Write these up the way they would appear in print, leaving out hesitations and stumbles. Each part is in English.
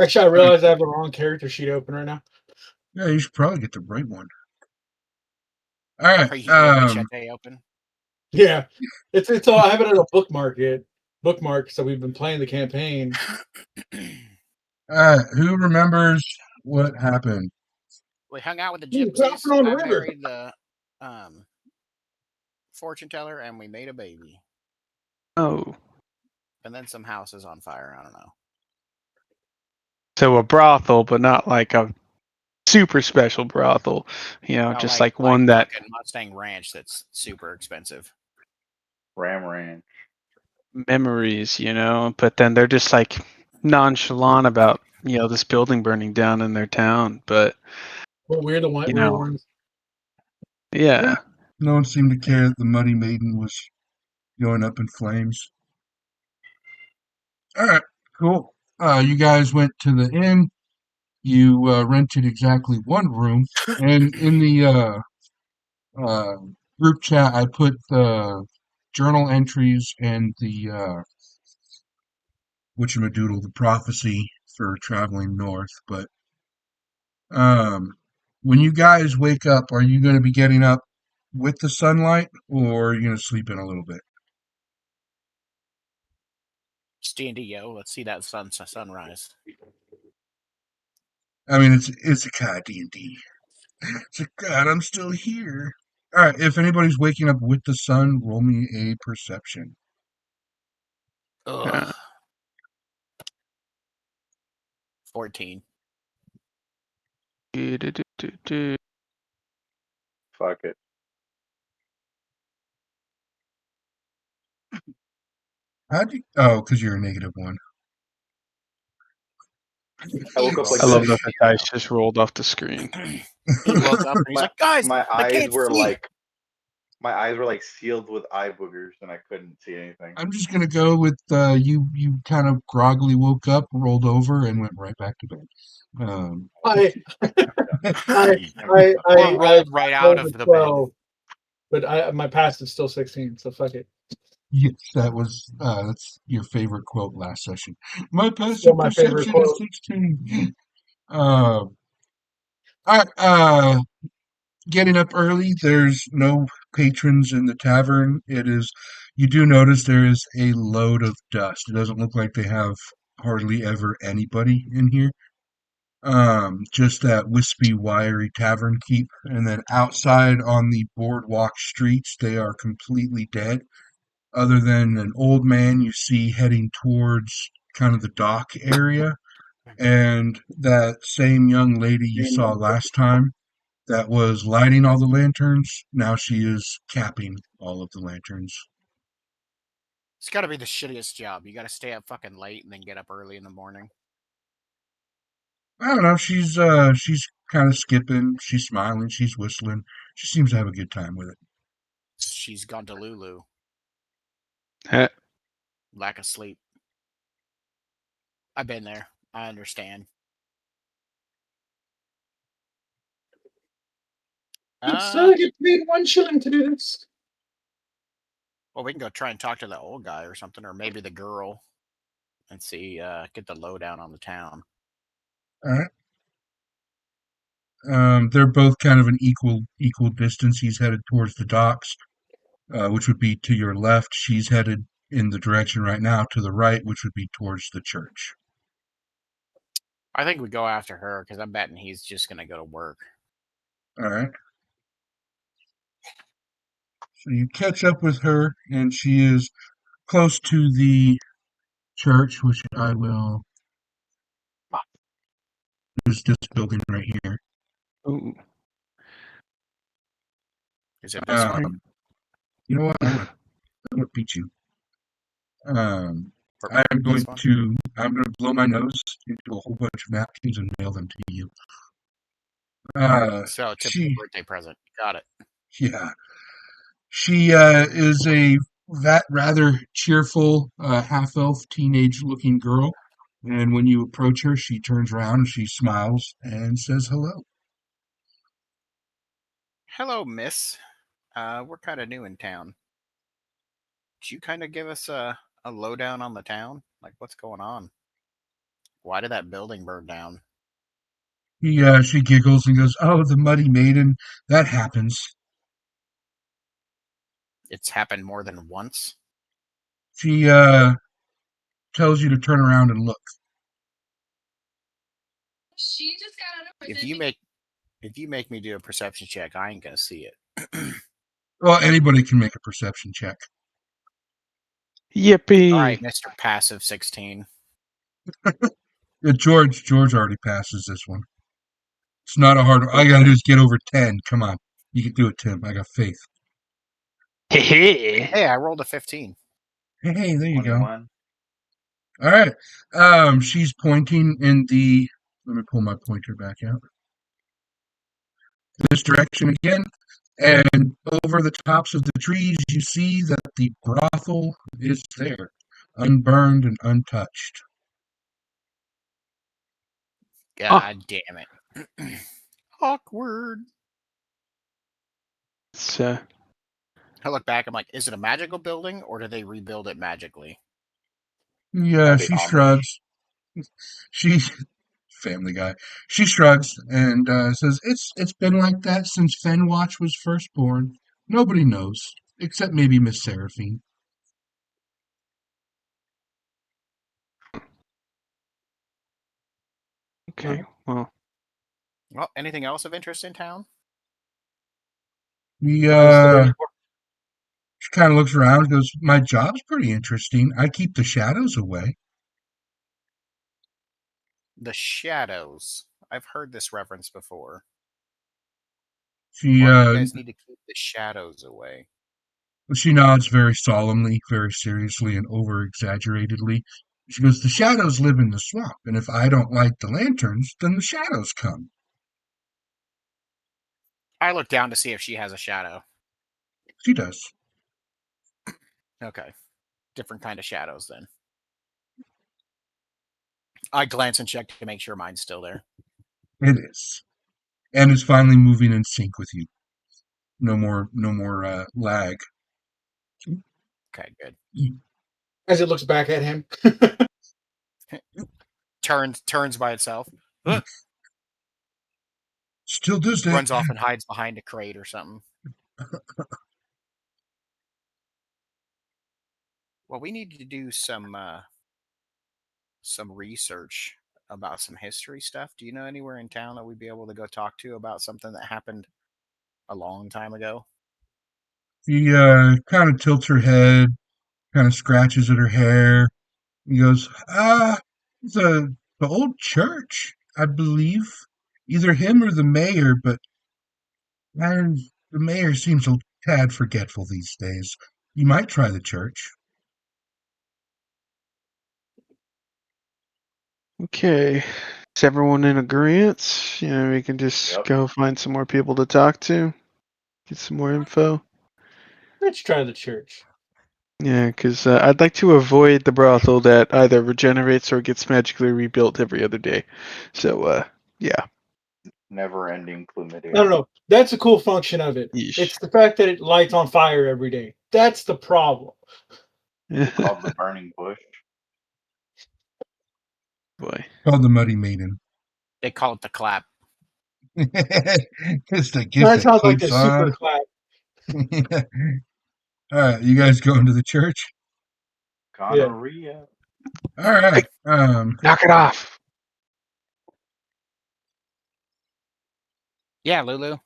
Actually, I realize I have the wrong character sheet open right now. Yeah, you should probably get the right one. All right. Are you your machete open? Yeah, it's all. I have it as a bookmark. So we've been playing the campaign. Who remembers what happened? We hung out with the Ooh, gypsies. dropping on the I river. married the fortune teller, and we made a baby. Oh, And then some houses on fire. I don't know. so a brothel, but not like a super special brothel. No, just like one that fucking Mustang Ranch that's super expensive. Ram Ranch. memories, but then they're just like nonchalant about, this building burning down in their town. But, Well, we're the weird ones. Yeah. No one seemed to care that the Muddy Maiden was going up in flames. All right, cool. You guys went to the inn. You rented exactly one room, and in the uh, group chat, I put the journal entries and the whatchamadoodle, the prophecy for traveling north. But um, when you guys wake up, are you going to be getting up with the sunlight, or are you going to sleep in a little bit? It's D&D, yo. Let's see that sunrise. I mean, it's a kind of D&D. It's like, God, I'm still here. All right, if anybody's waking up with the sun, roll me a perception. Ugh. 14. Fuck it. How'd you? Oh, because you're a -1. I woke up like I love this. that the dice just rolled off the screen. He woke up and he's like, guys, my I eyes can't were see. like my eyes were like sealed with eye boogers, and I couldn't see anything. I'm just gonna go with you. You kind of groggily woke up, rolled over, and went right back to bed. I rolled right out of the bed. But my past is still 16, so fuck it. Yes, that's your favorite quote last session. My Still passive my favorite perception is quote. 16. All right, getting up early. There's no patrons in the tavern. You do notice there is a load of dust. It doesn't look like they have hardly ever anybody in here. Just that wispy, wiry tavern keep. And then outside on the boardwalk streets, they are completely dead. Other than an old man you see heading towards kind of the dock area, and that same young lady you saw last time that was lighting all the lanterns. Now she is capping all of the lanterns. It's got to be the shittiest job. You got to stay up fucking late and then get up early in the morning. I don't know. She's kind of skipping. She's smiling. She's whistling. She seems to have a good time with it. She's gone to Lulu. Heh. Lack of sleep. I've been there. I understand. I get paid 1 shilling to do this. Well, we can go try and talk to the old guy or something, or maybe the girl, and see, get the lowdown on the town. All right. They're both kind of an equal distance. He's headed towards the docks, which would be to your left. She's headed in the direction right now to the right, which would be towards the church. I think we go after her because I'm betting he's just going to go to work. All right. So you catch up with her, and she is close to the church, which I will use this building right here. Ooh. Is it this one? You know what? I'm gonna beat you. I'm This going to blow my nose into a whole bunch of napkins and mail them to you. So, typical birthday present. Got it. Yeah. She is that rather cheerful half-elf teenage-looking girl, and when you approach her, she turns around and she smiles and says hello. Hello, miss. We're kind of new in town. Could you kind of give us a lowdown on the town? Like, what's going on? Why did that building burn down? She giggles and goes, "Oh, the Muddy Maiden. That happens." It's happened more than once. She tells you to turn around and look. If you make me do a perception check, I ain't gonna see it. Well, anybody can make a perception check. Yippee! All right, Mr. Passive 16. George already passes this one. It's not a hard one. All I gotta do is get over 10. Come on. You can do it, Tim. I got faith. Hey, Hey, I rolled a 15. Hey, there you go. 21. All right. She's pointing in the. Let me pull my pointer back out. This direction again, and over the tops of the trees, you see that the brothel is there, unburned and untouched. God damn it. Awkward. it's I look back, I'm like, is it a magical building or do they rebuild it magically? Yeah, Probably she Amish. shrugs. She Family Guy. She shrugs and says, "It's been like that since Fenwatch was first born. Nobody knows, except maybe Miss Seraphine." okay. Well, Well, anything else of interest in town? He What else do we need? she kind of looks around and goes, "My job's pretty interesting. I keep the shadows away." The shadows. I've heard this reference before. She Why do you guys need to keep the shadows away? She nods very solemnly, very seriously, and over exaggeratedly. She goes, "The shadows live in the swamp, and if I don't light the lanterns, then the shadows come." I look down to see if she has a shadow. She does. Okay. Different kind of shadows then. I glance and check to make sure mine's still there. It is. And is finally moving in sync with you. No more lag. Okay, good. As it looks back at him. Turns by itself. Still does that. Runs off and hides behind a crate or something. Well, we need to do some research about some history stuff. Do you know anywhere in town that we'd be able to go talk to about something that happened a long time ago? She kind of tilts her head, kind of scratches at her hair. He goes, the old church, I believe. Either him or the mayor, but and the mayor seems a tad forgetful these days. You might try the church." okay. Is everyone in agreement? We can just Yep. go find some more people to talk to, get some more info. Let's try the church. Yeah, because I'd like to avoid the brothel that either regenerates or gets magically rebuilt every other day. So, yeah. Never ending chlamydia. No. That's a cool function of it. Yeesh. It's the fact that it lights on fire every day. That's the problem. Called the burning bush. Boy. Called the Muddy Maiden. They call it the clap. It's the gift That that sounds like keeps a super on. clap. All right, you guys going to the church? Gonorrhea. All right. Knock it off. Yeah, Lulu.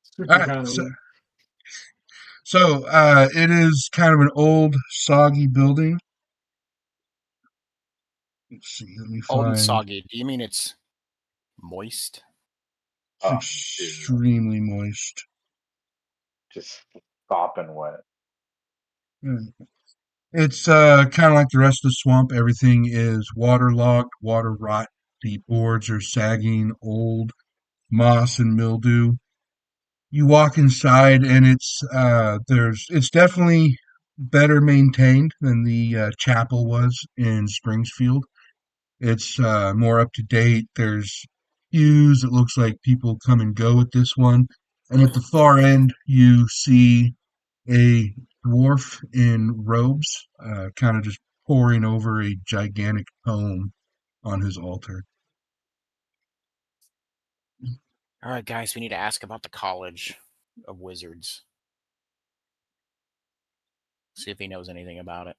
Super All right. kind of. So it is kind of an old, soggy building. Let's see. Let me Old and find. soggy. Do you mean it's moist? It's Oh, extremely moist. just sopping wet. It's kind of like the rest of the swamp. Everything is waterlogged, water rot. The boards are sagging, old, moss and mildew. You walk inside, and it's definitely better maintained than the chapel was in Springfield. It's more up to date. There's pews. It looks like people come and go at this one. And at the far end, you see a dwarf in robes, kind of just poring over a gigantic tome on his altar. All right, guys, we need to ask about the College of Wizards. See if he knows anything about it.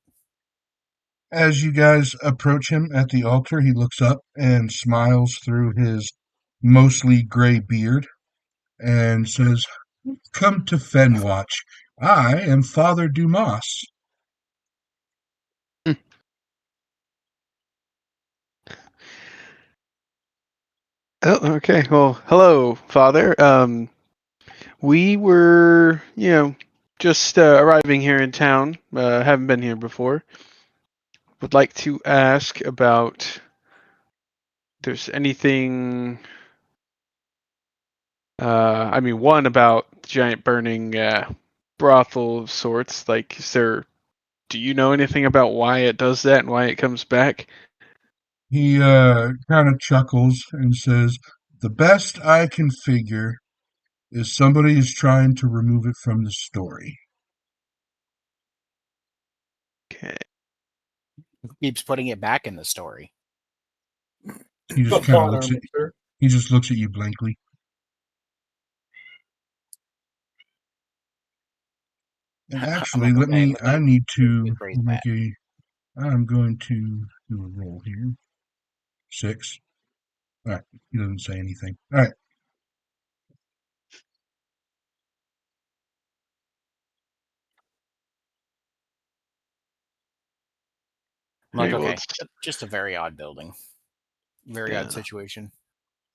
As you guys approach him at the altar, he looks up and smiles through his mostly gray beard and says, "Come to Fenwatch. I am Father Dumas." Oh, okay. Well, hello, Father. We were, just arriving here in town. Haven't been here before. Would like to ask about if there's anything. One about the giant burning brothel of sorts. Like, do you know anything about why it does that and why it comes back? He kind of chuckles and says, "The best I can figure is somebody is trying to remove it from the story." Okay. Keeps putting it back in the story. He just kind of looks at he just looks at you blankly. And I'm actually, like, okay, I need to rephrase make that. I'm going to do a roll here. 6. All right. He doesn't say anything. All right. I'm like, Okay, well, okay, just a very odd building. Very yeah. odd situation.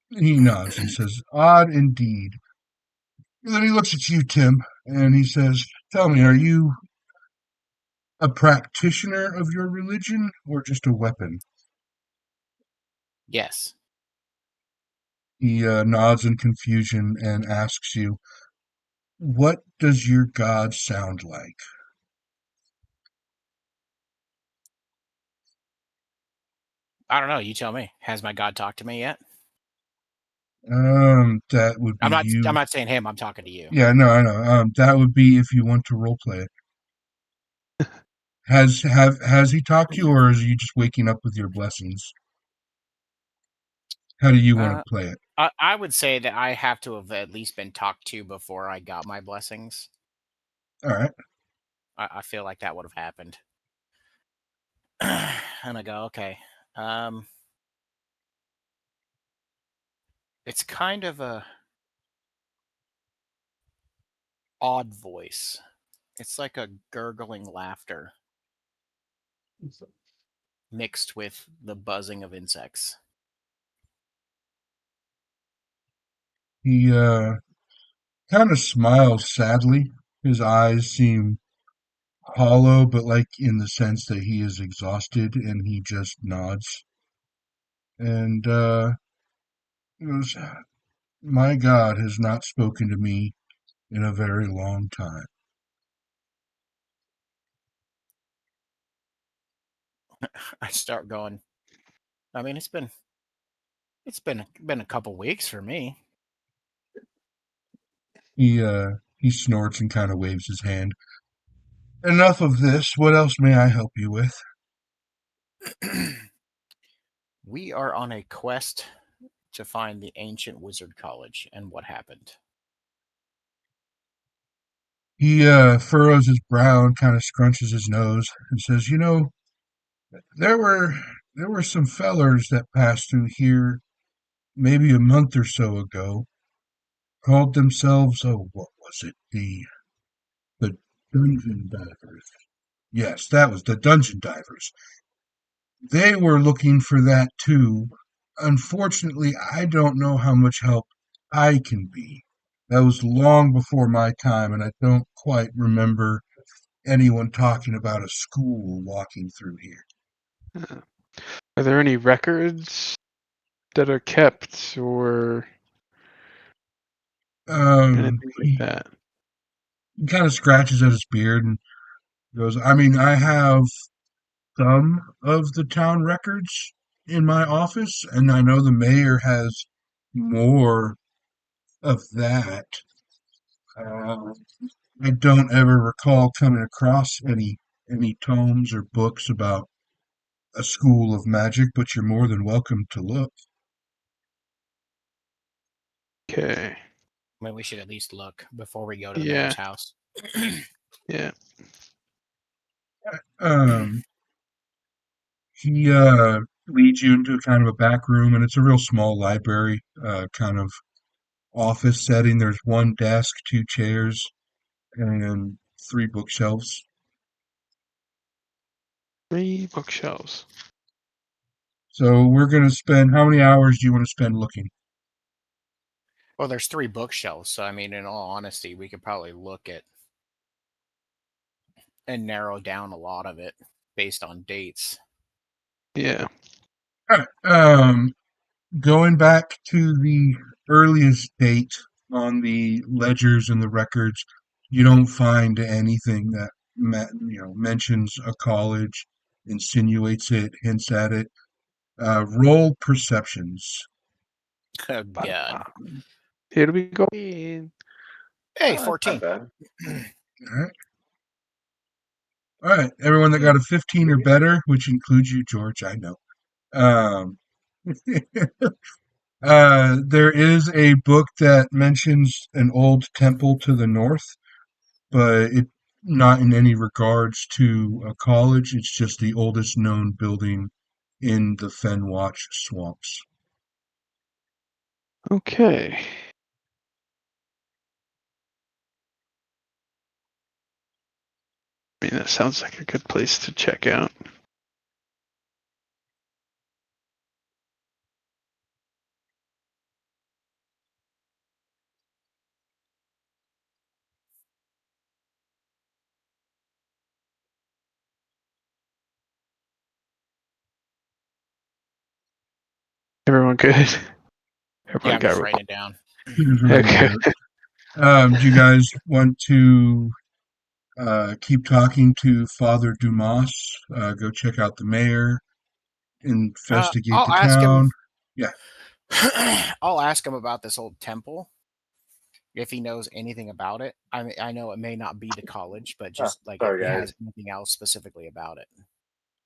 He nods and says, "Odd indeed." And then he looks at you, Tim, and he says, "Tell me, are you a practitioner of your religion or just a weapon?" Yes. He nods in confusion and asks you, "What does your god sound like?" I don't know. You tell me. Has my God talked to me yet? That would be I'm you. not saying him. I'm talking to you. Yeah, no, I know. That would be if you want to role play it. Has he talked to you, or is you just waking up with your blessings? How do you want to play it? I would say that I have to have at least been talked to before I got my blessings. All right. I feel like that would have happened. And I go, okay. It's kind of a odd voice. It's like a gurgling laughter mixed with the buzzing of insects. He kind of smiles sadly. His eyes seem hollow, but like in the sense that he is exhausted, and he just nods. And he goes, "My God has not spoken to me in a very long time." I start going. I mean, it's been a couple weeks for me. He snorts and kind of waves his hand. "Enough of this. What else may I help you with?" We are on a quest to find the ancient wizard college and what happened. He furrows his brow and kind of scrunches his nose and says, there were there were some fellers that passed through here maybe a month or so ago, called themselves, oh, what was it? The Dungeon Divers. Yes, that was the Dungeon Divers. They were looking for that too. Unfortunately, I don't know how much help I can be. That was long before my time, and I don't quite remember anyone talking about a school walking through here. Are there any records that are kept or anything like He that? kind of scratches at his beard and goes, "I mean, I have some of the town records in my office, and I know the mayor has more of that. Uh, I don't ever recall coming across any tomes or books about a school of magic, but you're more than welcome to look. Okay. I mean, we should at least look before we go to the Yeah. mayor's house. Yeah. He leads you into kind of a back room, and it's a real small library, kind of office setting. There's one desk, two chairs, and three bookshelves. 3 bookshelves. So we're gonna spend, how many hours do you want to spend looking? Well, there's 3 bookshelves, so I mean, in all honesty, we could probably look at and narrow down a lot of it based on dates. Yeah. Alright, going back to the earliest date on the ledgers and the records, you don't find anything that mentions a college, insinuates it, hints at it. Roll perceptions. Oh, God. Here we go. In. Hey, Not 14. bad. All right, everyone that got a 15 or better, which includes you, George, I know. Um, there is a book that mentions an old temple to the north, but it not in any regards to a college. It's just the oldest known building in the Fenwatch swamps. Okay. I mean, that sounds like a good place to check out. Everyone good? Yeah, Everyone I'm got just writing it down. Okay. Do you guys want to keep talking to Father Dumas? Go check out the mayor, investigate I'll the ask him. town. Yeah. I'll ask him about this old temple if he knows anything about it. I mean, I know it may not be the college, but just like if Sorry, he guys. has anything else specifically about it.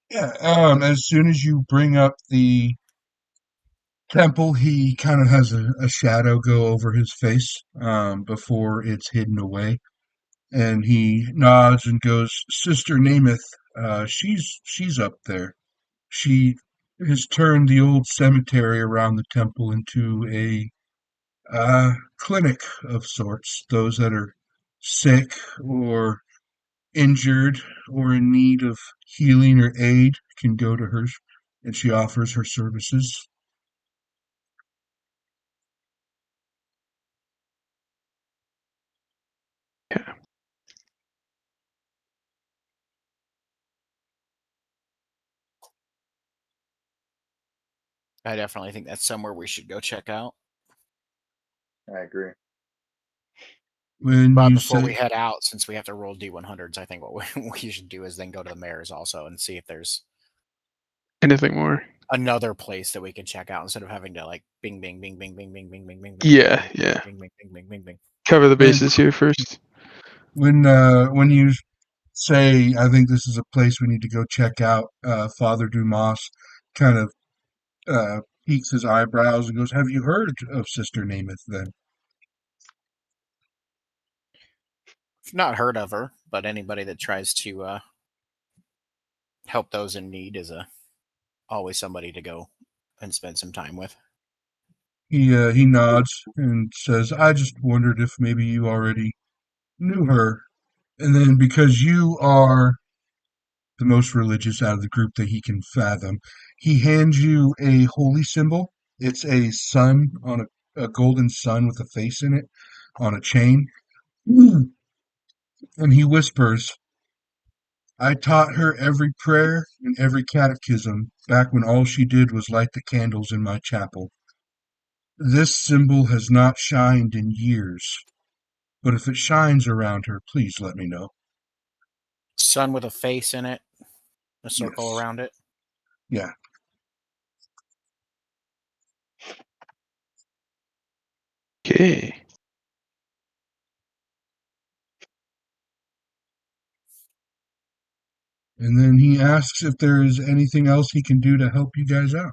Yeah. As soon as you bring up the temple, he kind of has a shadow go over his face before it's hidden away. And he nods and goes, Sister Nemeth, she's up there. She has turned the old cemetery around the temple into a clinic of sorts. Those that are sick or injured or in need of healing or aid can go to her, and she offers her services. Yeah. I definitely think that's somewhere we should go check out. I agree. When But you before we say, head out, since we have to roll D100s, I think what we should do is then go to the mayor's also and see if there's Anything more? another place that we can check out instead of having to like bing bing bing bing bing bing bing bing bing Yeah, bing yeah. bing bing bing bing bing bing. Cover the when bases here first. when you say, I think this is a place we need to go check out, Father Dumas kind of peeks his eyebrows and goes, Have you heard of Sister Nemeth then? Not heard of her, but anybody that tries to help those in need is always somebody to go and spend some time with. He nods and says, I just wondered if maybe you already knew her. And then because you are the most religious out of the group that he can fathom, he hands you a holy symbol. It's a sun on a golden sun with a face in it on a chain. And he whispers, I taught her every prayer and every catechism back when all she did was light the candles in my chapel. This symbol has not shined in years, but if it shines around her, please let me know. Sun with a face in it, a circle Yes. around it. Yeah. Okay. And then he asks if there is anything else he can do to help you guys out.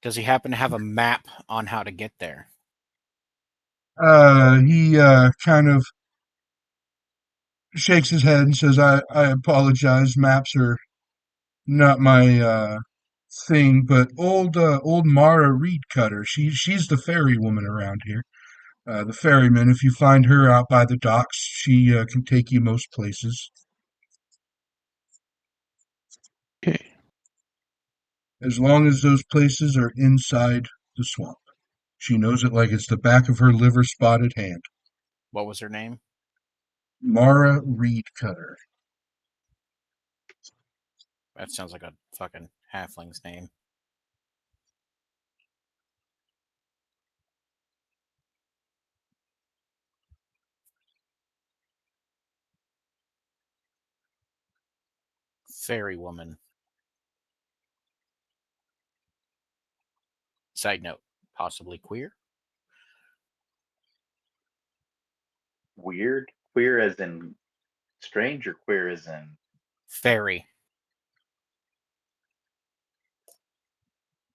Does he happen to have a map on how to get there? He kind of shakes his head and says, I apologize. Maps are not my thing, but old Mara Reed Cutter, she's the ferry woman around here. The ferryman, if you find her out by the docks, she can take you most places. Okay. As long as those places are inside the swamp. She knows it like it's the back of her liver spotted hand. What was her name? Mara Reed Cutter. That sounds like a fucking halfling's name. Fairy woman. Side note, possibly queer. Weird? Queer as in strange or queer as in Fairy.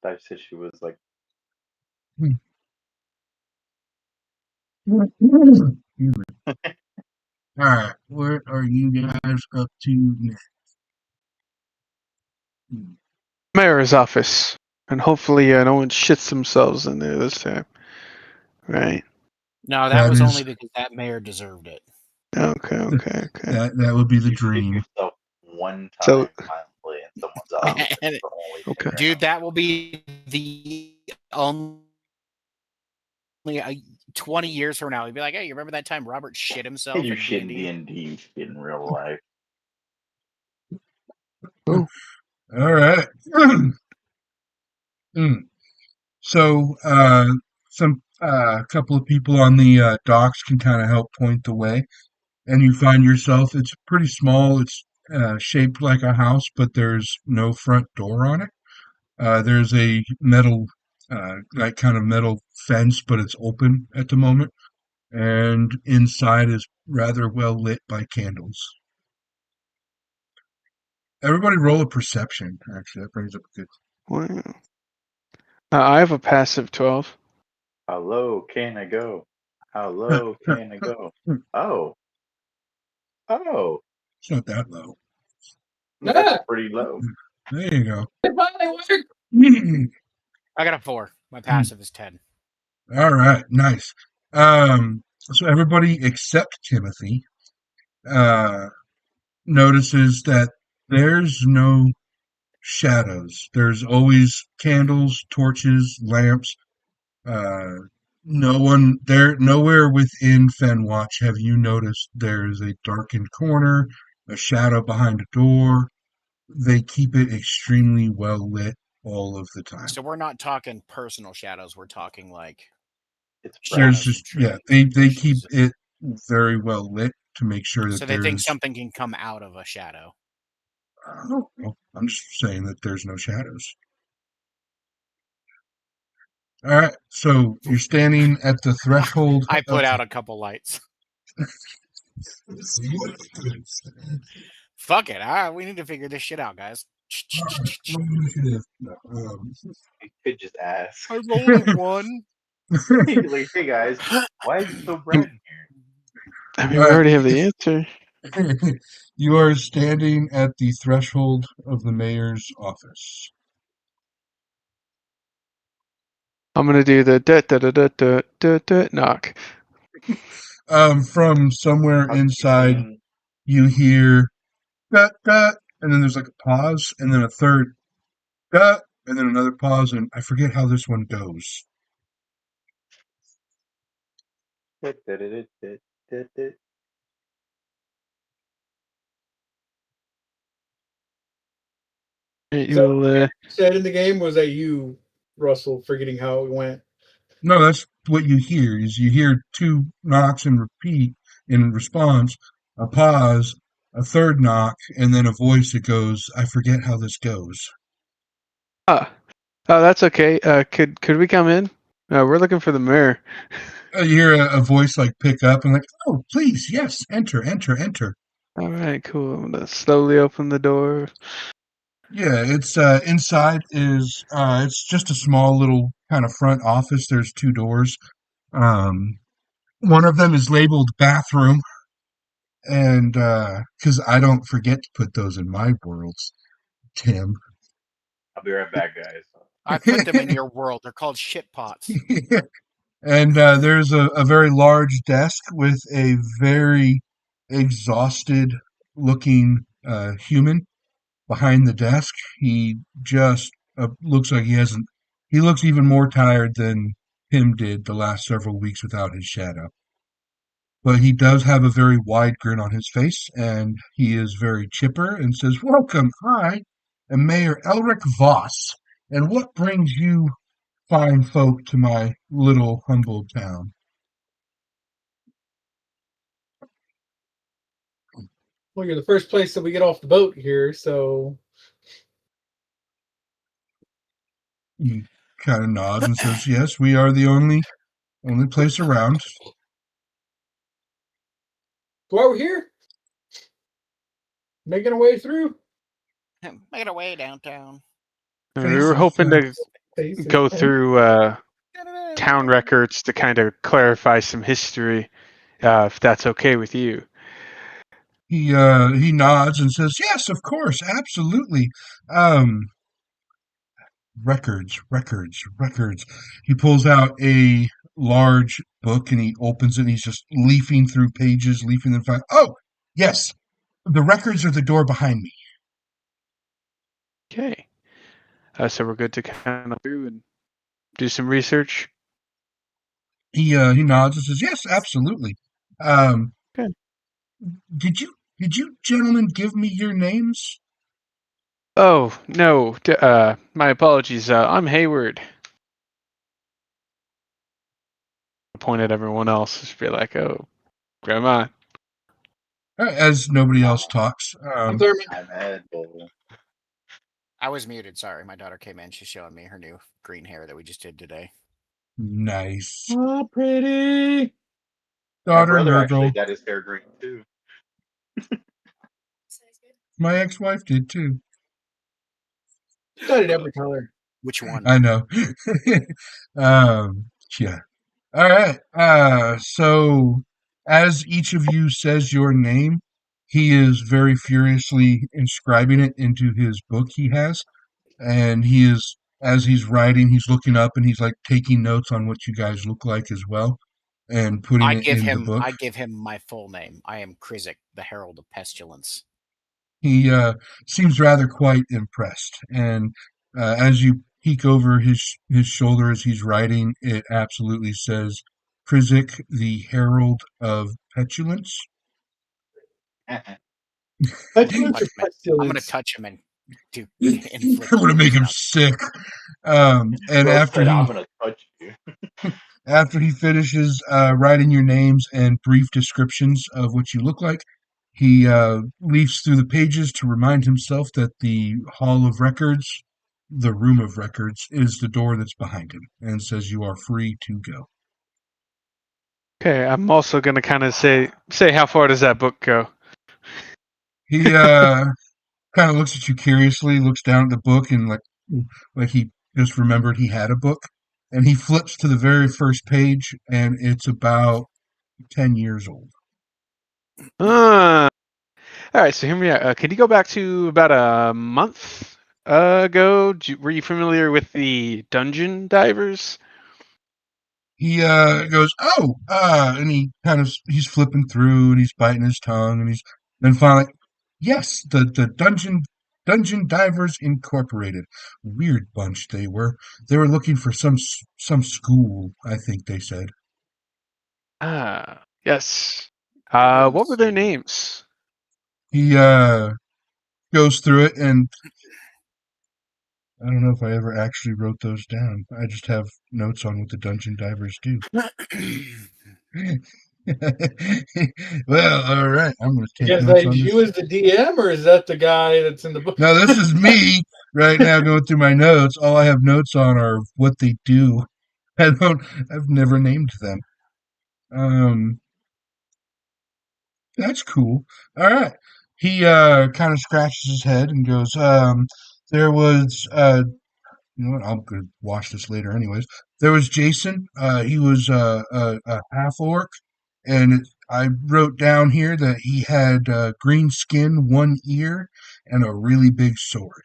I said she was like Alright, what are you guys up to next? Mayor's office, and hopefully no one shits themselves in there this time. Right? No, that That was is- only because that mayor deserved it. Okay. That would be the you shit dream. yourself one time So- violently in someone's office. And- It's the only thing Okay. you're Dude, gonna- that will be the only 20 years from now. He'd be like, hey, you remember that time Robert shit himself? you in shit in D&D? D&D, you shit in real life. Alright. So, some couple of people on the docks can kind of help point the way, and you find yourself. It's pretty small. It's shaped like a house, but there's no front door on it. There's a metal, like kind of metal fence, but it's open at the moment, and inside is rather well lit by candles. Everybody roll a perception. Actually, that brings up a good. Wow. I have a passive 12. How low can I go? How low can I go? Oh. Oh. It's not that low. That's pretty low. There you go. It finally worked. I got a 4. My passive is 10. All right, nice. So everybody except Timothy notices that there's no shadows. There's always candles, torches, lamps. No one there, nowhere within Fenwatch have you noticed there's a darkened corner, a shadow behind a door. They keep it extremely well lit all of the time. So we're not talking personal shadows. We're talking like It's There's shadows just from yeah, trees, they keep bushes. it very well lit to make sure that So they think there's. something can come out of a shadow. I don't know. I'm just saying that there's no shadows. All right, so you're standing at the threshold. I put of- out a couple lights. Fuck it. All right, we need to figure this shit out, guys. You could just ask. I rolled a 1. Like, hey guys, why is it so bright in here? I mean, we already have the answer. You are standing at the threshold of the mayor's office. I'm gonna do the knock. From somewhere inside, Housekeeping. you hear "dut dut," and then there's like a pause, and then a third "dut," and then another pause, and I forget how this one goes. So You'll, said in the game was that you, Russell, forgetting how it went. No, that's what you hear. Is you hear two knocks and repeat in response, a pause, a third knock, and then a voice that goes, "I forget how this goes." oh, that's okay. Could we come in? We're looking for the mayor. You hear a voice like pick up and like, oh, please, yes, enter, enter, enter. All right, cool. I'm gonna slowly open the door. Yeah, it's inside is it's just a small little kind of front office. There's two doors. Um, one of them is labeled bathroom, and because I don't forget to put those in my worlds, Tim. I'll be right back, guys. I put them in your world. They're called shit pots. And there's a very large desk with a very exhausted looking human behind the desk. He just looks like he hasn't, he looks even more tired than Tim did the last several weeks without his shadow. But he does have a very wide grin on his face, and he is very chipper and says, welcome, I am Mayor Elric Voss. And what brings you fine folk to my little humble town? Well, you're the first place that we get off the boat here, so He kind of nods and says, yes, we are the only place around. while we're here, making our way through. Make it away downtown. We were hoping to Faces. go through town records to kind of clarify some history, if that's okay with you. He nods and says, yes, of course, absolutely. Records. He pulls out a large book and he opens it and he's just leafing through pages, leafing them. Oh, yes, the records are the door behind me. Okay. So we're good to kind of through and do some research. He nods and says, yes, absolutely. Good. Did you gentlemen give me your names? Oh, no. My apologies. I'm Hayward. I point at everyone else. Just be like, oh, grandma. As nobody else talks. I'm Thurman. I'm Ed Bull. I was muted. Sorry, my daughter came in. She's showing me her new green hair that we just did today. Nice. Oh, pretty. My Daughter brother actually Nurgle. got his hair green too. My ex-wife did too. Got it every color. Which one? I know. Yeah. All right. So as each of you says your name, he is very furiously inscribing it into his book he has. And he is, as he's writing, he's looking up and he's like taking notes on what you guys look like as well and putting it in the book. I give him my full name. I am Krizik, the Herald of Pestilence. He seems rather quite impressed, and as you peek over his shoulder as he's writing, it absolutely says, "Krizik, the Herald of Petulance." Petulance or I'm gonna pestilence? touch him and do. I'm gonna make him sick. And Bro after said, he I'm gonna touch you. after he finishes writing your names and brief descriptions of what you look like, he leafs through the pages to remind himself that the Hall of Records, the Room of Records, is the door that's behind him, and says you are free to go. Okay, I'm also gonna kind of say how far does that book go? He kind of looks at you curiously, looks down at the book, and like he just remembered he had a book, and he flips to the very first page, and it's about 10 years old. All right, so hear me out. Can you go back to about a month ago? Were you familiar with the dungeon divers? He goes, oh, and he's flipping through and he's biting his tongue and he's then finally, yes, the Dungeon Divers Incorporated. Weird bunch they were. They were looking for some school, I think they said. Ah, yes. What were their names? He goes through it, and I don't know if I ever actually wrote those down. I just have notes on what the Dungeon Divers do. Well, all right. I'm going to take Is notes that on you this. as the DM, or is that the guy that's in the book? No, this is me right now going through my notes. All I have notes on are what they do. I've never named them. Um, that's cool. All right. He kind of scratches his head and goes, there was you know what, I'm gonna watch this later anyways. There was Jason. He was a half orc, and I wrote down here that he had green skin, one ear, and a really big sword.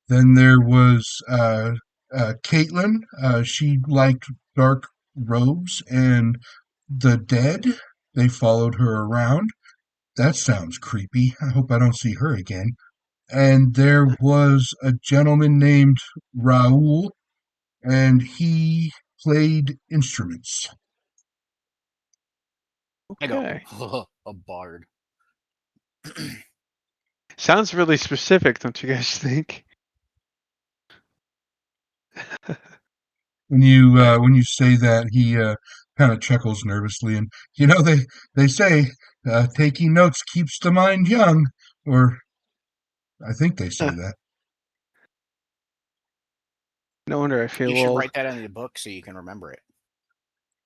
Then there was Caitlin. She liked dark robes and the dead. They followed her around. That sounds creepy. I hope I don't see her again. And there was a gentleman named Raoul, and he played instruments. I go, Okay. a bard. Sounds really specific, don't you guys think? When you say that, he kind of chuckles nervously, and you know they say taking notes keeps the mind young, or I think they say that. No wonder I feel You should old. write that in the book so you can remember it.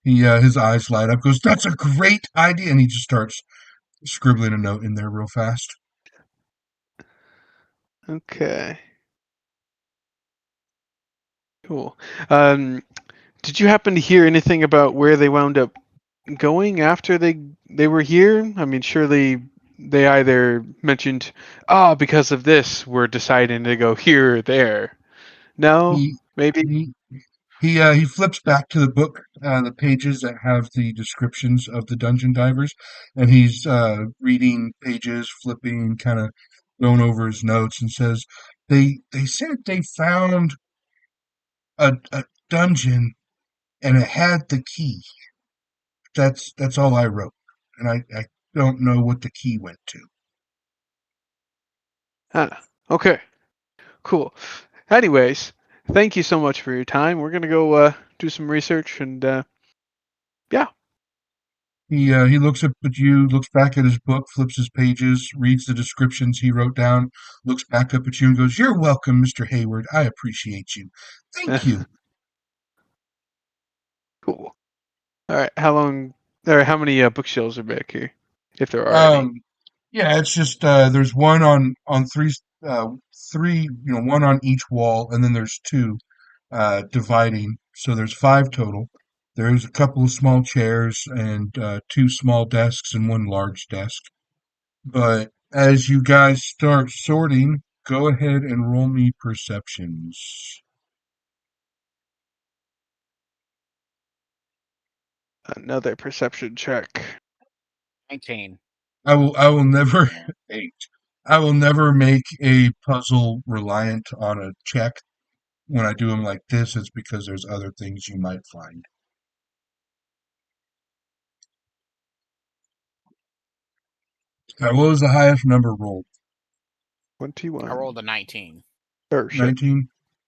He his eyes light up, goes, "That's a great idea," and he just starts scribbling a note in there real fast. Okay. Cool. Um, did you happen to hear anything about where they wound up going after they were here? I mean, surely they either mentioned, "Ah, because of this, we're deciding to go here or there." No, He maybe. he he flips back to the book, the pages that have the descriptions of the dungeon divers, and he's reading pages, flipping, kind of going over his notes, and says, "They said they found a dungeon and it had the key. That's all I wrote, and I don't know what the key went to." Ah, okay, cool. Anyways, thank you so much for your time. We're gonna go do some research and yeah. He looks up at you, looks back at his book, flips his pages, reads the descriptions he wrote down, looks back up at you and goes, "You're welcome, Mr. Hayward. I appreciate you. Thank you." Cool. All right. How long? Or how many bookshelves are back here, if there are any? Um, yeah, it's just there's one on three, one on each wall, and then there's two dividing. So there's five total. There's a couple of small chairs and two small desks and one large desk. But as you guys start sorting, go ahead and roll me perceptions. Another perception check. 19. I will never eight. I will never make a puzzle reliant on a check. When I do them like this, it's because there's other things you might find. What was the highest number rolled? 21. I rolled a 19. Or shit. 19?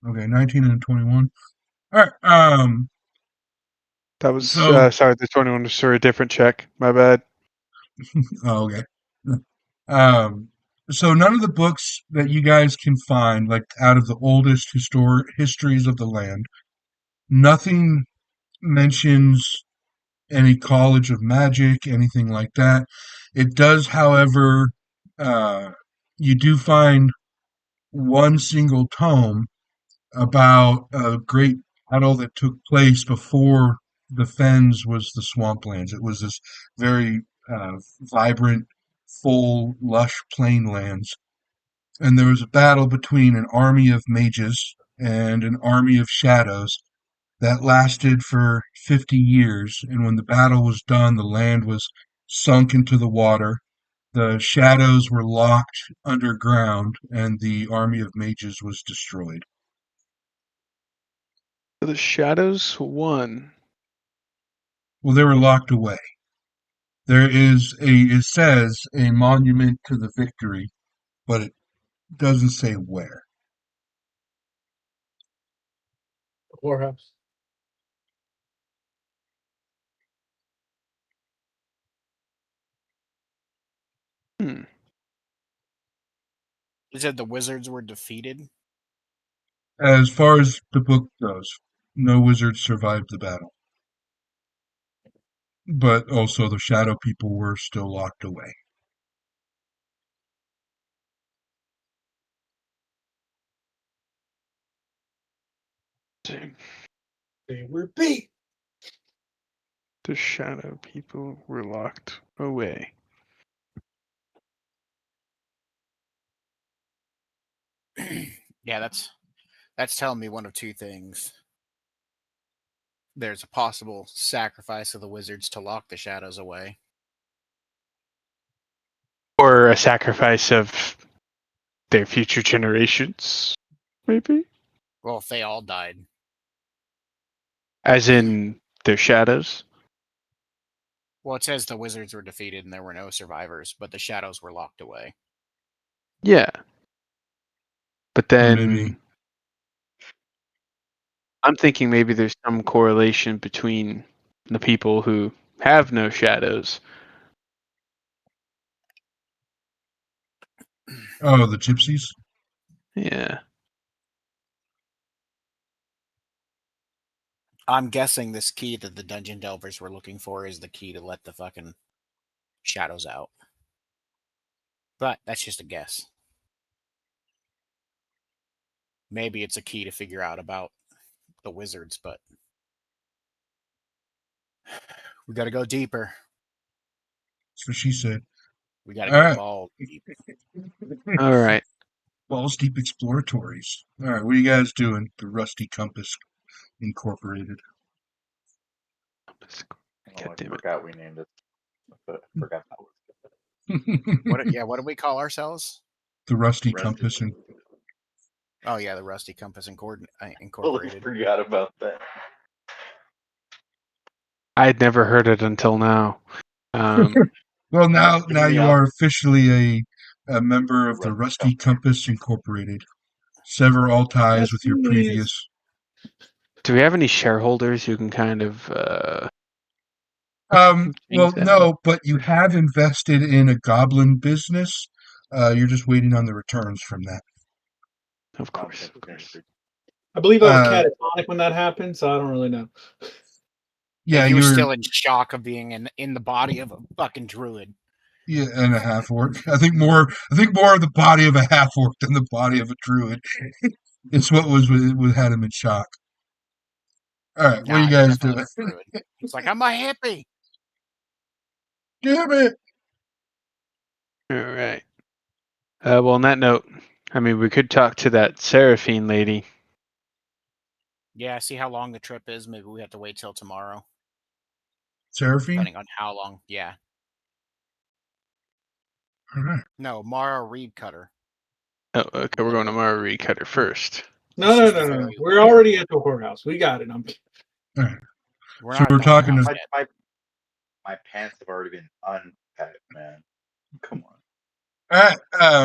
Okay, 19 and 21. All right. That was So, sorry. The 21 was for a different check. My bad. oh, okay. Um, so none of the books that you guys can find, like out of the oldest histories of the land, nothing mentions any college of magic, anything like that. It does, however, uh, you do find one single tome about a great battle that took place before the Fens was the swamplands. It was this very vibrant, full, lush plainlands. And there was a battle between an army of mages and an army of shadows that lasted for 50 years. And when the battle was done, the land was sunk into the water. The shadows were locked underground, and the army of mages was destroyed. So the shadows won. Well, they were locked away. There is it says a monument to the victory, but it doesn't say where. Whorehouse. Hmm. You said the wizards were defeated? As far as the book goes, No wizards survived the battle. But also the shadow people were still locked away. Dang. They were beat. The shadow people were locked away. Yeah, that's telling me one of two things. There's a possible sacrifice of the wizards to lock the shadows away. Or a sacrifice of their future generations, maybe? Well, if they all died. As in their shadows? Well, it says the wizards were defeated and there were no survivors, but the shadows were locked away. Yeah. But then Maybe. I'm thinking maybe there's some correlation between the people who have no shadows. Oh, the gypsies? Yeah. I'm guessing this key that the dungeon delvers were looking for is the key to let the fucking shadows out. But that's just a guess. Maybe it's a key to figure out about the wizards, but we got to go deeper. That's what she said. We got to All go right. ball deep. All right. Balls deep exploratories. All right, what are you guys doing? The Rusty Compass Incorporated. Oh, God I damn it. forgot we named it. But I forgot that was What do we call ourselves? The Rusty Rusty. Compass. Oh yeah, the Rusty Compass Totally Incorporated. forgot about that. I had never heard it until now. Well, now Giving me you up. are officially a member of the Rusty Rusty Compass Incorporated. Sever all ties with your Yes, previous. Do we have any shareholders who can kind of Well, change that? no, but you have invested in a goblin business. You're just waiting on the returns from that. Of Not course. Tempest Industry. I believe I was Uh, catatonic when that happened, so I don't really know. yeah, You were you're still in shock of being in the body of a fucking druid. yeah, and a half orc. I think more. I think more of the body of a half orc than the body of a druid. It's what had him in shock. All right, what are Nah, you he's guys definitely doing? a druid. He's like, I'm a hippie. Damn it! All right. Well, on that note, I mean, we could talk to that Seraphine lady. Yeah, see how long the trip is. Maybe we have to wait till tomorrow, Seraphine? depending on how long. Yeah. All right. No, Mara Reed Cutter. Oh, okay. We're going to Mara Recutter first. No, no, She's the no, no. fairy We're lawyer. already at the whorehouse. We got it. I'm kidding. All right. We're So not we're at the talking whorehouse to- yet. My pants have already been unpacked, man. Come on. All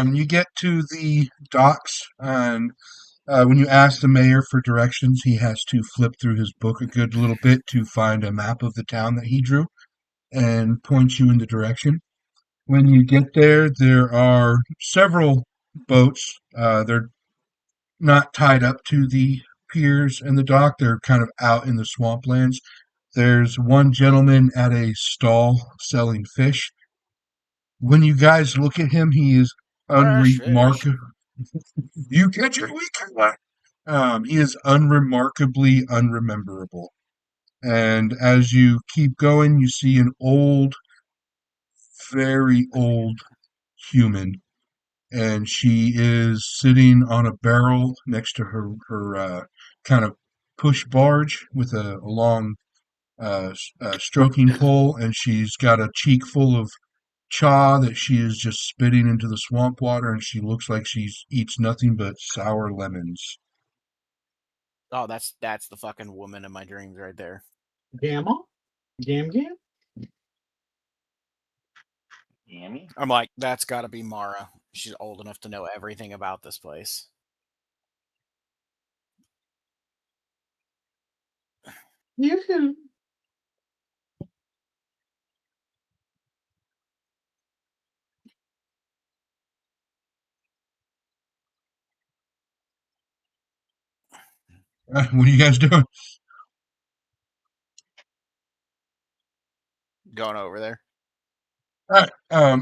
right. You get to the docks, and when you ask the mayor for directions, he has to flip through his book a good little bit to find a map of the town that he drew and point you in the direction. When you get there, there are several boats. They're not tied up to the piers and the dock. They're kind of out in the swamplands. There's one gentleman at a stall selling fish. When you guys look at him, he is Fresh fish. unremarkable. You catch it, we can. He is unremarkably unrememberable. And as you keep going, you see an old, very old human, and she is sitting on a barrel next to her kind of push barge with a long stroking pole, and she's got a cheek full of chaw that she is just spitting into the swamp water, and she looks like she eats nothing but sour lemons. Oh, that's the fucking woman in my dreams right there. Gamma? Gam Gam? Yummy. I'm like, that's got to be Mara. She's old enough to know everything about this place. You. What are you guys doing? Going over there. Alright,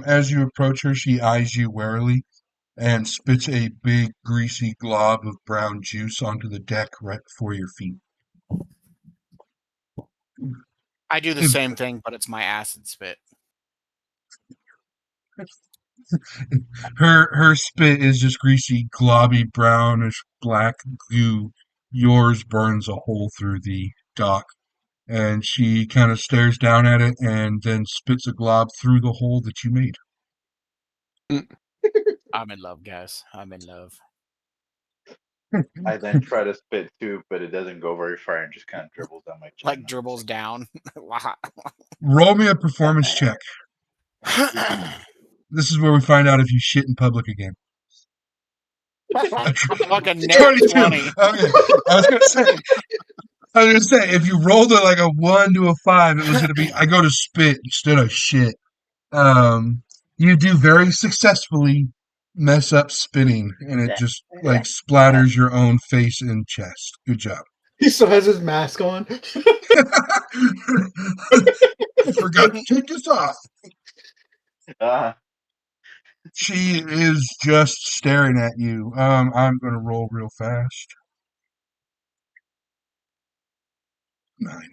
as you approach her, she eyes you warily and spits a big, greasy glob of brown juice onto the deck right before your feet. I do the same thing, but it's my acid spit. Her spit is just greasy, globby, brownish black goo. Yours burns a hole through the dock, and she kind of stares down at it and then spits a glob through the hole that you made. I'm in love, guys. I'm in love. I then try to spit too, but it doesn't go very far and just kind of dribbles down my chin. Like dribbles down. Roll me a performance check. This is where we find out if you shit in public again. Fucking net 22. 20. Okay, I was gonna say if you rolled it like a 1 to a 5, it was gonna be I go to spit instead of shit. You do very successfully mess up spinning, and it just like splatters your own face and chest. Good job. He still has his mask on. I forgot to take this off. Ah, She is just staring at you. I'm gonna roll real fast. 9.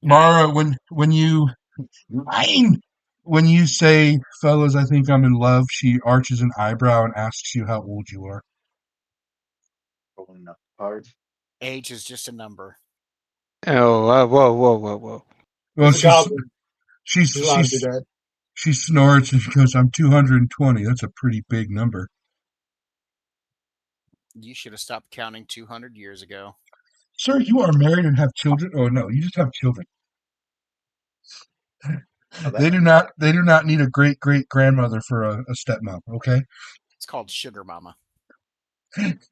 Mara, when you 9, when you say, "Fellas, I think I'm in love," she arches an eyebrow and asks you how old you are. pulling up hard. Age is just a number. Oh, whoa. Well, He's a goblin. she's He's allowed to do she's that. she snorts and she goes, "I'm 220. That's a pretty big number." You should have stopped counting 200 years ago. Sir, you are married and have children? Oh no, you just have children. Oh, that They do not need a great great grandmother for a stepmom, okay? It's called Sugar Mama.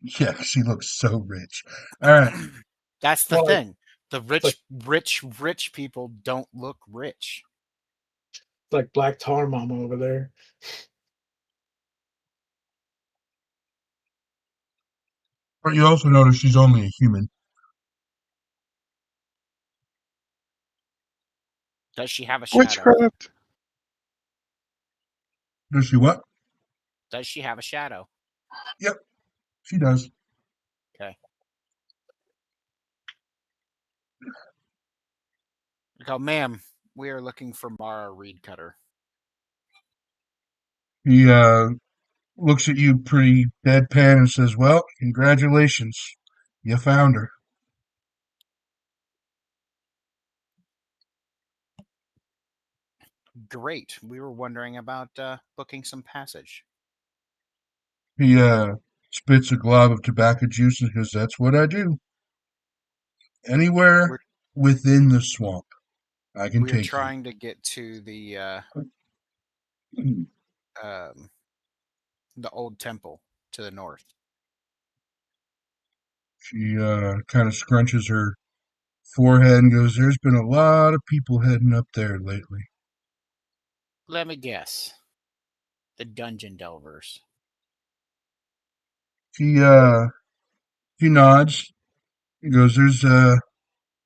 Yeah, she looks so rich. All right. That's the Well, thing. The like- rich people don't look rich. It's like Black Tar Mama over there. But you also notice she's only a human. Does she have a shadow? Witchcraft. Does she what? Does she have a shadow? She does. Okay. I go, ma'am, we are looking for Mara Reedcutter. He looks at you pretty deadpan and says, "Well, congratulations. You found her." Great. We were wondering about booking some passage. He spits a glob of tobacco juice and goes, "That's what I do. Anywhere We're- within the swamp, I can We're take trying to get to the you." old temple to the north. She kind of scrunches her forehead and goes, "There's been a lot of people heading up there lately." Let me guess. The Dungeon Delvers. He nods. He goes, "There's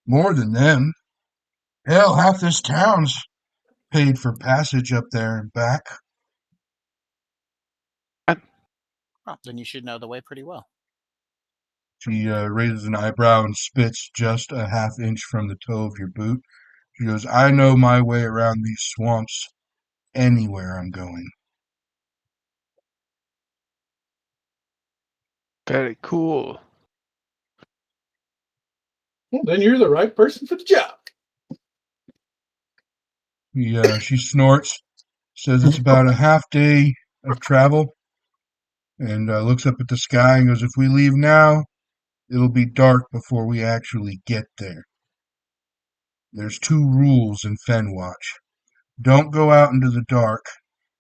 more than them. Hell, half this town's paid for passage up there and back." Oh, then you should know the way pretty well. She raises an eyebrow and spits just a half inch from the toe of your boot. She goes, "I know my way around these swamps anywhere I'm going." Very cool. Well, then you're the right person for the job. She snorts, says it's about a half day of travel, and looks up at the sky and goes, "If we leave now, it'll be dark before we actually get there. There's 2 rules in Fenwatch. Don't go out into the dark,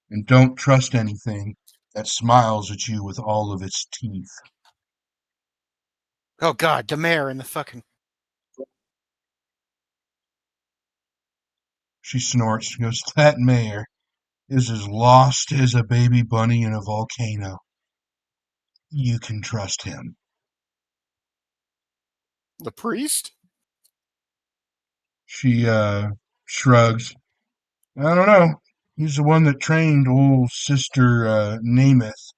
and don't trust anything that smiles at you with all of its teeth." Oh God, the mayor in the fucking. She snorts. She goes, "That mayor is as lost as a baby bunny in a volcano. You can trust him." The priest? She shrugs. I don't know. He's the one that trained old Sister Nemeth.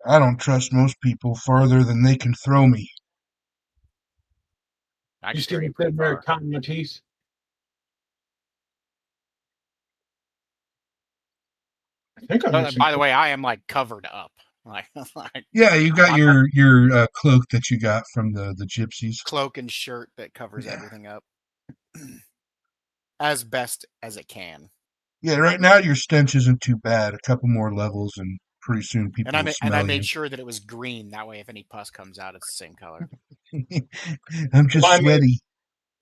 I don't trust most people farther than they can throw me. I You can see throw me you pretty sitting there far. counting my teeth. I think I'm missing. By the way, I am like covered up. Like, Yeah, you got I'm not your cloak that you got from the gypsies. cloak and shirt that covers Yeah. everything up as best as it can. Yeah, right now your stench isn't too bad. A couple more levels, and pretty soon And people will I smell made you. sure that it was green. That way, if any pus comes out, it's the same color. I'm just Remind me, sweaty.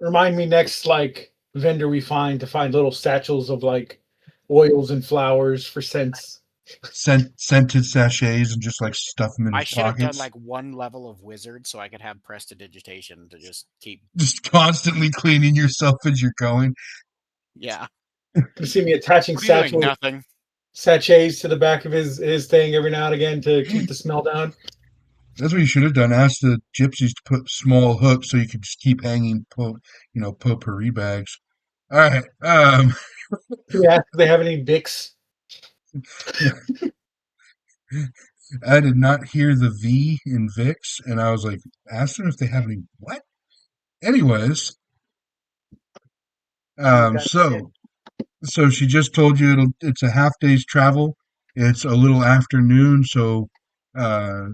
remind me next like vendor we find to find little satchels of like oils and flowers for scents. Scented sachets and just like stuff them in I his should have done pockets. like one level of wizard so I could have prestidigitation to just keep. Just constantly cleaning yourself as you're going. Yeah, You see me attaching what are you doing? satchels, Nothing. sachets to the back of his thing every now and again to keep the smell down. That's what you should have done. Ask the gypsies to put small hooks so you could just keep hanging, potpourri bags. All right. Do we ask if they have any Vicks? I did not hear the V in Vix, and I was like, ask them if they have any what? Anyways, You um, got so so she just told you it's a half day's travel. It's a little afternoon, so uh,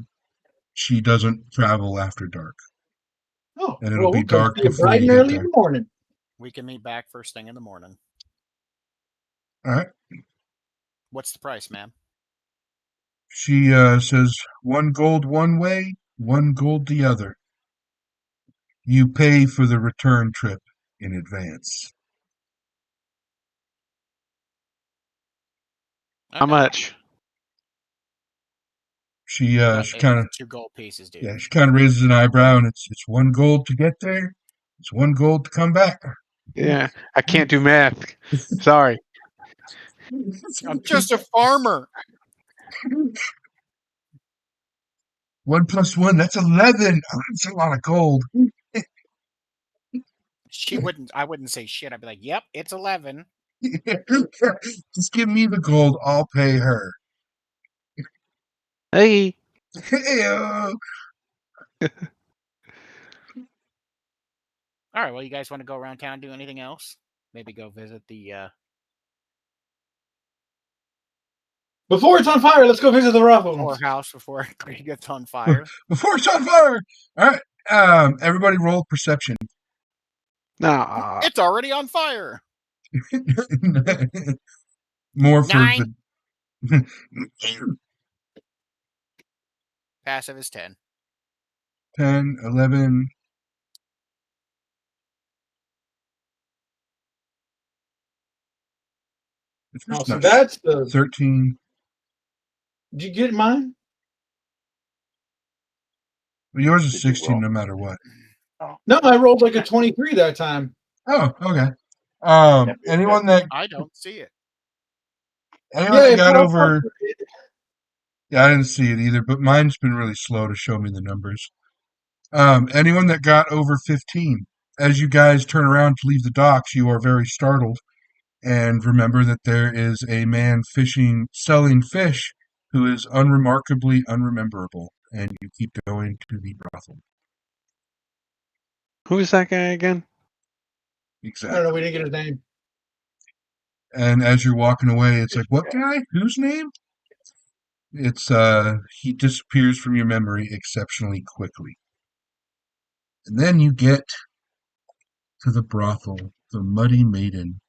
she doesn't travel after dark, Oh, and it'll well, be we'll come dark see you before bright you and get early in there. the morning. We can meet back first thing in the morning. All right. What's the price, ma'am? She says 1 gold one way, 1 gold the other. You pay for the return trip in advance. How Okay. much? She It's kind of 2 gold pieces, dude. Yeah, she kind of raises an eyebrow, and it's 1 gold to get there. It's 1 gold to come back. Yeah, I can't do math. Sorry. I'm just a farmer. 1 + 1, that's 11. Oh, that's a lot of gold. I wouldn't say shit. I'd be like, yep, it's 11. Just give me the gold. I'll pay her. Hey, Hey-o. All right, well, you guys want to go around town, do anything else? Maybe go visit the Before it's on fire, let's go visit the Ruffles. whorehouse before it gets on fire. Before it's on fire. All right. Everybody roll perception. nah. It's already on fire. More for 9. the. Passive is 10. 10, 11. It's Oh, just so not that's the. 13. Did you get mine? Well, yours is Did you 16 roll? no matter what. No, I rolled like a 23 that time. Oh, okay. Yep, yep, Anyone that I don't see it. anyone Yeah, that it got popped up. over, yeah, I didn't see it either, but mine's been really slow to show me the numbers. Anyone that got over 15, as you guys turn around to leave the docks, you are very startled and remember that there is a man selling fish who is unremarkably unrememberable, and you keep going to the brothel. Who's that guy again? I don't Exactly. know. We didn't get his name. And as you're walking away, it's Fish like, what guy. guy? Whose name? It's he disappears from your memory exceptionally quickly. And then you get to the brothel, the Muddy Maiden.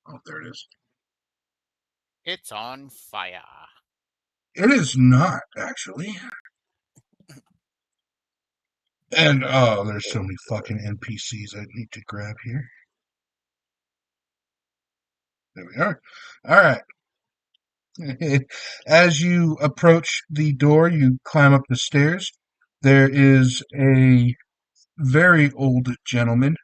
Oh, there it is. It's on fire. It is not, actually. And oh, there's so many fucking NPCs I need to grab here. There we are. All right. As you approach the door, you climb up the stairs. There is a very old gentleman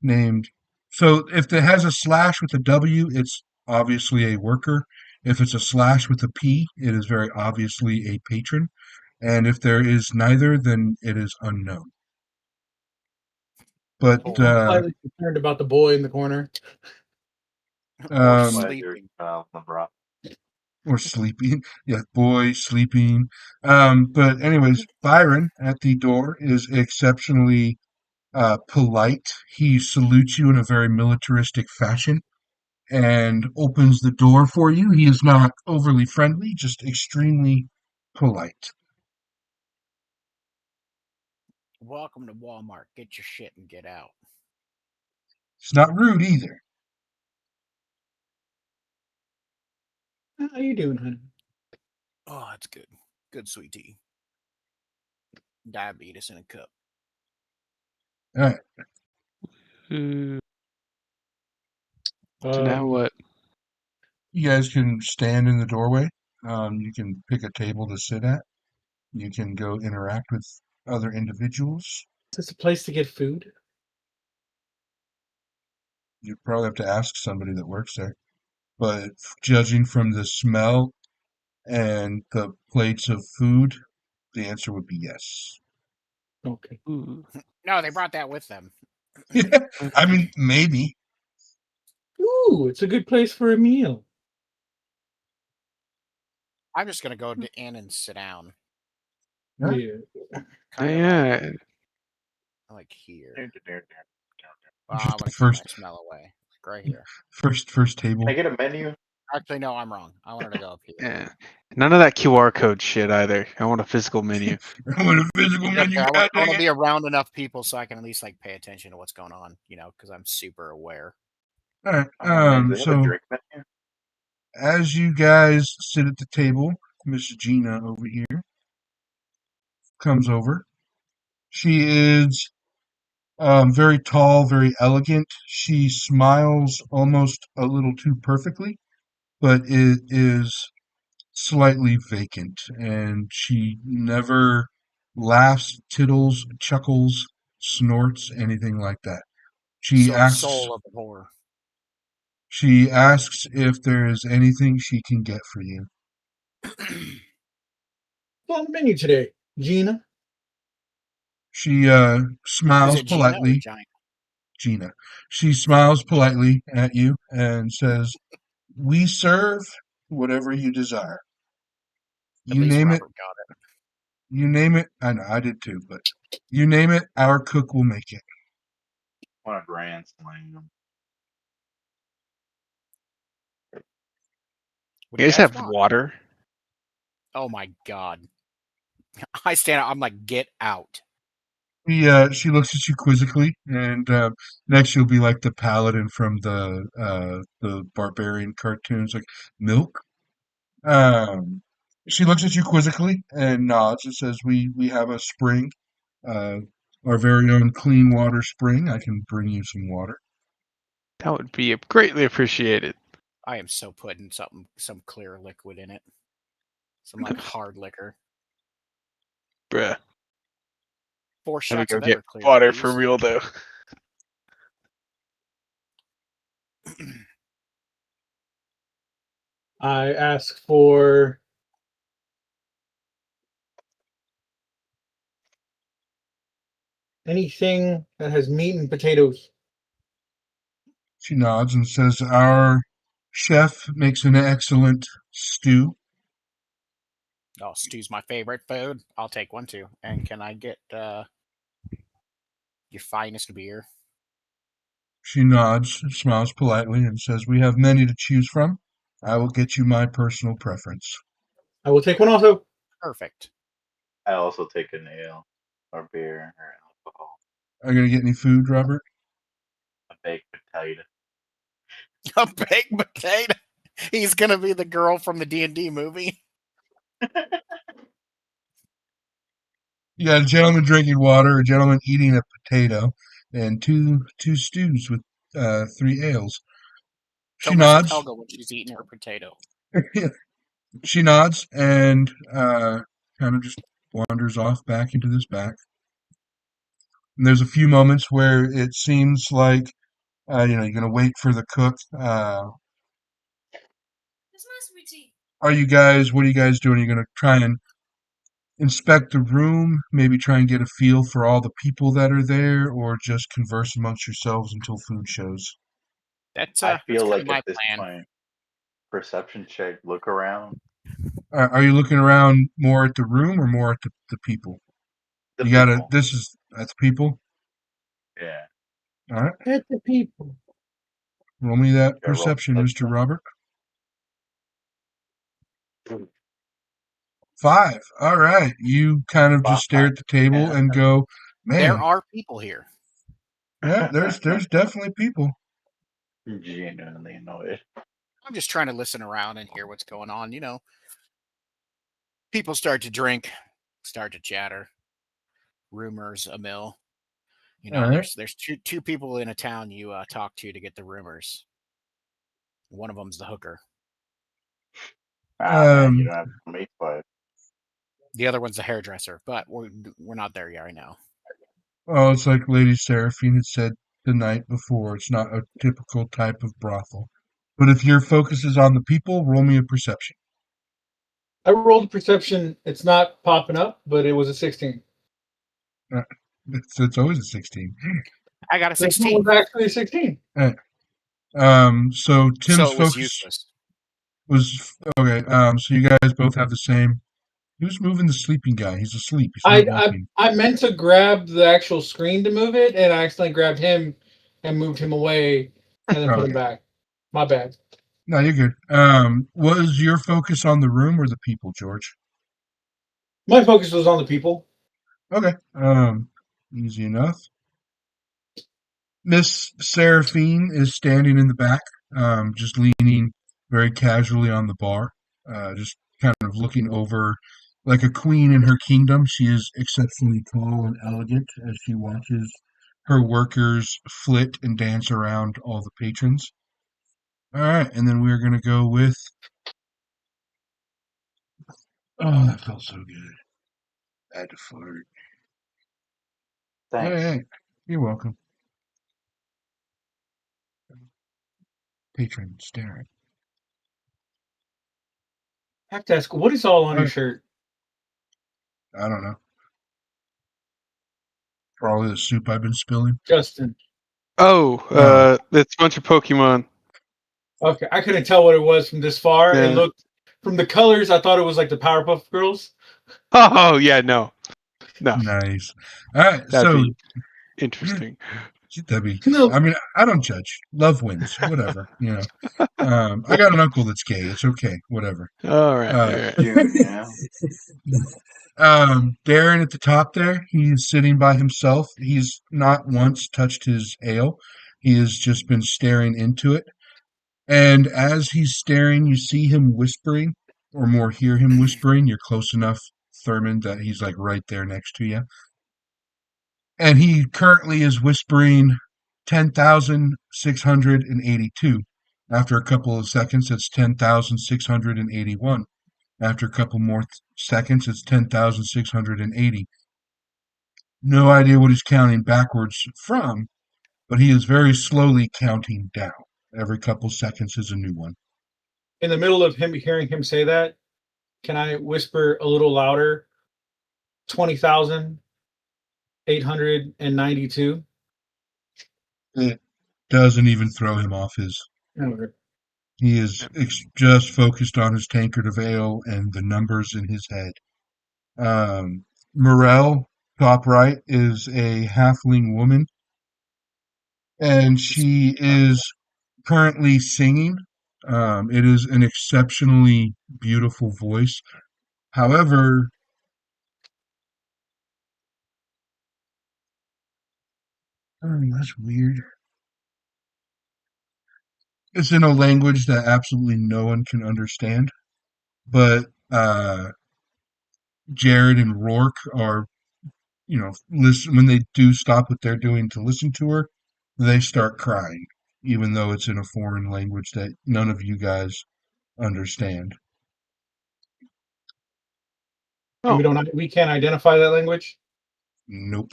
named. So if it has a slash with a W, it's obviously a worker. If it's a slash with a P, it is very obviously a patron. And if there is neither, then it is unknown. but Oh, Slightly concerned about the boy in the corner. or um, sleeping. LeBron. or sleeping. Yeah, boy, sleeping. But anyways, Byron at the door is exceptionally polite. He salutes you in a very militaristic fashion and opens the door for you. He is not overly friendly, just extremely polite. Welcome to Walmart. Get your shit and get out. It's not rude either. How you doing, honey? Oh, that's good. Good sweet tea. Diabetes in a cup. All right. So now what? You guys can stand in the doorway. You can pick a table to sit at. You can go interact with other individuals. Is this a place to get food? You probably have to ask somebody that works there. But judging from the smell and the plates of food, the answer would be yes. Okay. Ooh. No, they brought that with them. Yeah, I mean, maybe. Ooh, it's a good place for a meal. I'm just gonna go in and sit down. Yeah. Yeah. Kind of Yeah. like here. Can Well, Just I'm the gonna keep first, my smell away. Like right here. first table. I get a menu? Actually, no, I'm wrong. I wanted to go up here. Yeah. None of that QR code shit either. I want a physical menu. I want a physical menu. I God want dang to it. be around enough people so I can at least like pay attention to what's going on, because I'm super aware. All right. Do they have a So drink menu? as you guys sit at the table, Miss Gina over here comes over. She is very tall, very elegant. She smiles almost a little too perfectly, but it is slightly vacant, and she never laughs, tittles, chuckles, snorts, anything like that. She So the asks soul of the whore. she asks if there is anything she can get for you. What's on the menu today, Gina? She Is smiles it Gina or politely. Giant? Gina. She smiles politely at you and says, "We serve whatever you desire. At You least name it. Robert got it. You name it. I know I did too, but you name it. Our cook will make it." Want a grand slam? What You do you guys guys have want? water? Oh my god! I stand up. I'm like, get out. She looks at you quizzically, and next she'll be like the paladin from the barbarian cartoons, like milk. Um, she looks at you quizzically and nods and says, "We have a spring, uh, our very own clean water spring. I can bring you some water." That would be greatly appreciated. I am so putting some clear liquid in it. Some like hard liquor. Bruh. 4 Let me shots go of get Everclear, water please. for real though. I ask for anything that has meat and potatoes. She nods and says, "Our chef makes an excellent stew." Oh, stew's my favorite food. I'll take one too. And can I get your finest beer? She nods, smiles politely, and says, "We have many to choose from. I will get you my personal preference." I will take one also. Perfect. I also take an ale or beer or alcohol. Are you gonna get any food, Robert? A baked potato. A baked potato. He's gonna be the girl from the D&D movie. You got a gentleman drinking water, a gentleman eating a potato, and two stews with 3 ales. She Don't mess with nods. Helga when she's eating her potato. She nods and kind of just wanders off back into this back. And there's a few moments where it seems like you're gonna wait for the cook. Are you guys? What are you guys doing? Are you gonna try and inspect the room, maybe try and get a feel for all the people that are there, or just converse amongst yourselves until food shows? That's I that's feel kind of like my at this plan. point, perception check, look around. Are you looking around more at the room or more at the people? The You gotta. people. This is that's people. Yeah. All right. At the people. Roll me that Gotta roll perception, Mr. perception. Robert. 5. All right. You kind of just stare Five. at the table Yeah. and go, There man, are people here. yeah, there's definitely people. Genuinely annoyed. I'm just trying to listen around and hear what's going on. People start to drink, start to chatter, rumors a mill. All right. There's two people in a town you talk to get the rumors. One of them's the hooker. Ah man, you Um, don't have to make five. The other one's the hairdresser. But we're not there yet right now. well, it's like Lady Seraphine had said the night before. It's not a typical type of brothel. But if your focus is on the people, roll me a perception. I rolled perception. It's not popping up, but it was a 16. Uh, it's always a 16. I got a This one 16, was actually a 16. So so Tim's it was focus useless. was okay. So you guys both have the same. Who's moving the sleeping guy? He's asleep. He's I, not I walking. I meant to grab the actual screen to move it, and I accidentally grabbed him and moved him away, and then put him Okay. back. My bad. No, you're good. Was your focus on the room or the people, George? My focus was on the people. Okay. Easy enough. Miss Seraphine is standing in the back, just leaning very casually on the bar, just kind of looking over like a queen in her kingdom. She is exceptionally tall and elegant as she watches her workers flit and dance around all the patrons. All right, and then we're gonna go with. Oh, that felt so good. I had to flirt. Thanks. Hey, you're welcome. Patron staring. I have to ask, what is all on your I, shirt? I don't know. Probably the soup I've been spilling. Justin. Oh, Um, it's a bunch of Pokemon. Okay, I couldn't tell what it was from this far. It Yeah. looked, from the colors, I thought it was like the Powerpuff Girls. Oh, yeah, no. nice. All right, That'd so be interesting. Debbie, No, I mean, I don't judge. Love wins. Whatever, you know. I got an uncle that's gay. It's okay. Whatever. All right, all Uh, right. June, you know? Darren at the top there, he's sitting by himself. He's not once touched his ale. He has just been staring into it. And as he's staring, you see him whispering, or more hear him whispering. You're close enough, Thurman, that he's like right there next to you. And he currently is whispering 10,682. After a couple of seconds, it's 10,681. After a couple more seconds, it's 10,680. No idea what he's counting backwards from, but he is very slowly counting down. Every couple seconds is a new one. in the middle of him hearing him say that, can I whisper a little louder? 20,892. It doesn't even throw him off his. He is just focused on his tankard of ale and the numbers in his head. Morel, top right, is a halfling woman, and she is currently singing. It is an exceptionally beautiful voice. However, that's weird. It's in a language that absolutely no one can understand. But Jared and Rourke are, listen when they do stop what they're doing to listen to her, they start crying, even though it's in a foreign language that none of you guys understand. And Oh, we can't identify that language. Nope.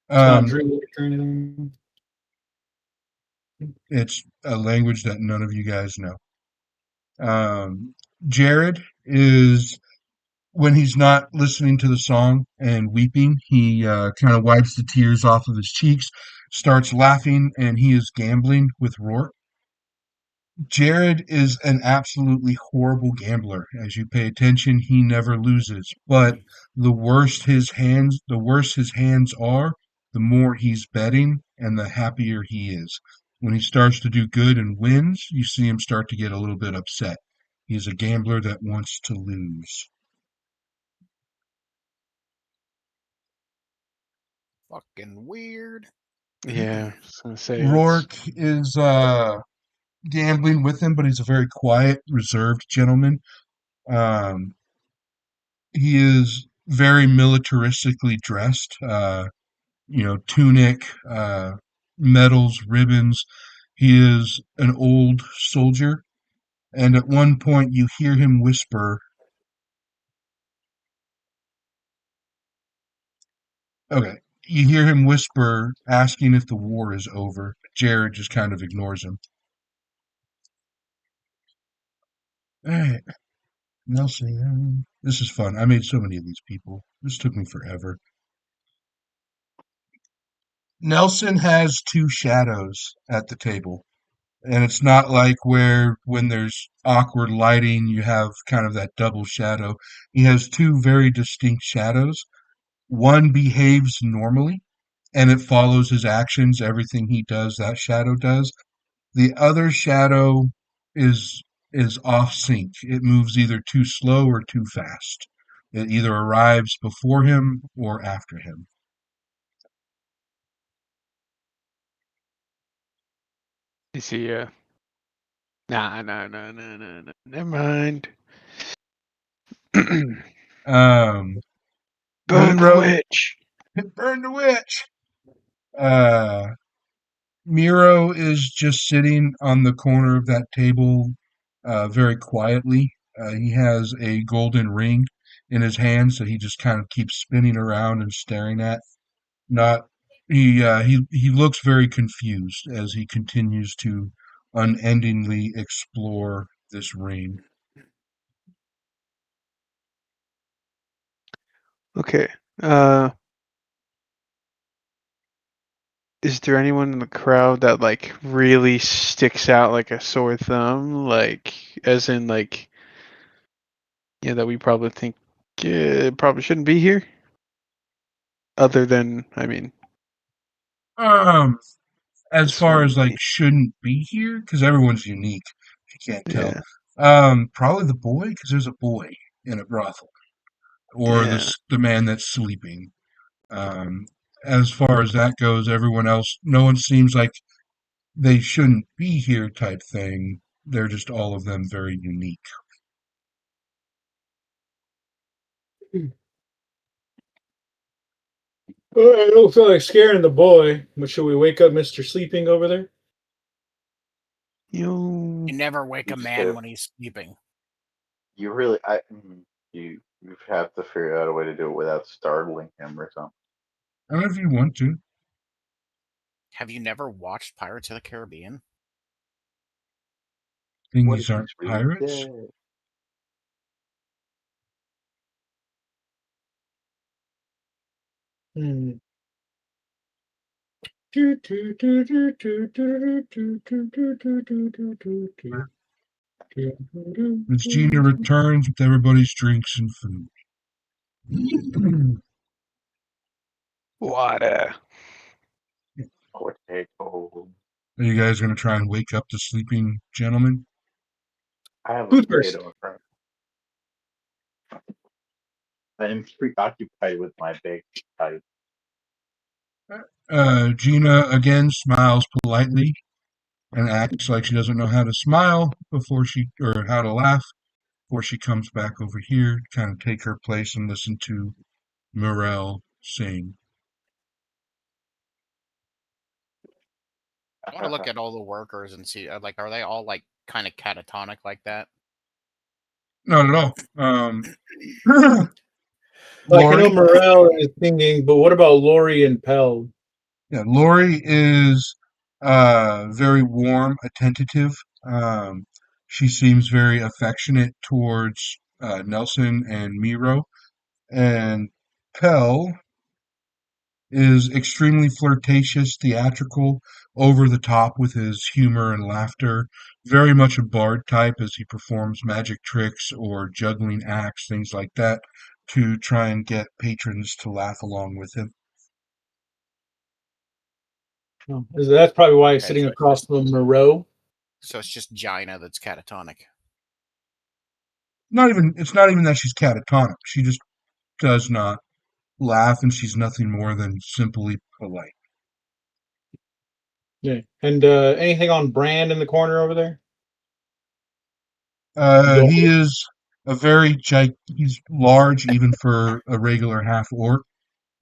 It's not Um, Druid or anything. it's a language that none of you guys know. Um, Jared is when he's not listening to the song and weeping, he kind of wipes the tears off of his cheeks, starts laughing, and he is gambling with Rourke. Jared is an absolutely horrible gambler. As you pay attention, he never loses. But the worse his hands are, the more he's betting and the happier he is. When he starts to do good and wins, you see him start to get a little bit upset. He's a gambler that wants to lose. Fucking weird. Yeah, I was gonna say Rourke is gambling with him, but he's a very quiet, reserved gentleman. Um, he is very militaristically dressed. Tunic, medals, ribbons. He is an old soldier, and at one point you hear him whisper, okay, you hear him whisper, asking if the war is over. Jared just kind of ignores him. All right, Nelson, this is fun. I made so many of these people. This took me forever. Nelson has two shadows at the table. And it's not like where when there's awkward lighting, you have kind of that double shadow. He has two very distinct shadows. One behaves normally and it follows his actions. Everything he does, that shadow does. The other shadow is is off sync. It moves either too slow or too fast. It either arrives before him or after him. you see. Nah, no, no, no, no, no. Never mind. Burn Um, the Monroe, witch. burn the witch. Uh, Miro is just sitting on the corner of that table, very quietly. He has a golden ring in his hand, so he just kind of keeps spinning around and staring at. Not he looks very confused as he continues to unendingly explore this ring. Okay. Uh, is there anyone in the crowd that like really sticks out like a sore thumb? Like, as in like, yeah, that we probably think probably shouldn't be here. Other than, I mean, Um, as this far one as like lady. shouldn't be here, because everyone's unique. If you can't tell. Yeah, Probably the boy, because there's a boy in a brothel. Or yeah. the man that's sleeping. Um, as far as that goes, everyone else, no one seems like they shouldn't be here type thing. They're just all of them very unique. I don't feel like scaring the boy, but should we wake up Mr. Sleeping over there? You. You never wake a You man said when he's sleeping. you really, you have to figure out a way to do it without startling him or something. I don't know if you want to. Have you never watched Pirates of the Caribbean? What if Things he's aren't really pirates. dead? Hmm. Miss Gina returns with everybody's drinks and food. Water. Potato. Are you guys going to try and wake up the sleeping gentleman? I have a Who's first? potato in front. I am preoccupied with my baked pipe. Gina again smiles politely and acts like she doesn't know how to smile or how to laugh before she comes back over here to kind of take her place and listen to Morel sing. I want to look at all the workers and see, like, are they all like kind of catatonic like that? Not at all. Like I know Lori, Morel is singing, but what about Lori and Pell? yeah, Lori is very warm, attentive. She seems very affectionate towards Nelson and Miro, and Pell is extremely flirtatious, theatrical, over the top with his humor and laughter. Very much a bard type as he performs magic tricks or juggling acts, things like that, to try and get patrons to laugh along with him. That's probably why he's Okay, sitting so across from Moreau. So it's just Gina that's catatonic. It's not even that she's catatonic. She just does not laugh, and she's nothing more than simply polite. Yeah. And anything on Brand in the corner over there? He is he's large even for a regular half orc,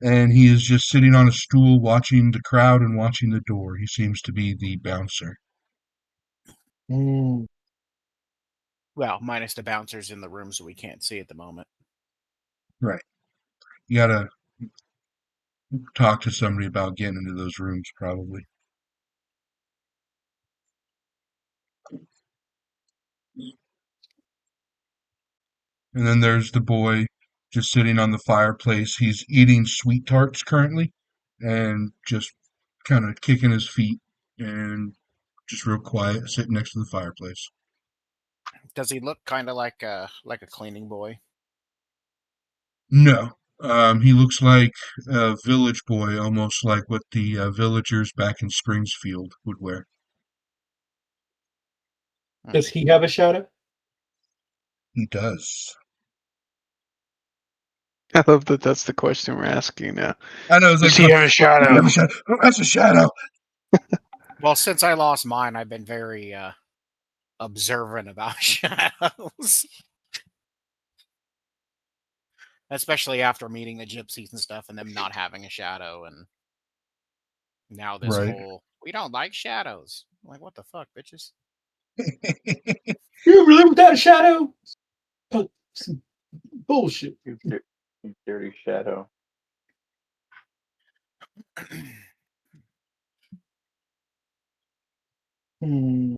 and he is just sitting on a stool watching the crowd and watching the door. He seems to be the bouncer. Mm. Well, minus the bouncers in the rooms that we can't see at the moment. Right. You gotta talk to somebody about getting into those rooms, probably. And then there's the boy just sitting on the fireplace. He's eating sweet tarts currently and just kind of kicking his feet and just real quiet, sitting next to the fireplace. Does he look kind of like a cleaning boy? No, he looks like a village boy, almost like what the villagers back in Springsfield would wear. Does he have a shadow? He does. I love that that's the question we're asking now. I know. It's Does like, he have a shadow? Who has a shadow? Well, since I lost mine, I've been very observant about shadows. Especially after meeting the gypsies and stuff and them not having a shadow. And now this Right. whole, we don't like shadows. I'm like, what the fuck, bitches? You ever live without a shadow? Some bullshit. You dirty shadow. Hmm.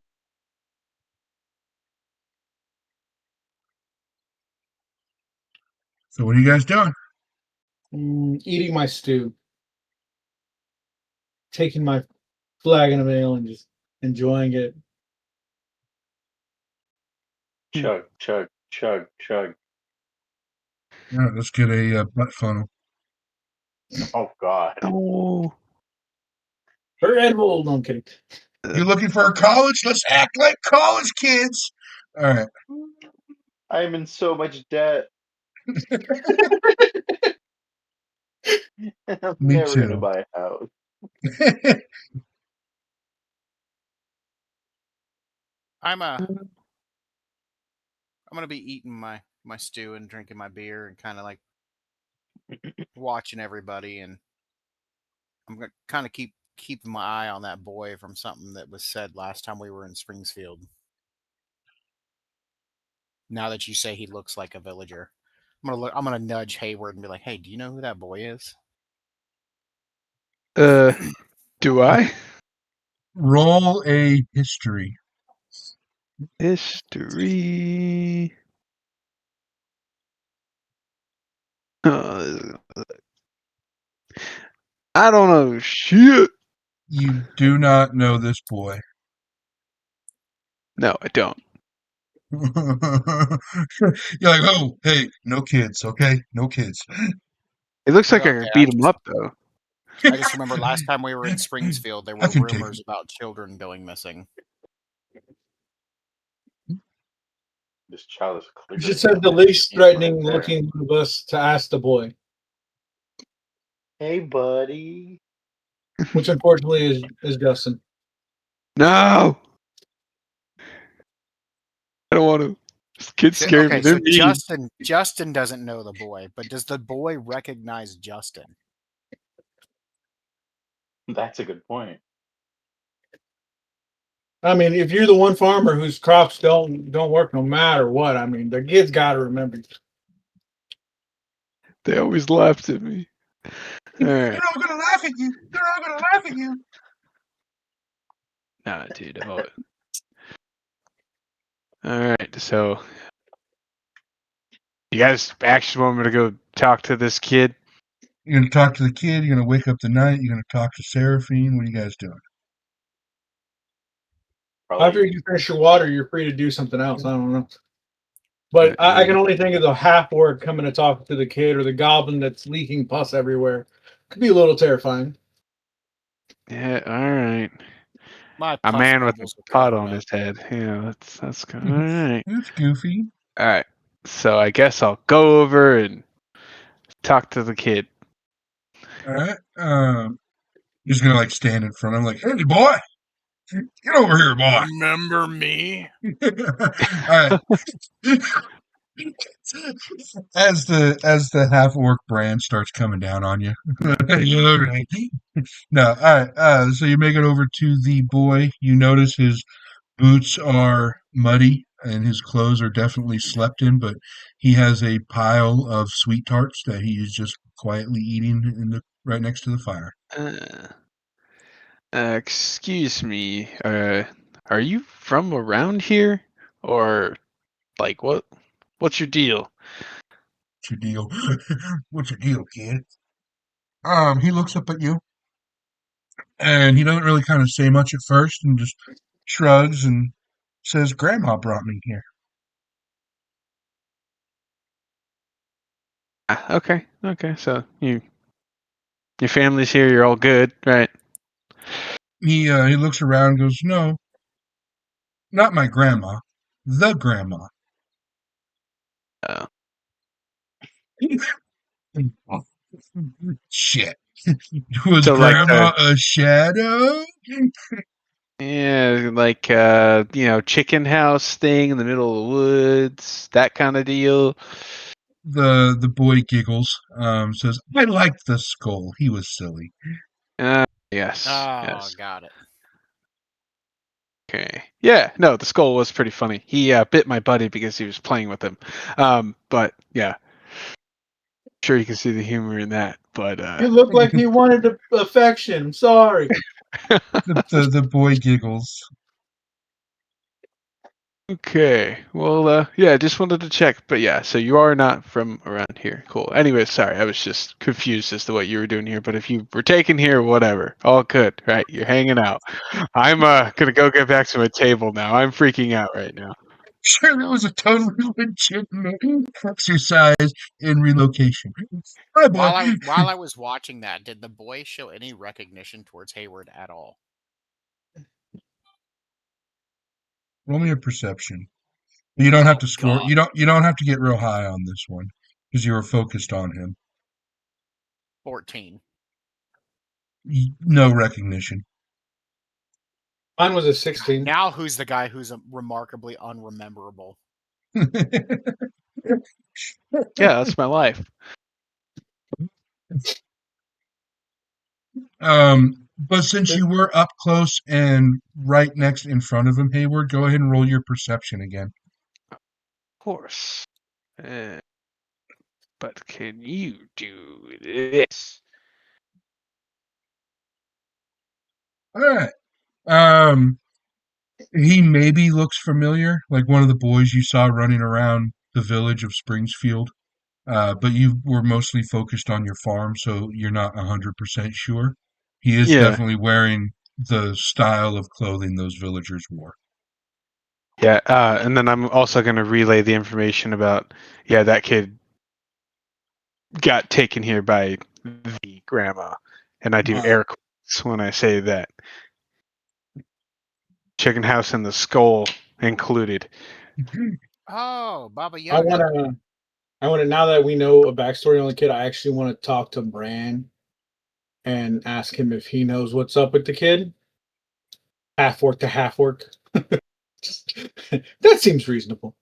So what are you guys doing? Eating my stew. Taking my flagon of ale and just enjoying it. Chug, chug, chug, chug. All right, let's get a butt funnel. Oh God. Oh, Or edible. No, I'm kidding. You looking for a college? Let's act like college kids. All right. I'm in so much debt. I'm Me never gonna too. buy a house. I'm gonna be eating my stew and drinking my beer and kind of like watching everybody, and I'm gonna kind of keeping my eye on that boy from something that was said last time we were in Springsfield. Now that you say he looks like a villager, I'm gonna nudge Hayward and be like, "Hey, do you know who that boy is?" do I? Roll a history. History. I don't know shit. You do not know this boy. No, I don't. You're like, oh, hey, no kids, okay? No kids. It looks like I Okay, could beat him up though. I just remember last time we were in Springsfield, there I were can take rumors about children going missing. This child is You clearly should send the not least his right threatening there. looking of us to ask the boy, Hey, buddy. which unfortunately is Justin. No, I don't want to. Kids scare me. Okay, They're so mean. Justin doesn't know the boy, but does the boy recognize Justin? That's a good point. I mean, if you're the one farmer whose crops don't work no matter what, I mean, the kids got to remember. They always laughed at me. All right. They're all gonna laugh at you. They're all gonna laugh at you. Nah, dude. All right. So You guys actually want me to go talk to this kid? You're gonna talk to the kid. You're gonna wake up the knight. You're gonna talk to Seraphine. What are you guys doing? After Probably you finish your water, you're free to do something else. I don't know. But I can only think of the half orc coming to talk to the kid or the goblin that's leaking pus everywhere. Could be a little terrifying. Yeah, all right. My A pus man with a bubbles will pot cover on him his up. head. Yeah, that's good. All right. It's goofy. All right. So I guess I'll go over and talk to the kid. All right. He's gonna like stand in front of him, like, "Hey, boy, get over here, boy." Remember me? All right. As the half orc brand starts coming down on you. All right. No, all right. So you make it over to the boy. You notice his boots are muddy and his clothes are definitely slept in, but he has a pile of sweet tarts that he is just quietly eating in the right next to the fire. Uh, excuse me. Are you from around here, or like what? What's your deal? What's your deal? What's your deal, kid? He looks up at you and he doesn't really kind of say much at first and just shrugs and says, "Grandma brought me here." Okay, okay. So your family's here. You're all good, right? He looks around and goes, "No, not my grandma, the grandma." Uh, Shit. Was so like grandma a shadow? yeah, like chicken house thing in the middle of the woods, that kind of deal. The boy giggles, says, "I liked the skull. He was silly." Yes, Oh, yes. got it. Okay. Yeah, no, the skull was pretty funny. He bit my buddy because he was playing with him. But yeah, sure you can see the humor in that. But You look like he wanted affection. Sorry. The boy giggles. okay. Well, yeah, just wanted to check. But yeah, so you are not from around here. Cool. Anyway, sorry, I was just confused as to what you were doing here. But if you were taken here, whatever, all good, right? You're hanging out. I'm gonna go get back to my table now. I'm freaking out right now. Sure, that was a totally legitimate exercise in relocation. Hi, boy. While I was watching that, did the boy show any recognition towards Hayward at all? Roll me a perception. You don't have Oh to score. God, You don't have to get real high on this one because you were focused on him. 14. No recognition. Mine was a 16. Now who's the guy who's remarkably unrememberable? Yeah, that's my life. But since you were up close and right next in front of him, Hayward, go ahead and roll your perception again. Of course. But can you do this? All right. He maybe looks familiar, like one of the boys you saw running around the village of Springsfield. But you were mostly focused on your farm, so you're not 100% sure. He is Yeah. definitely wearing the style of clothing those villagers wore. Yeah, and then I'm also going to relay the information about, yeah, that kid got taken here by the grandma. And I do air quotes when I say that. Chicken house and the skull included. Oh, Baba I Yaga. want to. Now that we know a backstory on the kid, I actually want to talk to Bran and ask him if he knows what's up with the kid. Half orc to half orc. That seems reasonable.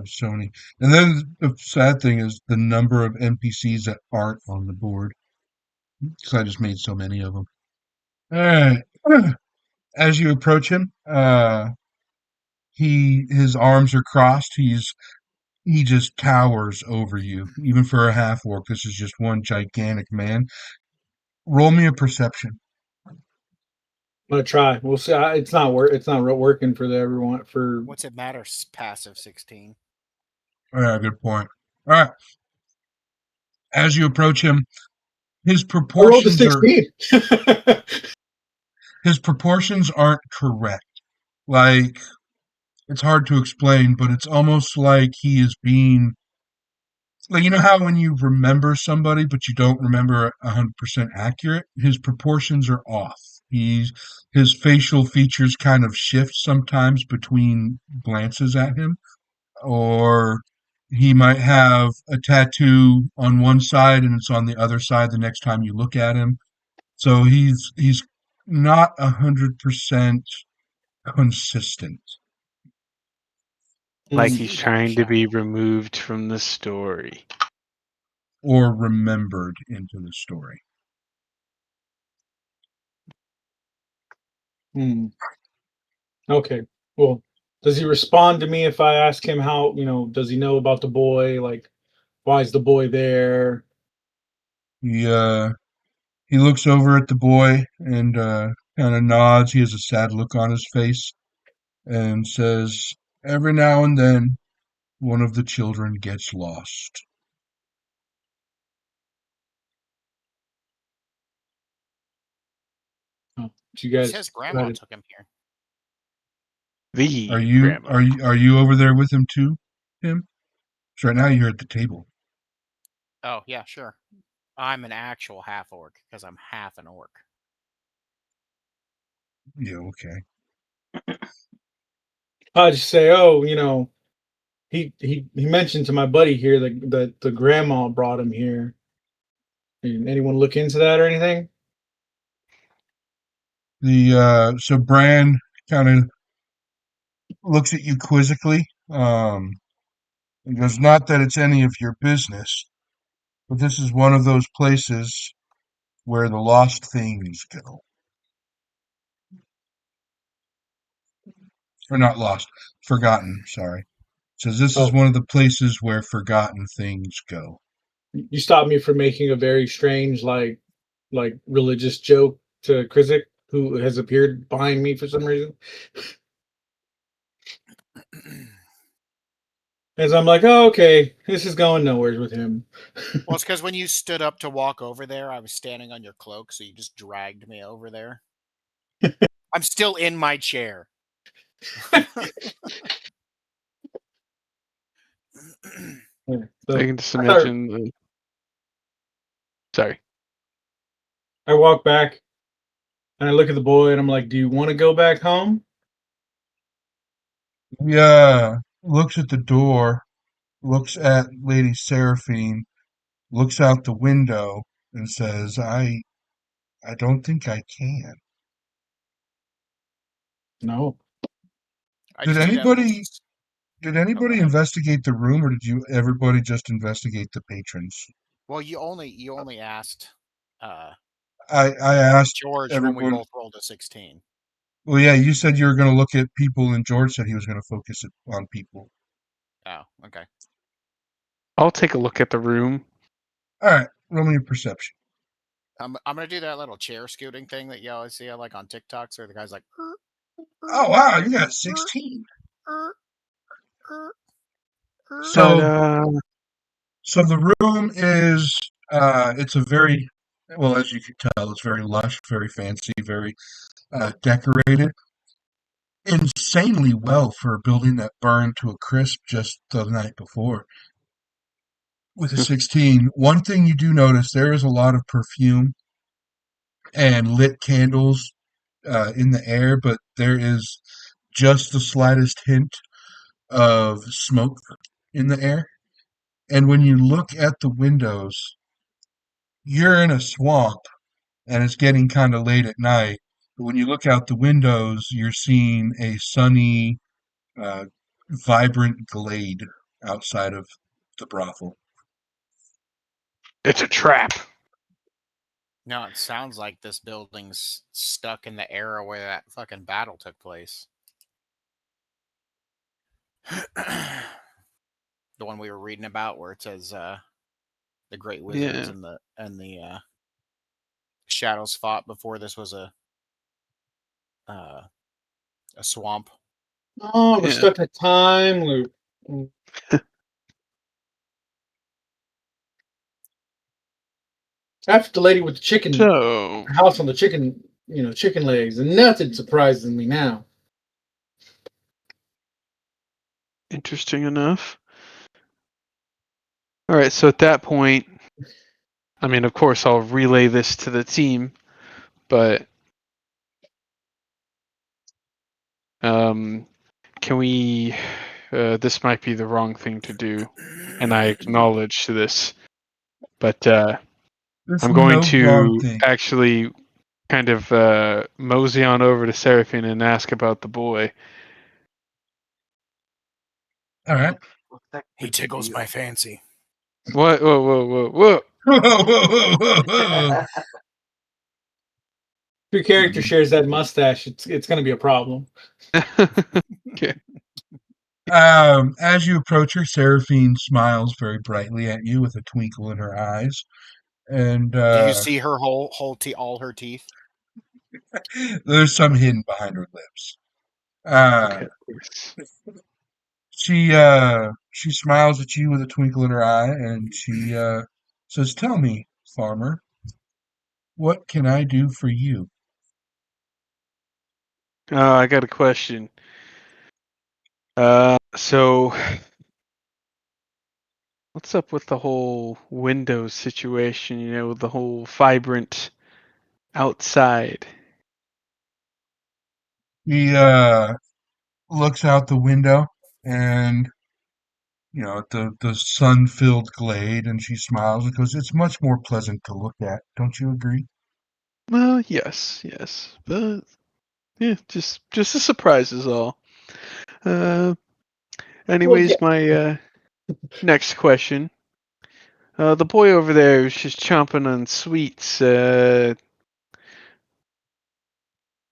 Sony. And then the sad thing is the number of NPCs that aren't on the board. Because I just made so many of them. All right. As you approach him, his arms are crossed. He just towers over you. Even for a half orc, this is just one gigantic man. Roll me a perception. gonna try. We'll see. It's not working for everyone. For What's it matter? Passive 16. Yeah, good point. All right. As you approach him, his I rolled a proportions are 16. his proportions aren't correct. Like it's hard to explain, but it's almost like he is being like, you know how when you remember somebody but you don't remember 100% accurate? His proportions are off. His facial features kind of shift sometimes between glances at him, or he might have a tattoo on one side and it's on the other side the next time you look at him. So he's not 100% consistent. Like Mm, he's Feet are trying to be shiny. removed from the story. Or remembered into the story. mm. Okay. Well, does he respond to me if I ask him how? Does he know about the boy? Like, why is the boy there? He looks over at the boy and kind of nods. He has a sad look on his face and says, "Every now and then, one of the children gets lost." Oh, do you He guys says grandma try to? took him here. The Are you grandma. are you are you over there with him too, Tim? So right now you're at the table. Oh, yeah, sure. I'm an actual half orc because I'm half an orc. Yeah, okay. I just say, oh, he mentioned to my buddy here that the grandma brought him here. Anyone look into that or anything? The so Bran kind of looks at you quizzically. And goes, "Not that it's any of your business, but this is one of those places where the lost things go." Or not lost, forgotten, sorry. Says this is Oh, one of the places where forgotten things go. you stopped me from making a very strange, like religious joke to Krizik, who has appeared behind me for some reason. As I'm like, oh, okay, this is going nowhere with him. Well, it's because when you stood up to walk over there, I was standing on your cloak, so you just dragged me over there. I'm still in my chair. Yeah, I so can just I thought imagine. Sorry. I walk back and I look at the boy and I'm like, do you want to go back home? Yeah, looks at the door, looks at Lady Seraphine, looks out the window, and says, I don't think I can. No. I Did just do that little. anybody did Oh, go anybody ahead. investigate the room, or did you everybody just investigate the patrons? Well, you only asked I asked George when we everyone. both rolled a 16. Well, yeah, you said you were going to look at people, and George said he was going to focus it on people. Oh, okay. I'll take a look at the room. All right, roll me a perception. I'm gonna do that little chair scooting thing that you always see like on TikToks, where the guy's like, Oh wow, you got 16. But So so the room is it's a very well, as you can tell, it's very lush, very fancy, very decorated. Insanely well for a building that burned to a crisp just the night before. With a 16, one thing you do notice there is a lot of perfume and lit candles in the air, but there is just the slightest hint of smoke in the air. And when you look at the windows, you're in a swamp and it's getting kind of late at night. But when you look out the windows, you're seeing a sunny, uh, vibrant glade outside of the brothel. it's a trap. no, it sounds like this building's stuck in the era where that fucking battle took place. The one we were reading about, where it says the great wizards Yeah. and the shadows fought before this was a a swamp. Oh, we're Yeah. stuck in a time loop. After the lady with the chicken So house on the chicken, chicken legs, and nothing surprises me now. interesting enough. All right, so at that point, I mean, of course, I'll relay this to the team, but can we? This might be the wrong thing to do, and I acknowledge this, but There's I'm going no wrong to thing. actually kind of mosey on over to Seraphine and ask about the boy. All right. What's that He big tickles deal? my fancy. What? Whoa, whoa, whoa, whoa! If your character shares that mustache, it's going to be a problem. Okay. As you approach her, Seraphine smiles very brightly at you with a twinkle in her eyes, and Do you see her all her teeth? there's some hidden behind her lips. Okay, of course. She smiles at you with a twinkle in her eye, and she says, "Tell me, farmer, what can I do for you?" I got a question. So what's up with the whole Windows situation? The whole vibrant outside. He looks out the window, and at the sun-filled glade, and she smiles and goes, "It's much more pleasant to look at. Don't you agree?" Well, yes, but yeah, just a surprise is all. Uh, Well, yeah. anyways, my next question. The boy over there is just chomping on sweets.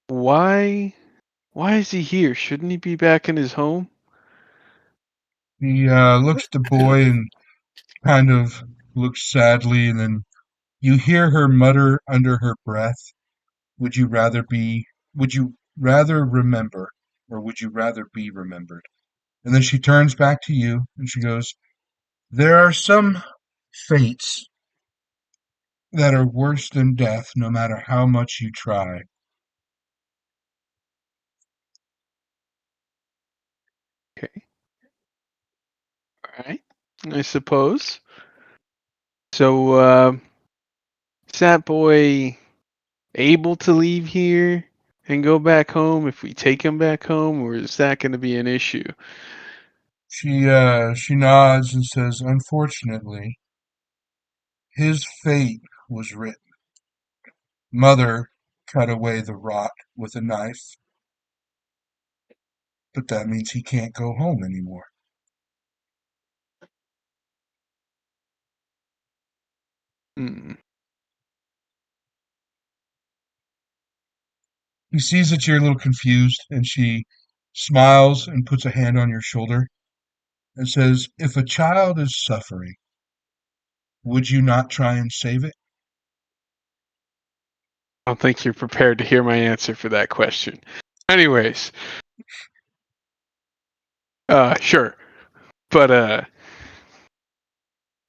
Why is he here? Shouldn't he be back in his home? He looks at the boy and kind of looks sadly, and then you hear her mutter under her breath, "Would you rather be, would you rather remember, or would you rather be remembered?" And then she turns back to you and she goes, "There are some fates that are worse than death, no matter how much you try." Okay, all right, I suppose. So, is that boy able to leave here and go back home if we take him back home, or is that going to be an issue? She nods and says, "Unfortunately, his fate was written. Mother cut away the rot with a knife, but that means he can't go home anymore." Hmm. He sees that you're a little confused, and she smiles and puts a hand on your shoulder and says, "If a child is suffering, would you not try and save it?" I don't think you're prepared to hear my answer for that question. Anyways, sure, but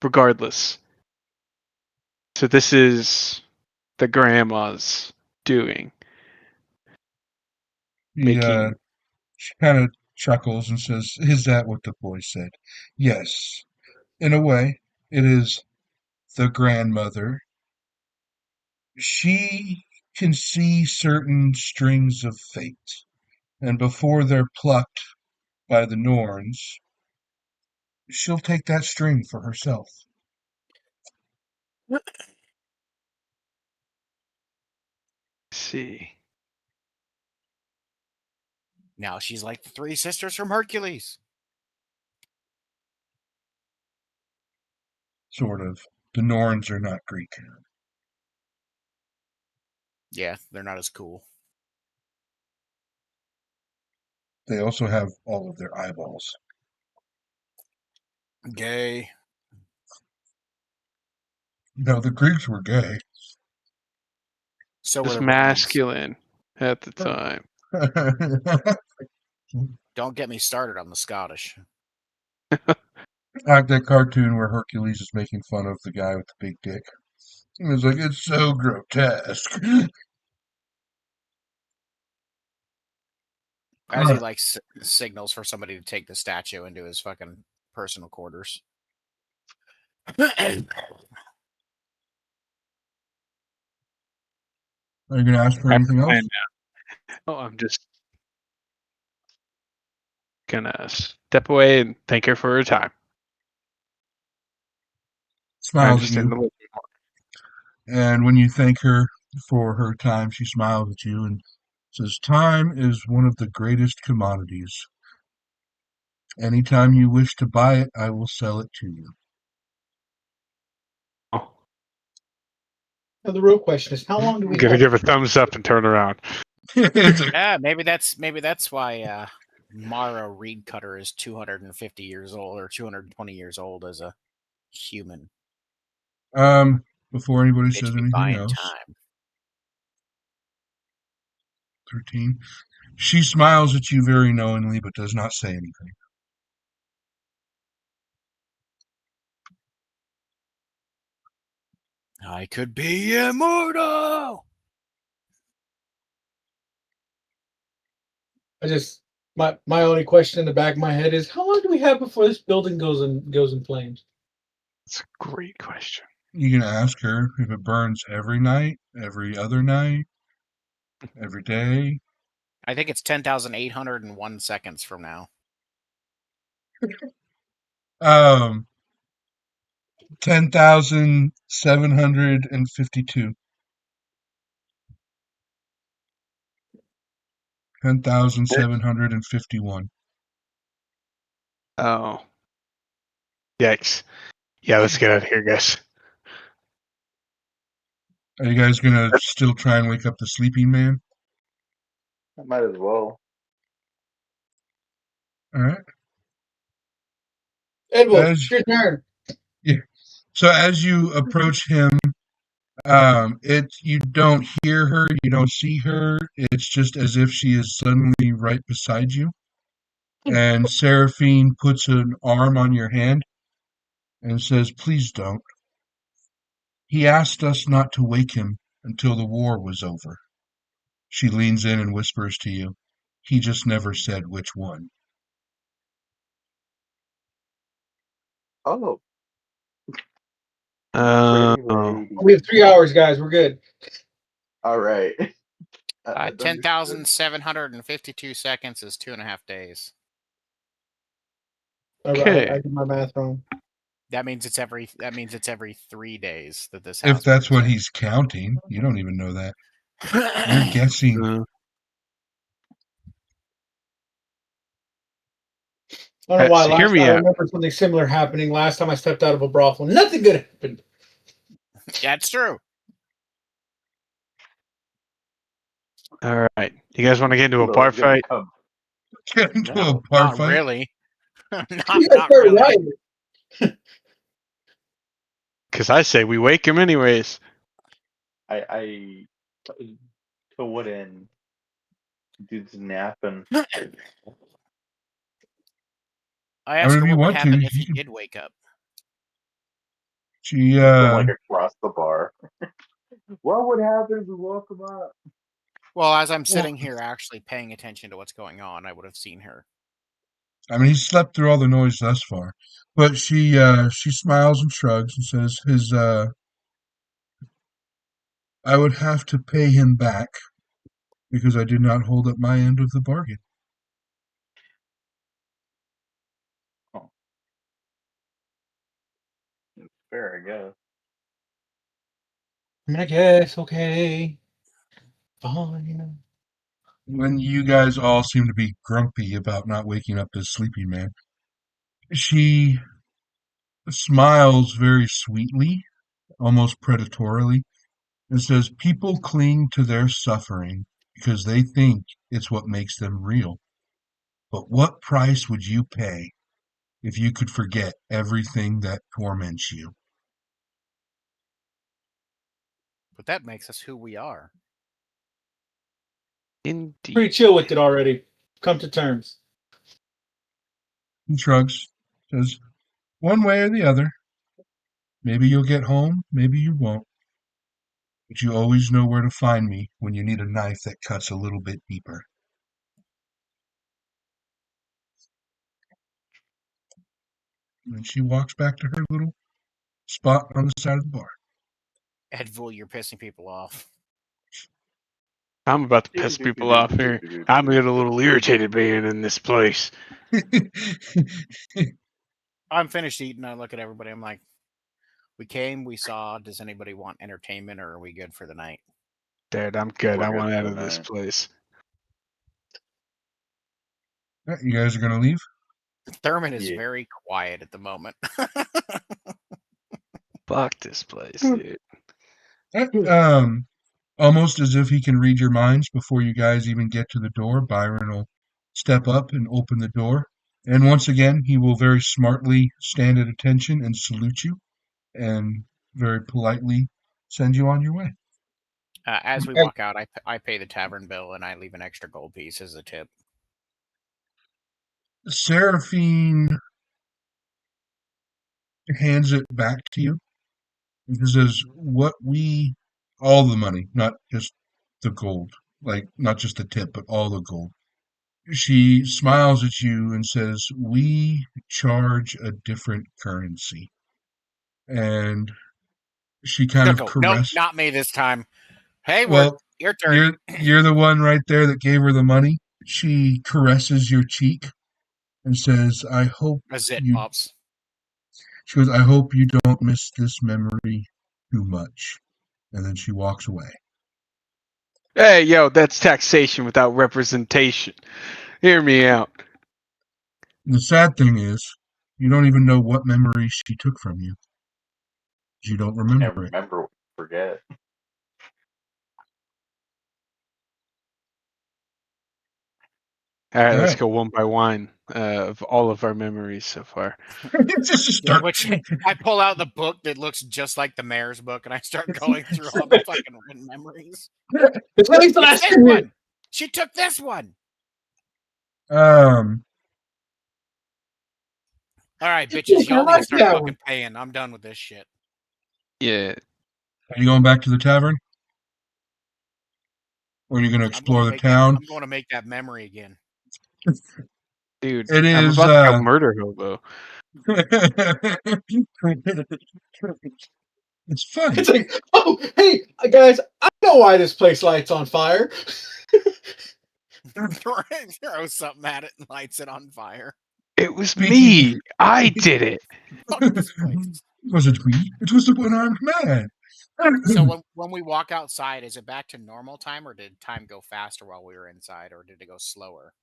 regardless. So this is the grandma's doing, He, making. she kind of chuckles and says, "Is that what the boy said?" "Yes, in a way, it is the grandmother. She can see certain strings of fate, and before they're plucked by the Norns, she'll take that string for herself." See. Now she's like the three sisters from Hercules. Sort of. The Norns are not Greek. Yeah, they're not as cool. They also have all of their eyeballs. Gay. No, the Greeks were gay. So were Was the Romans. masculine at the time. Don't get me started on the Scottish. Like that cartoon where Hercules is making fun of the guy with the big dick. He was like, it's so grotesque. As he like signals for somebody to take the statue into his fucking personal quarters. Are you going to ask for anything else? Oh, I'm just gonna step away and thank her for her time. I Smiles at understand the you. living. And when you thank her for her time, she smiles at you and says, time is one of the greatest commodities. Anytime you wish to buy it, I will sell it to you. Oh, Now the real question is, how long do I'm we gonna have? give a thumbs up and turn around. It's like, Yeah, maybe that's why Mara Reed Cutter is 250 years old or 220 years old as a human. before anybody Bitch says be anything buying else, time. 13. She smiles at you very knowingly, but does not say anything. I could be immortal. I just my only question in the back of my head is, how long do we have before this building goes in flames? That's a great question. You can ask her if it burns every night, every other night, every day. I think it's 10,801 seconds from now. 10,752. 10,751. Oh, yikes! Yeah, let's get out of here, guys. Are you guys gonna still try and wake up the sleeping man? I might as well. All right. Edward, As it's your turn. so as you approach him, you don't hear her, you don't see her. It's just as if she is suddenly right beside you. And Seraphine puts an arm on your hand and says, "Please don't. He asked us not to wake him until the war was over." She leans in and whispers to you, "He just never said which one." Oh, Oh, pretty lady. We have 3 hours, guys. We're good. All right. 10,752 seconds is 2.5 days. I okay. did my math wrong. That means it's every 3 days that this If house that's burns what down. he's counting, you don't even know that. You're guessing. Uh, I don't know why. so hear Last I me out. remember something similar happening. Last time I stepped out of a brothel, nothing good happened. Yeah, it's true. All right, you guys want to get into a Look, bar gonna fight? come. Get into a No. bar Not fight. really. You guys not are really. right. Because I say we wake him anyways. I to what end? Dude's napping. I I mean, asked her if you what would want to, happen if you he can. did wake up. She, From like across the bar. What would happen if we woke him up? Well, as I'm Well, sitting here actually paying attention to what's going on, I would have seen her. I mean, he's slept through all the noise thus far. But she smiles and shrugs and says, I would have to pay him back because I did not hold up my end of the bargain. Oh, fair, I guess. I mean, I guess okay, fine. When you guys all seem to be grumpy about not waking up this sleeping man, she smiles very sweetly, almost predatorily, and says, people cling to their suffering because they think it's what makes them real. But what price would you pay if you could forget everything that torments you? But that makes us who we are. Indeed. Pretty chill with it already. Come to terms. He shrugs, says, one way or the other. Maybe you'll get home, maybe you won't. But you always know where to find me when you need a knife that cuts a little bit deeper. And she walks back to her little spot on the side of the bar. Edvul, you're pissing people off. I'm about to piss people off here. I'm getting a little irritated being in this place. I'm finished eating. I look at everybody. I'm like, we came, we saw. Does anybody want entertainment, or are we good for the night? Dad, I'm good. We're I good want for out the of this night. place. You guys are going to leave? Thurman is Yeah. very quiet at the moment. Fuck this place, dude. Almost as if he can read your minds before you guys even get to the door, Byron will step up and open the door. And once again, he will very smartly stand at attention and salute you and very politely send you on your way. As we walk out, I pay the tavern bill and I leave an extra gold piece as a tip. Seraphine hands it back to you. He says, all the money, not just the gold, like not just the tip, but all the gold. She smiles at you and says, we charge a different currency. And she kind of Nope, caresses. not me this time. Hey, Well, your turn. you're the one right there that gave her the money. She caresses your cheek and says, I hope A zit you pops. she goes, I hope you don't miss this memory too much. And then she walks away. Hey, yo, that's taxation without representation. Hear me out. And the sad thing is, you don't even know what memory she took from you. You don't Can't remember it. remember, forget. All right, All let's right. go one by one of all of our memories so far. Just start. I pull out the book that looks just like the mayor's book, and I start going through all the fucking written memories. It's at least the It's last this 10 years. one. She took this one. Um, All right, bitches, y'all need to start that fucking one. paying. I'm done with this shit. Yeah, are you going back to the tavern? Or are you going to explore the town? I'm going to make that memory again. dude, It I'm is. about to go murder hobo. It's fun. It's like, oh, hey, guys, I know why this place lights on fire. Throw something at it and lights it on fire. It was Speaking- me. I did it. Fuck this place. Was it me? It was the one-armed man. So when we walk outside, is it back to normal time, or did time go faster while we were inside, or did it go slower?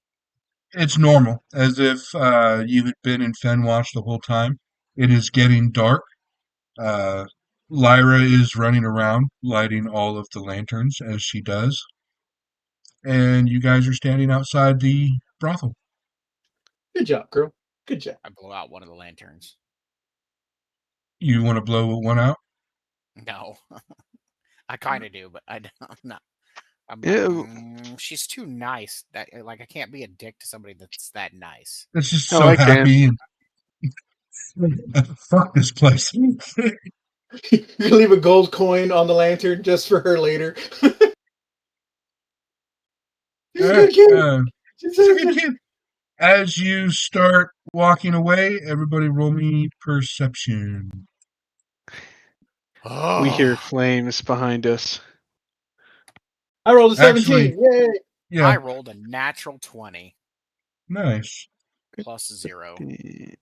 It's normal, as if you had been in Fenwash the whole time. It is getting dark. Lyra is running around, lighting all of the lanterns as she does. And you guys are standing outside the brothel. Good job, girl. Good job. I blow out one of the lanterns. You want to blow one out? No, I kind of do, but I'm not. I'm Ew. like, she's too nice. That like I can't be a dick to somebody that's that nice. It's just Oh, so I can. happy and fuck this place. You leave a gold coin on the lantern just for her later. She's a good kid. She's It's a good kid. As you start walking away, everybody roll me perception. We hear flames behind us. I rolled a 17. Actually- Yay! Yeah, I rolled a natural 20 nice. plus 0. With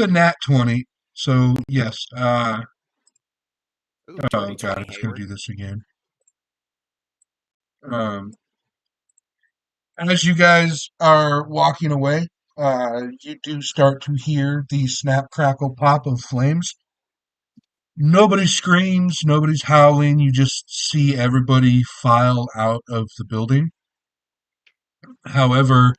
a nat 20, so yes. Ooh, Oh dirty god, 20, it's going Hayward. to do this again. As you guys are walking away, you do start to hear the snap, crackle, pop of flames. Nobody screams, nobody's howling. You just see everybody file out of the building. However,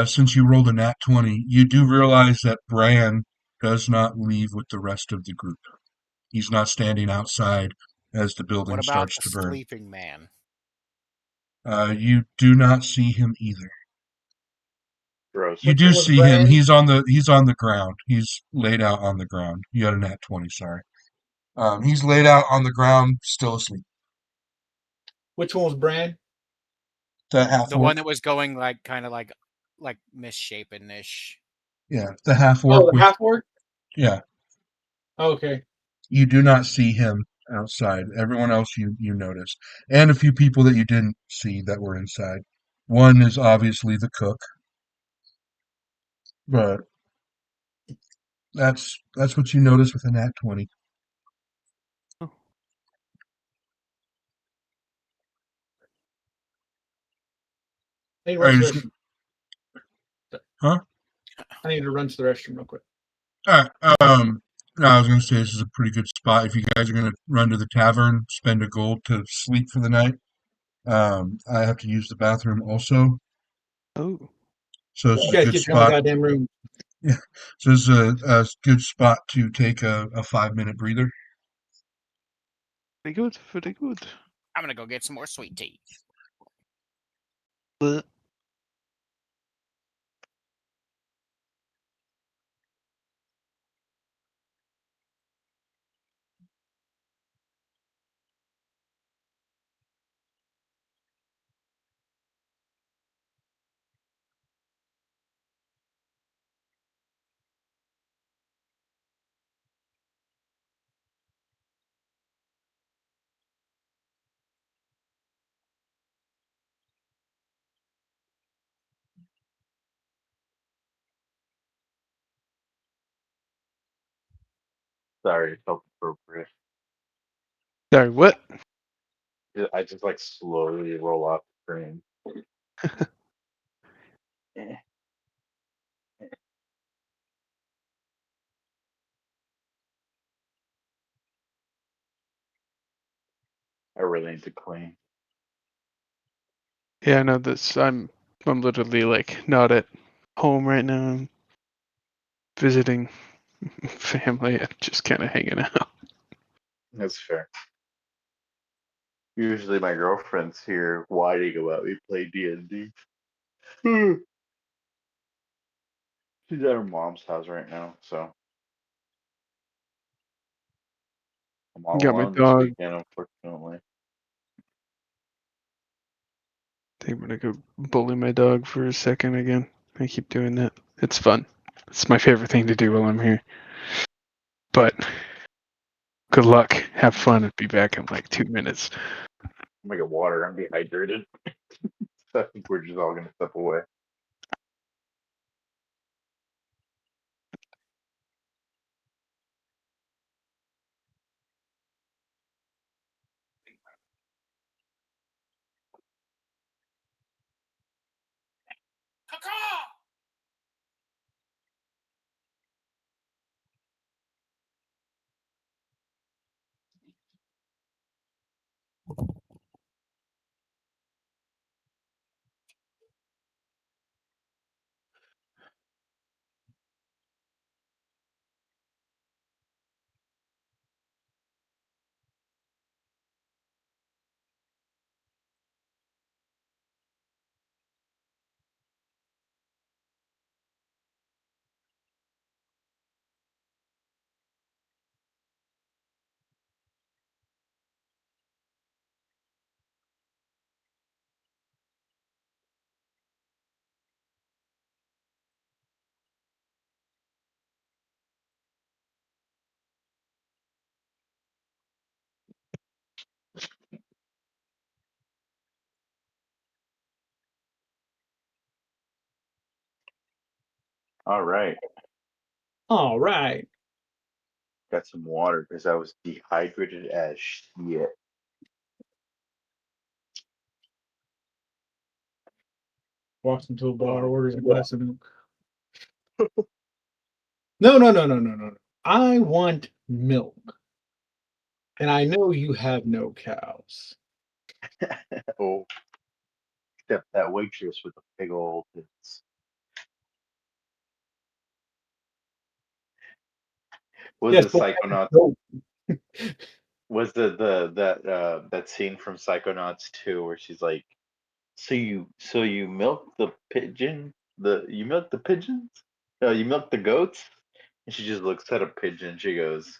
since you rolled a nat 20, you do realize that Bran does not leave with the rest of the group. He's not standing outside as the building What about starts the to burn. sleeping man? You do not see him either. Gross. You Which do one was see him. Bran? He's on the ground. He's laid out on the ground. You had a nat 20, sorry. He's laid out on the ground, still asleep. Which one was Bran? The half The one orc. that was going like kind of like misshapen-ish. Yeah, the half Oh, orc the with half orc. yeah. Okay. You do not see him outside. Everyone else you notice. And a few people that you didn't see that were inside. One is obviously the cook. But that's what you notice with a nat 20. I need to Are run you to the just, restroom. huh? I need to run to the restroom real quick. Alright, no, I was gonna say this is a pretty good spot. If you guys are gonna run to the tavern, spend a gold to sleep for the night. I have to use the bathroom also, Oh, so this You is a guys good get your own spot. goddamn room. Yeah, so this is a good spot to take a 5-minute breather. very good, very good. I'm gonna go get some more sweet tea. Bleh. Sorry, it felt appropriate. Sorry, what? I just like slowly roll off the screen. Eh, I really need to clean. Yeah, I know this. I'm literally like not at home right now. I'm visiting family and just kind of hanging out. That's fair. Usually my girlfriend's here. Why do you go out? We play D&D. She's at her mom's house right now, so I'm all Got my alone this dog. weekend, unfortunately. I think I'm gonna go bully my dog for a second again. I keep doing that. It's fun. It's my favorite thing to do while I'm here. But good luck. Have fun and be back in like 2 minutes. I'm gonna get water. I'm dehydrated. So I think we're just all gonna step away. All right. All right. Got some water because I was dehydrated as shit. Walks into a bar, orders a glass of milk. No, no, no, no, no, no. I want milk. And I know you have no cows. Oh, except that waitress with the big old tits. Was Yes, the but Psychonauts no. was that scene from Psychonauts 2 where she's like, so you milk the pigeon, you milk the pigeons? No, you milk the goats? And she just looks at a pigeon and she goes,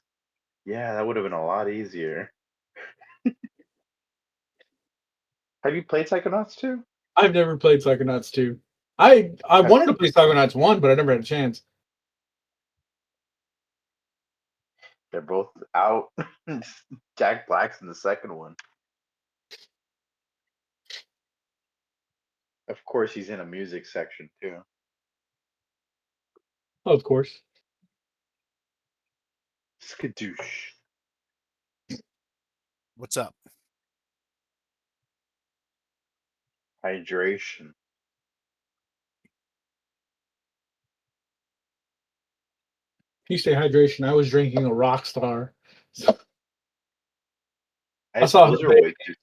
"Yeah, that would have been a lot easier." Have you played Psychonauts 2? I've never played Psychonauts 2. I Have- wanted to play Psychonauts 1, but I never had a chance. They're both out. Jack Black's in the second one. Of course, he's in a music section too. Of course. Skadoosh. What's up? Hydration. You say hydration. I was drinking a Rockstar. I Hey, saw those her are page. way too.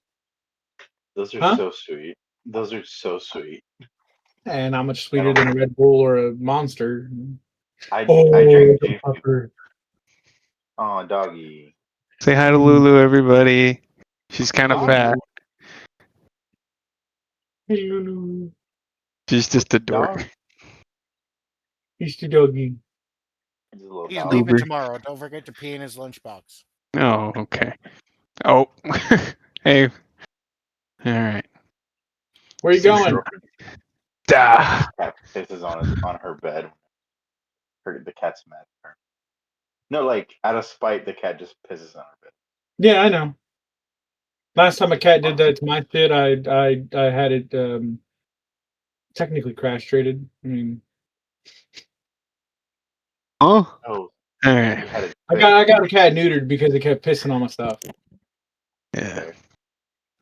Those are Huh? so sweet. Those are so sweet. And how much sweeter than a Red Bull or a Monster? I Oh, drink the juice. fucker. Oh, doggy. Say hi to Lulu, everybody. She's kind of Hi, fat. Hey, Lulu. She's just a dork. dog. He's the doggy. He's a little He's dog. leaving Uber. tomorrow. Don't forget to pee in his lunchbox. Oh, okay. Oh, hey. All right. Where you See, my going? girlfriend Da. cat pisses on her bed. The cat's mad at her. No, like out of spite, the cat just pisses on her bed. Yeah, I know. Last time a cat did that to my shit, I had it technically castrated. I mean, Oh. Oh, All right. you had it. I got a cat neutered because it kept pissing on my stuff. Yeah. Okay.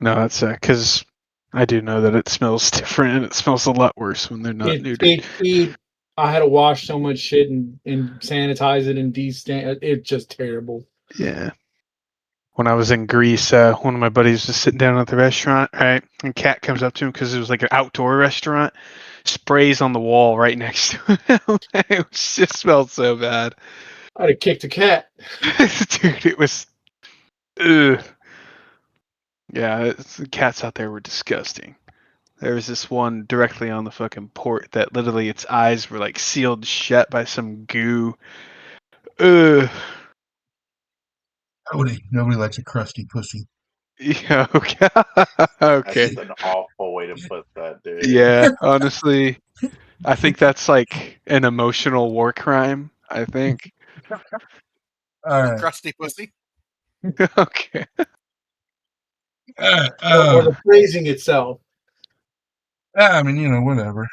No, that's because I do know that it smells different, and it smells a lot worse when they're not neutered. I had to wash so much shit and sanitize it and de-stain. It's just terrible. Yeah. When I was in Greece, one of my buddies was sitting down at the restaurant, right? And cat comes up to him because it was like an outdoor restaurant, sprays on the wall right next to him. It just smelled so bad. I'd have kicked a cat. Dude, it was. Ugh. Yeah, the cats out there were disgusting. There was this one directly on the fucking port that literally its eyes were like sealed shut by some goo. Ugh. Nobody likes a crusty pussy. Yeah, okay. That's Okay. an awful way to put that, dude. Yeah, honestly, I think that's like an emotional war crime, I think. All right. Crusty pussy. Okay. Or the phrasing itself. I mean, whatever.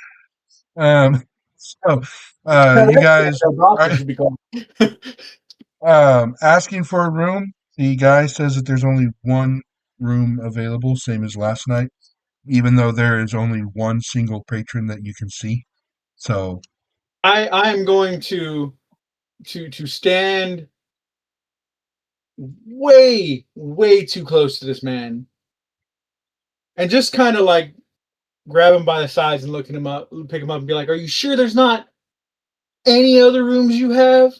So, you guys Brothel should be called. asking for a room. The guy says that there's only one room available, same as last night, even though there is only one single patron that you can see. So, I am going to stand way too close to this man and just kind of like grab him by the sides and pick him up and be like, "Are you sure there's not any other rooms you have?"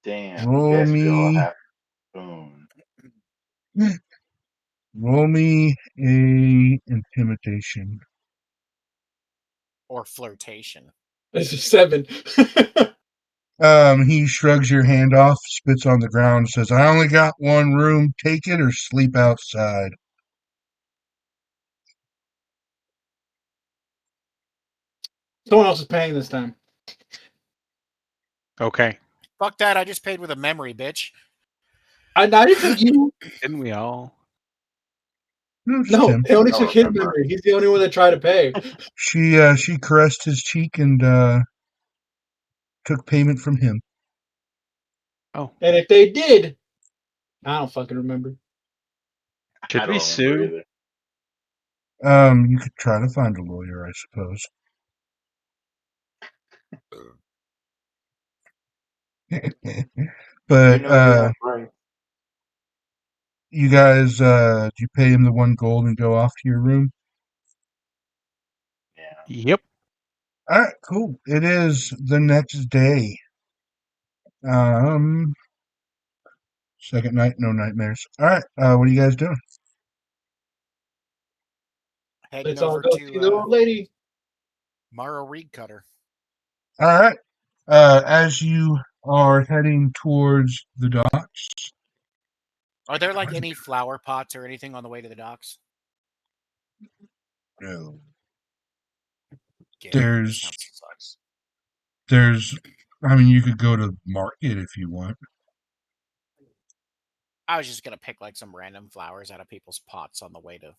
Damn, you roll guys all me, have spoon. roll me a intimidation. Or flirtation. This is 7. He shrugs your hand off, spits on the ground, says, "I only got one room. Take it or sleep outside." Someone else is paying this time. Okay. Fuck that. I just paid with a memory, bitch. I didn't think you. Didn't we all? No, just No, him. they only I took his remember. memory. He's the only one that tried to pay. She caressed his cheek and took payment from him. Oh. And if they did, I don't fucking remember. Should I we don't remember sue? either. You could try to find a lawyer, I suppose. But You have rights. you guys, do you pay him the 1 gold and go off to your room? Yeah. Yep. All right, cool. It is the next day. Second night, no nightmares. All right. What are you guys doing? Heading Let's all over go see the to old lady. Morrow Reed Cutter. All right. As you are heading towards the docks, Are there like any flower pots or anything on the way to the docks? no, Yeah, there's, sounds sucks. there's. I mean, you could go to market if you want. I was just gonna pick like some random flowers out of people's pots on the way to.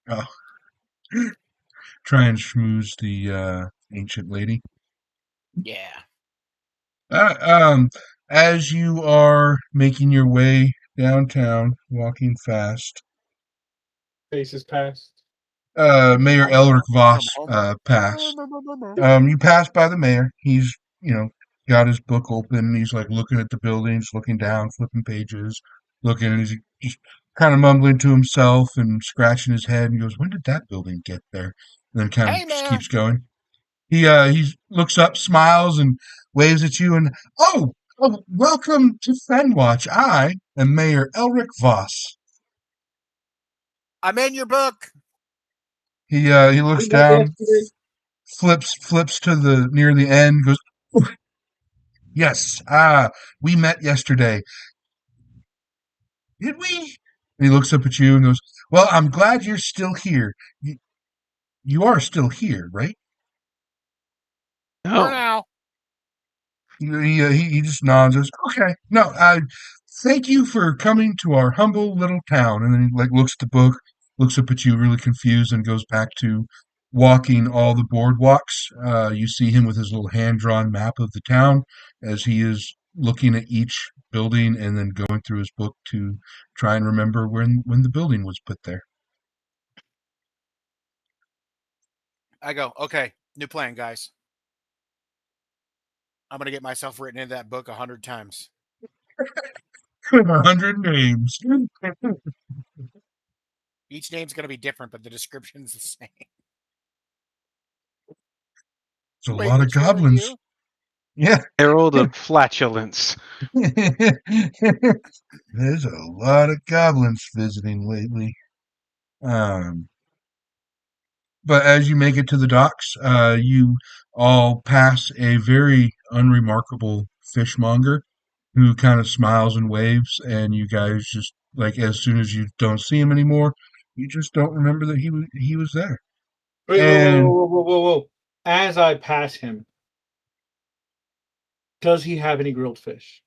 Oh, try and schmooze the ancient lady. Yeah. Uh, um, as you are making your way downtown, walking fast, Faces past. Mayor Elric Voss passed. You pass by the mayor. He's, got his book open. He's like looking at the buildings, looking down, flipping pages, looking, and he's just kind of mumbling to himself and scratching his head and goes, "When did that building get there?" And then kind of Hey, just Mayor. keeps going. He looks up, smiles, and waves at you. And welcome to Fenwatch. I am Mayor Elric Voss. I'm in your book. He looks We met down, yesterday. flips to the near the end, goes, "Oh, yes, we met yesterday. Did we?" And he looks up at you and goes, "Well, I'm glad you're still here. You are still here, right?" For No. now. He just nods. And goes, "Okay, no, thank you for coming to our humble little town." And then he like looks at the book, looks up at you, really confused, and goes back to walking all the boardwalks. You see him with his little hand-drawn map of the town as he is looking at each building and then going through his book to try and remember when the building was put there. I go, okay, new plan, guys. I'm gonna get myself written into that book 100 times. 100 names. Each name's gonna be different, but the description's the same. It's a Wait, lot of it's really goblins. you? Yeah. Herald of Flatulence. There's a lot of goblins visiting lately. But as you make it to the docks, you all pass a very unremarkable fishmonger who kind of smiles and waves, and you guys just like as soon as you don't see him anymore, you just don't remember that he was there. Wait, whoa, whoa, And whoa, whoa, whoa, whoa. As I pass him, does he have any grilled fish?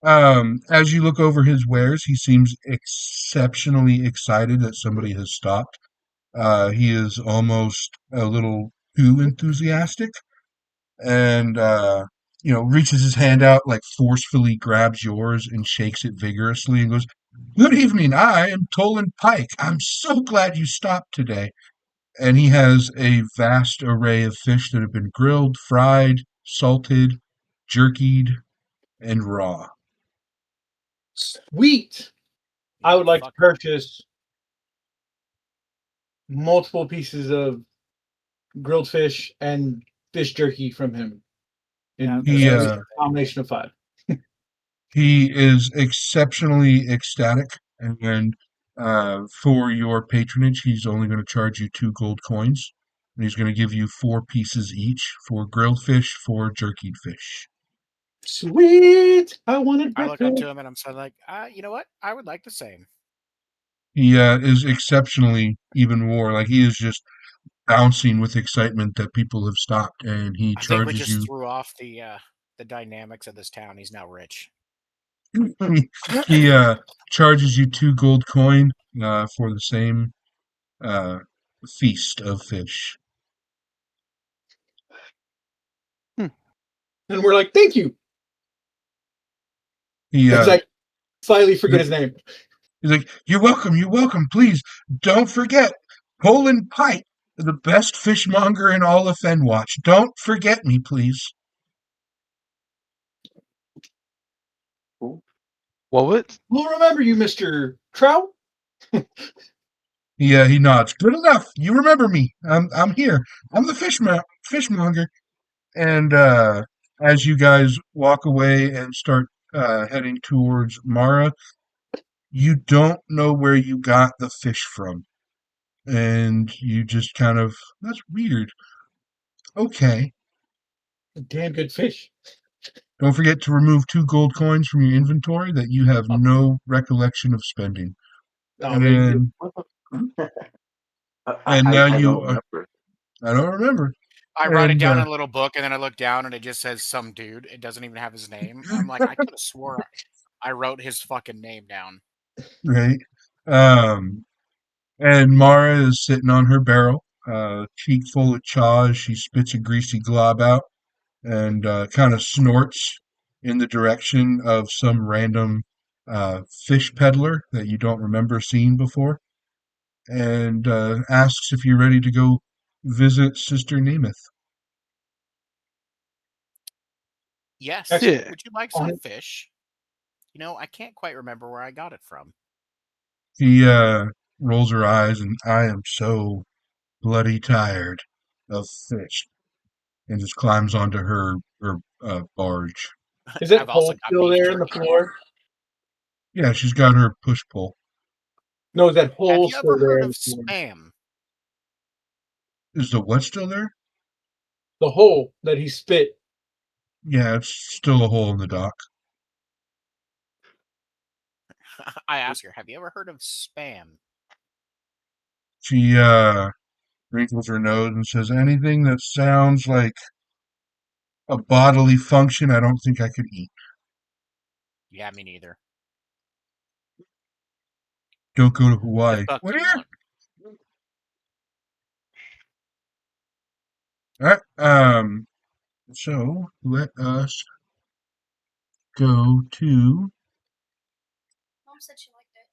as you look over his wares, he seems exceptionally excited that somebody has stopped. He is almost a little too enthusiastic and reaches his hand out, like forcefully grabs yours and shakes it vigorously and goes, "Good evening, I am Tolan Pike. I'm so glad you stopped today." And he has a vast array of fish that have been grilled, fried, salted, jerkied, and raw. Sweet. I would like to Fuck. purchase multiple pieces of grilled fish and fish jerky from him. Yeah, I was In gonna He say the every same uh, thing. combination of 5. he is exceptionally ecstatic, and for your patronage, he's only going to charge you 2 gold coins. And he's going to give you 4 pieces each for grilled fish, for jerkied fish. Sweet. I wanted I look up breakfast. to him and I'm sort of like, you know what? I would like the same. He is exceptionally even more like he is just bouncing with excitement that people have stopped, and he I think we charges just you. threw off the dynamics of this town. He's now rich. He charges you 2 gold coin for the same uh, feast of fish. And we're like, thank you. He Because I slightly forget his name. He's like, "You're welcome, you're welcome. Please don't forget Poland Pike, the best fishmonger in all of Fenwatch. Don't forget me, please." Cool. What? We'll remember you, Mr. Trout. He nods. "Good enough. You remember me. I'm here. I'm the fishmonger." And as you guys walk away and start heading towards Mara. You don't know where you got the fish from, and you just kind of, that's weird. Okay. Damn good fish. Don't forget to remove 2 gold coins from your inventory that you have no recollection of spending. Already did. And I, and now I you don't are, remember. I don't remember. I write it And down in a little book, and then I look down, and it just says some dude. It doesn't even have his name. I'm like, I could have swore I wrote his fucking name down. right. Um and Mara is sitting on her barrel, cheek full of chaw as she spits a greasy glob out and kind of snorts in the direction of some random fish peddler that you don't remember seeing before, and asks if you're ready to go visit Sister Nemeth. Yes. Actually, Yeah. Would you like some fish? You know, I can't quite remember where I got it from. She rolls her eyes, and I am so bloody tired of fish, and just climbs onto her barge. is that I've also hole got still beef there in the jerky. floor? Yeah, she's got her push pull. No, is that Have hole you ever still there heard in of the floor? spam? Is the what still there? The hole that he spit. Yeah, it's still a hole in the dock. I ask her, have you ever heard of spam? She wrinkles her nose and says, "Anything that sounds like a bodily function, I don't think I could eat. Yeah, me neither. Don't go to The Hawaii." fuck Where? you want? All right. So let us go to. Mom said she liked it.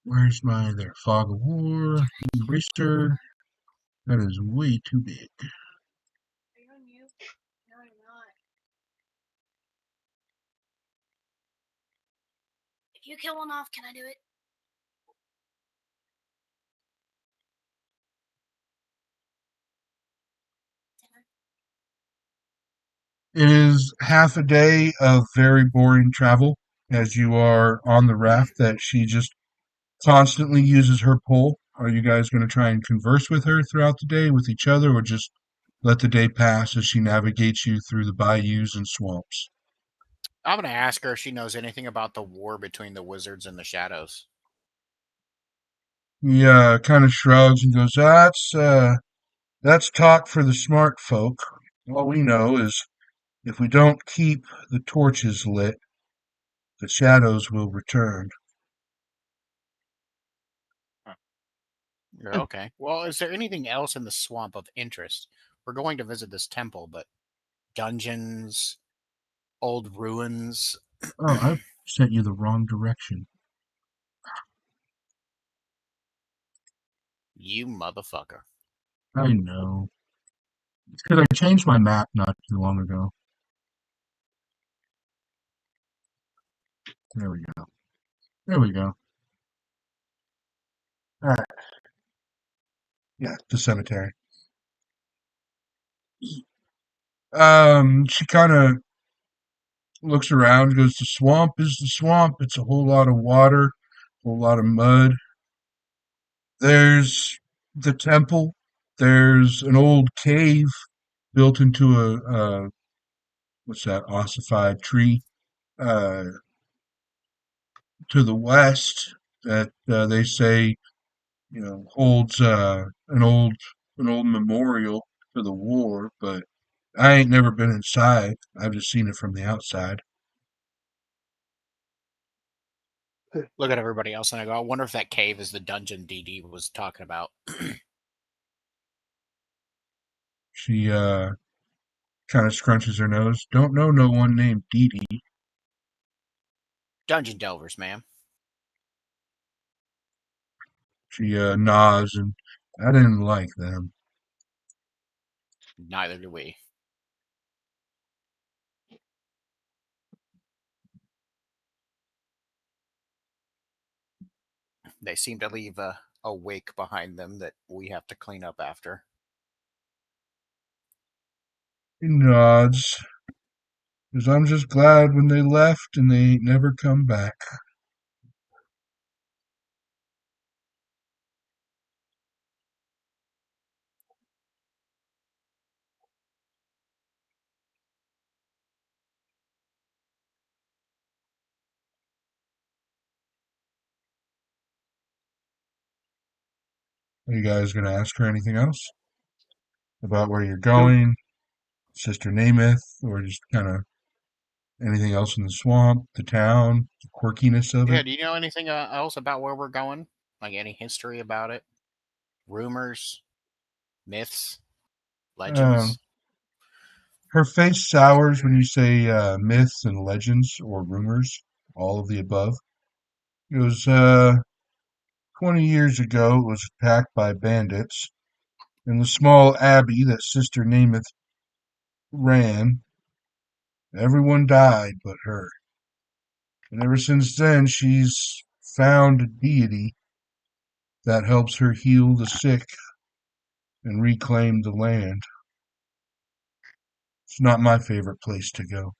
Where's my there? Fog of War. Eraser. That is way too big. Are you on mute? No, you're not. If you kill one off, can I do it? It is half a day of very boring travel as you are on the raft that she just constantly uses her pole. Are you guys going to try and converse with her throughout the day with each other, or just let the day pass as she navigates you through the bayous and swamps? I'm gonna ask her if she knows anything about the war between the wizards and the shadows. He kind of shrugs and goes, that's talk for the smart folk. All we know is if we don't keep the torches lit, the shadows will return." Yeah, okay. Well, is there anything else in the swamp of interest? We're going to visit this temple, but dungeons, old ruins. Oh, I sent you the wrong direction. You motherfucker. I know. It's because I changed my map not too long ago. There we go. There we go. All right. Yeah, the cemetery. She kind of looks around, goes, "The swamp is the swamp. It's a whole lot of water, a whole lot of mud. There's the temple. There's an old cave built into a what's that, ossified tree uh, to the west that they say, holds an old memorial to the war, but I ain't never been inside. I've just seen it from the outside." Look at everybody else, and I go, I wonder if that cave is the dungeon DD was talking about. She kind of scrunches her nose. "Don't know no one named Dee Dee." Dungeon delvers, ma'am. She nods, and I didn't like them. Neither do we. They seem to leave a wake behind them that we have to clean up after. He nods. Because I'm just glad when they left and they ain't never come back. Are you guys going to ask her anything else? About where you're going, Sister Nemeth, or just kind of anything else in the swamp, the town, the quirkiness of Yeah, it? do you know anything else about where we're going? Like any history about it? Rumors, myths, Um, legends? Her face sours when you say myths and legends or rumors, all of the above. It was 20 years ago, it was attacked by bandits, and the small abbey that Sister Nemeth ran, everyone died but her. And ever since then, she's found a deity that helps her heal the sick and reclaim the land. It's not my favorite place to go.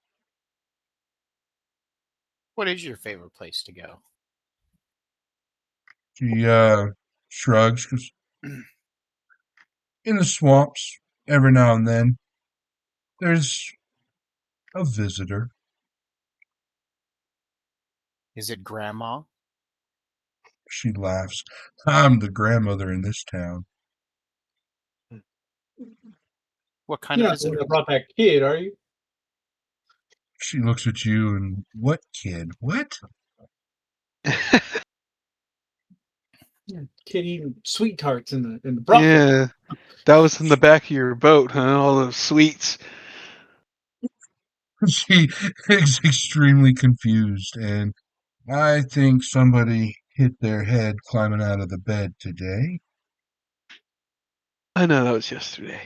What is your favorite place to go? She shrugs 'cause in the swamps, every now and then, there's a visitor. Is it grandma? She laughs. I'm the grandmother in this town. What kind You're of not the one visitor? that brought that kid, are you? She looks at you and, what kid? What? Yeah, kid eating sweet tarts in the brothel. Yeah, that was in the back of your boat, huh? All those sweets. She is extremely confused, and I think somebody hit their head climbing out of the bed today. I know that was yesterday.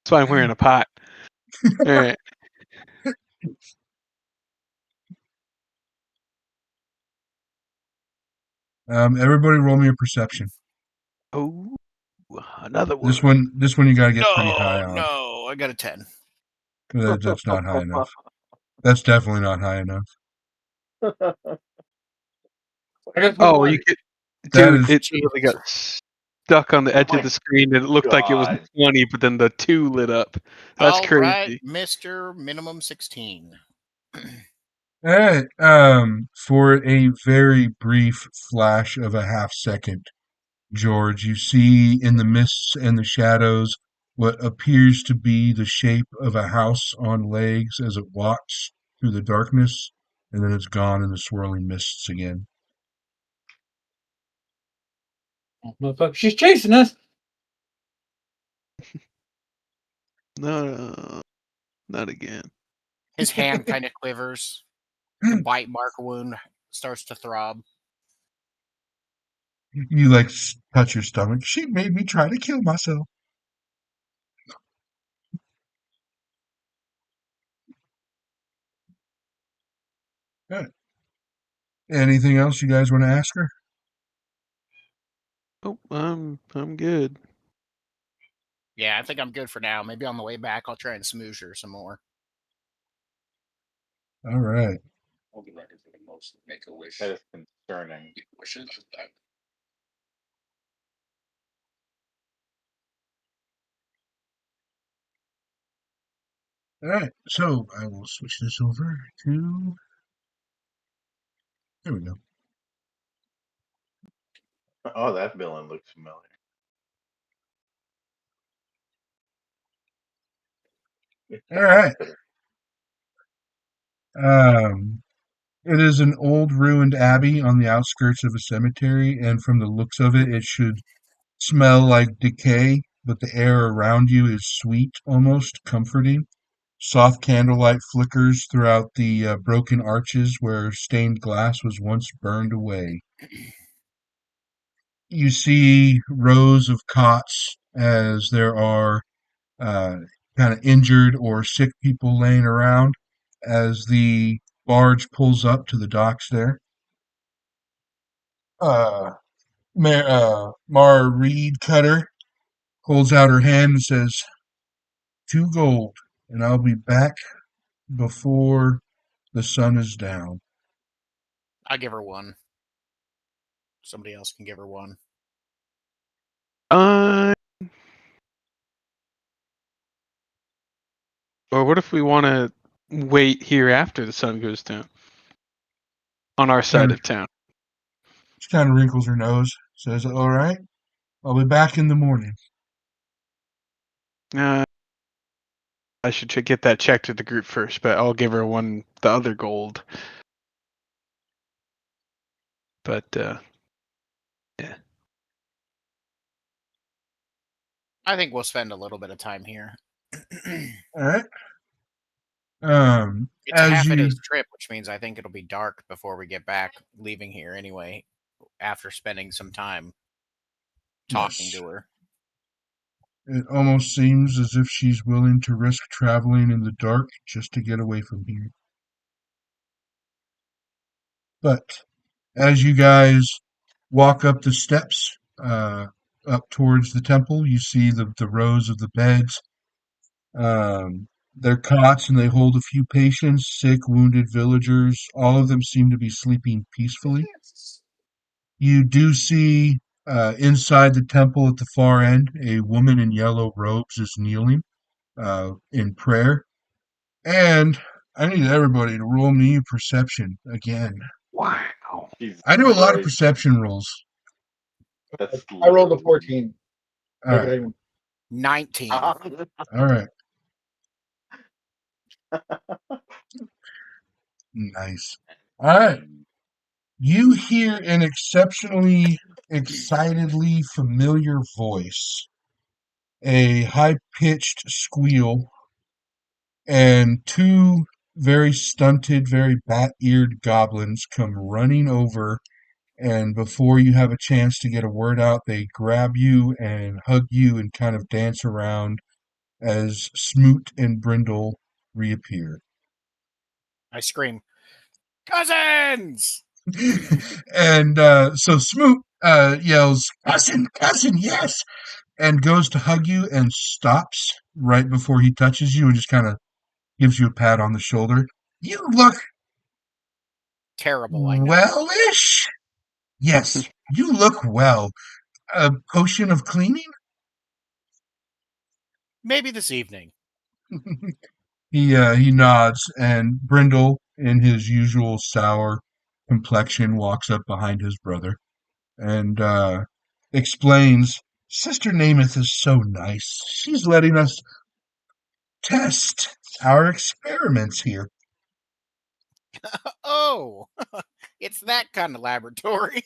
That's why I'm wearing a pot. All right. Everybody roll me a perception. Oh, another This one. one, you gotta get pretty high No, on. no, I got a 10. That's not high enough. That's definitely not high enough. I got Oh, you 21. could, That dude. is It literally got stuck on the Oh edge of my the screen, and it looked like it was God. 20, but then the 2 lit up. That's All right, crazy. Mr. Minimum 16. all right. For a very brief flash of a half second, George, you see in the mists and the shadows what appears to be the shape of a house on legs as it walks through the darkness, and then it's gone in the swirling mists again. Oh, motherfucker, she's chasing us. No, not again. His hand kind of quivers. The bite mark wound starts to throb. You like touch your stomach. She made me try to kill myself. All right. Anything else you guys want to ask her? Oh, I'm good. Yeah, I think I'm good for now. Maybe on the way back, I'll try and smooze her some more. All right. That is concerning. All right. So I will switch this over to. There we go. Oh, that villain looks familiar. All right. It is an old ruined abbey on the outskirts of a cemetery, and from the looks of it, it should smell like decay, but the air around you is sweet, almost comforting. Soft candlelight flickers throughout the broken arches where stained glass was once burned away. You see rows of cots as there are uh, kind of injured or sick people laying around as the barge pulls up to the docks there. Uh, Mara Reed Cutter holds out her hand and says, 2 gold, and I'll be back before the sun is down. I give her 1. Somebody else can give her 1. Or what if we want to wait here after the sun goes down on our side of town? She kind of wrinkles her nose, says, all right, I'll be back in the morning. I should get that checked with the group first, but I'll give her the other gold. But yeah. I think we'll spend a little bit of time here. All right. It's a half a you, day's trip, which means I think it'll be dark before we get back, leaving here anyway, after spending some time talking yes, to her. it almost seems as if she's willing to risk traveling in the dark just to get away from here. But as you guys walk up the steps, up towards the temple, you see the rows of the beds. They're cots and they hold a few patients, sick, wounded villagers. All of them seem to be sleeping peacefully. You do see inside the temple at the far end, a woman in yellow robes is kneeling in prayer. And I need everybody to roll me perception again. Wow. Jesus I do a lot of Christ. perception rolls. That's I rolled a literally 14. All right. 19. All right. Nice. All right. You hear an exceptionally excitedly familiar voice, a high pitched squeal, and 2 very stunted, very bat eared goblins come running over. And before you have a chance to get a word out, they grab you and hug you and kind of dance around as Smoot and Brindle reappear. I scream, cousins! And so Smoot yells, cousin, cousin, yes, and goes to hug you and stops right before he touches you and just kind of gives you a pat on the shoulder. You look Terrible, I know. wellish. Yes, you look well. A potion of cleaning? Maybe this evening. He nods, and Brindle, in his usual sour complexion, walks up behind his brother and explains, Sister Nemeth is so nice. She's letting us test our experiments here. Oh, it's that kind of laboratory.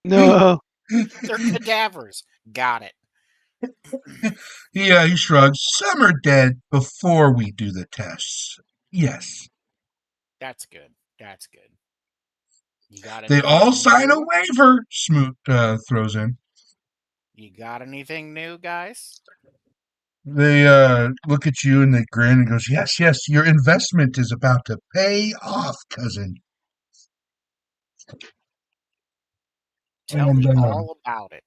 No. They're cadavers. Got it. He shrugs. Some are dead before we do the tests. Yes. That's good. That's good. You got They anything all sign a new? waiver, Smoot throws in. You got anything new, guys? They look at you and they grin and goes, yes, yes, your investment is about to pay off, cousin. Tell And me all about it.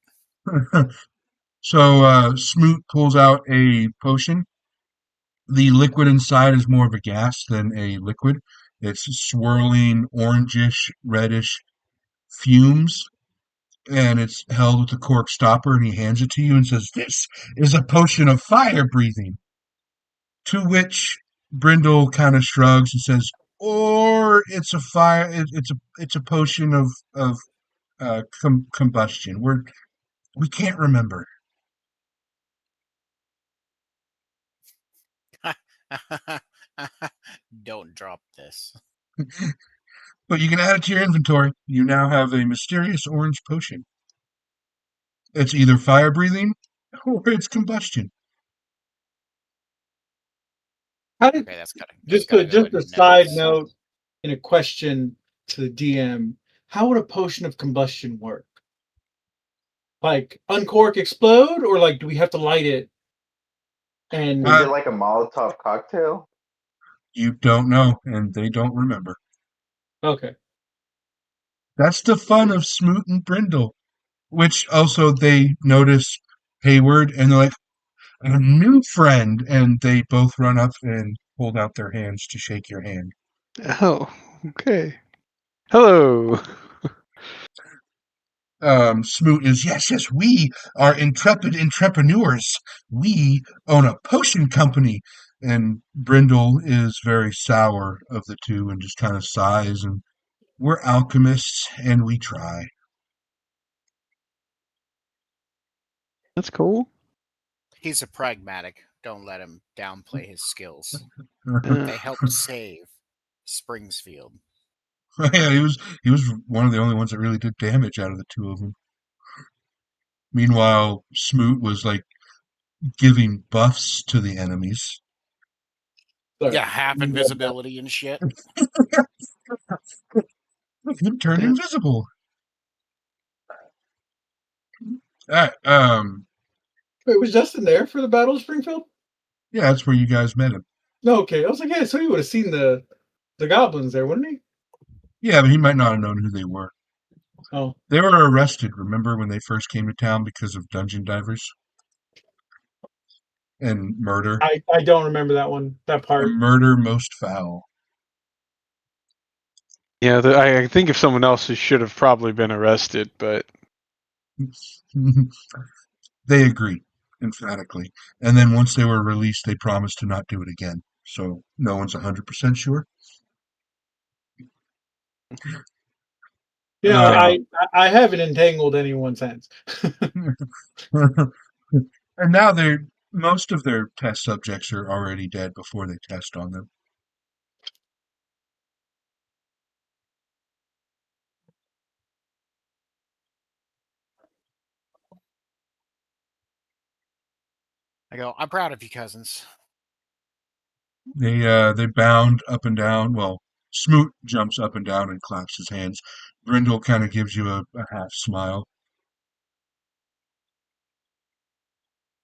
so Smoot pulls out a potion. The liquid inside is more of a gas than a liquid. It's swirling orangish, reddish fumes, and it's held with a cork stopper, and he hands it to you and says, this is a potion of fire breathing. To which Brindle kind of shrugs and says, or it's a fire, it's a potion of combustion. We can't remember. Don't drop this. But you can add it to your inventory. You now have a mysterious orange potion. It's either fire breathing or it's combustion. How did Okay, that's gotta just gotta a go just in a side notes. note in a question to the DM? How would a potion of combustion work? Like uncork, explode, or like do we have to light it? And Is it like a Molotov cocktail? You don't know, and they don't remember. okay, That's the fun of Smoot and Brindle. which also they notice Hayward, and they're like, a new friend, and they both run up and hold out their hands to shake your hand. Oh, okay. Hello. Smoot is, yes, we are intrepid entrepreneurs. We own a potion company. And Brindle is very sour of the two and just kind of sighs, and we're alchemists and we try. That's cool. He's a pragmatic. Don't let him downplay his skills. Uh, They helped save Springsfield. Yeah, he was one of the only ones that really did damage out of the two of them. Meanwhile, Smoot was like giving buffs to the enemies. Sorry. Yeah, half invisibility and shit. He turned Yeah. invisible. Alright, Wait, was Justin there for the Battle of Springfield? yeah, that's where you guys met him. No, okay. I was like, yeah, so he would have seen the goblins there, wouldn't he? Yeah, but he might not have known who they were. Oh, They were arrested, remember, when they first came to town because of dungeon divers and murder. I don't remember that one. That A part. murder most foul. Yeah, I think if someone else should have probably been arrested, but They agreed, emphatically. And then once they were released, they promised to not do it again. So no one's 100% sure. You know, Uh, I haven't entangled anyone since. and now most of their test subjects are already dead before they test on them. I go, I'm proud of you, cousins. They bound up and down. Well, Smoot jumps up and down and claps his hands. Brindle kind of gives you a half smile.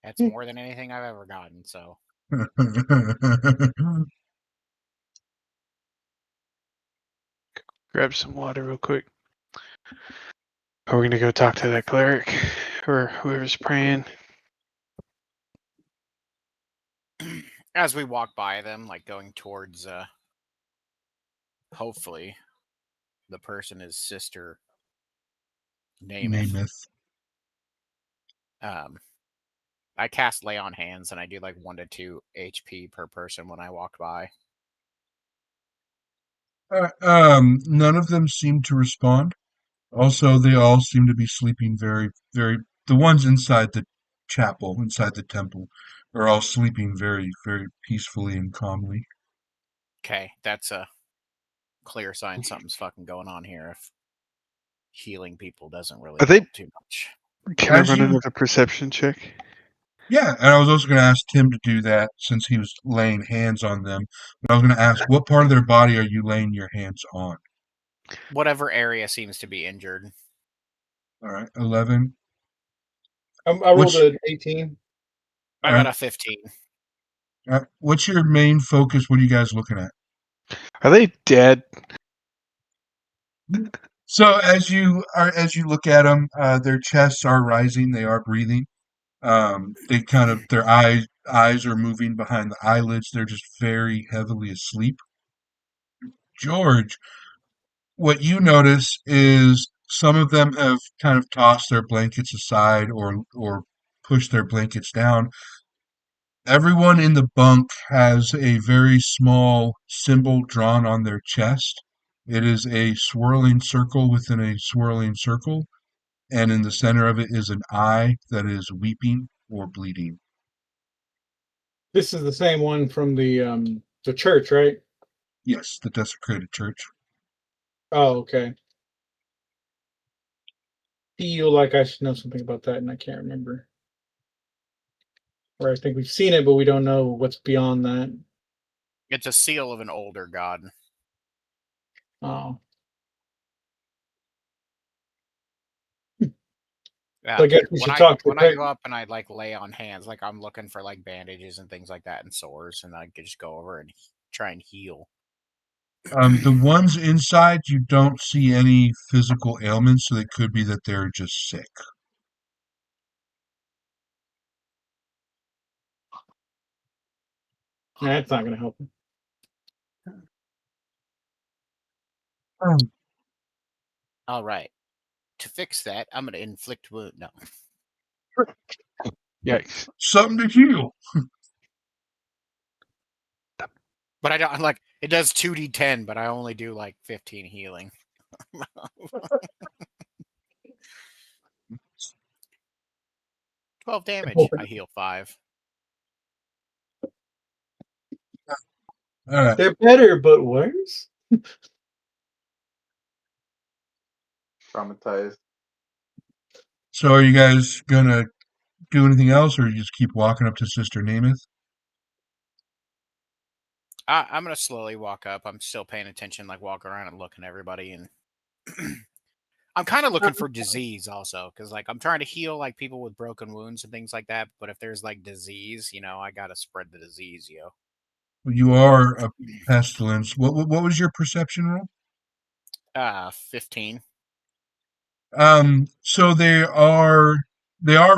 That's more than anything I've ever gotten, so. grab some water real quick. Are we gonna go talk to that cleric or whoever's praying? As we walk by them, like going towards, hopefully, the person is Sister Nameth. Nameth. I cast Lay on Hands, and I do like 1 to 2 HP per person when I walk by. None of them seem to respond. Also, they all seem to be sleeping very, very. The ones inside the chapel, inside the temple, are all sleeping very, very peacefully and calmly. Okay, that's a clear sign something's fucking going on here if healing people doesn't really Are they- help too much. Can I As run you- another perception check? Yeah, and I was also going to ask Tim to do that since he was laying hands on them. But I was going to ask, what part of their body are you laying your hands on? Whatever area seems to be injured. All right, 11. I rolled Which- an 18. I Alright. got a 15. What's your main focus? What are you guys looking at? Are they dead? So as you look at them, their chests are rising. They are breathing. They kind of their eyes are moving behind the eyelids. They're just very heavily asleep. George, what you notice is some of them have kind of tossed their blankets aside or pushed their blankets down. Everyone in the bunk has a very small symbol drawn on their chest. It is a swirling circle within a swirling circle, and in the center of it is an eye that is weeping or bleeding. This is the same one from the church, right? Yes, the desecrated church. Oh, okay. Feel like I should know something about that, and I can't remember. Or I think we've seen it, but we don't know what's beyond that. It's a seal of an older god. Oh, Yeah. So I guess we should talk to the when I go up and I like lay on hands, like I'm looking for like bandages and things like that and sores, and I could just go over and try and heal. The ones inside, you don't see any physical ailments, so it could be that they're just sick. That's not going to help him. All right. To fix that, I'm going to inflict wound. No. Yikes. Something to heal. But I don't like it does 2d10, but I only do like 15 healing. 12 damage. I heal 5. All right. They're better, but worse. Traumatized. So are you guys gonna do anything else, or you just keep walking up to Sister Nemeth? I'm gonna slowly walk up. I'm still paying attention, like walk around and looking at everybody, and I'm kind of looking for disease also, because like I'm trying to heal like people with broken wounds and things like that. But if there's like disease, I gotta spread the disease, You are a pestilence. What was your perception roll? 15. So they are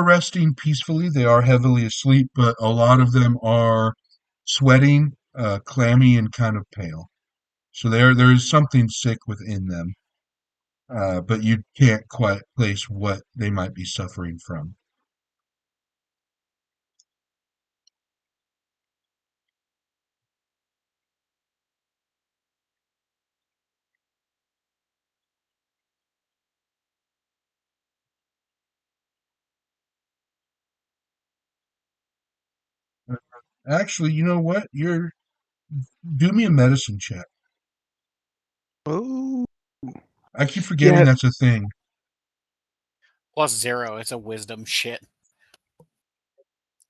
resting peacefully. They are heavily asleep, but a lot of them are sweating, clammy, and kind of pale. So there is something sick within them, but you can't quite place what they might be suffering from. Actually, you know what? Do me a medicine check. Oh, I keep forgetting yeah. that's a thing. +0. It's a wisdom shit.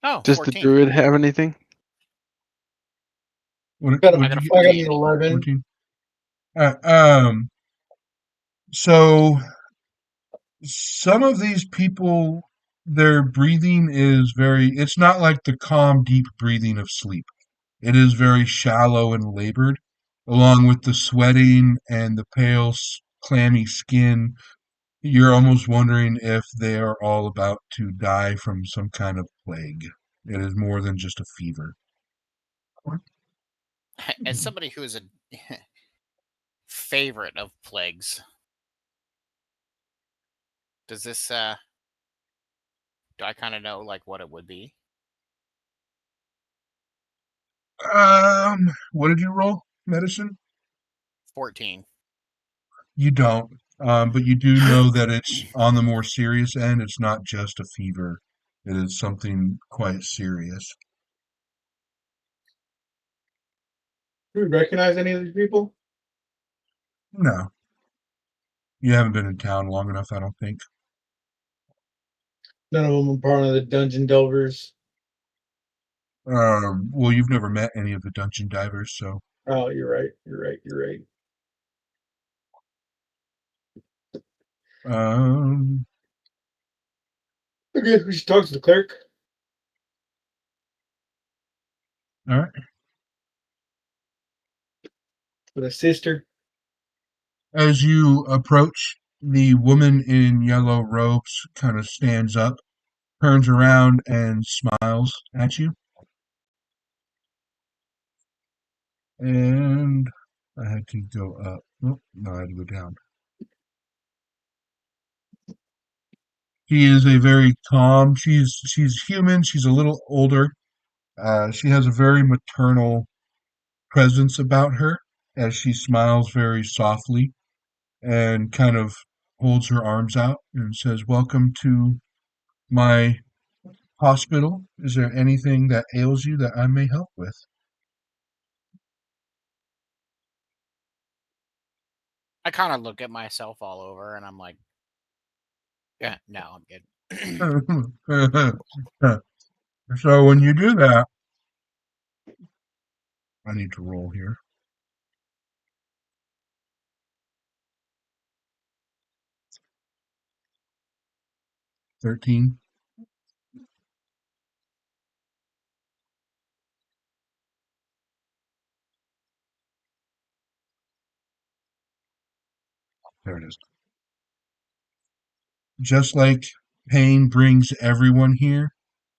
Oh, Does the 14. druid have anything? What Got a, I what got did a you I got an 14. 11. 14? So some of these people, their breathing is it's not like the calm, deep breathing of sleep. It is very shallow and labored, along with the sweating and the pale, clammy skin. You're almost wondering if they are all about to die from some kind of plague. It is more than just a fever. As somebody who is a favorite of plagues, does this do I kind of know like what it would be? What did you roll? Medicine? 14. You don't. But you do know that it's on the more serious end. It's not just a fever. It is something quite serious. Do we recognize any of these people? No, you haven't been in town long enough, I don't think. None of them are part of the Dungeon Delvers. Well, you've never met any of the dungeon divers, so Oh, you're right. You're right. You're right. um, Okay, we should talk to the cleric. all right. With a sister. As you approach, the woman in yellow robes kind of stands up, turns around, and smiles at you. And I had to go up. Oh, no, I had to go down. She is a very calm. She's human. She's a little older. She has a very maternal presence about her as she smiles very softly and kind of holds her arms out and says, "Welcome to my hospital. Is there anything that ails you that I may help with?" I kind of look at myself all over, and I'm like, yeah, no, I'm good. So when you do that, I need to roll here. 13. There it is. Just like pain brings everyone here,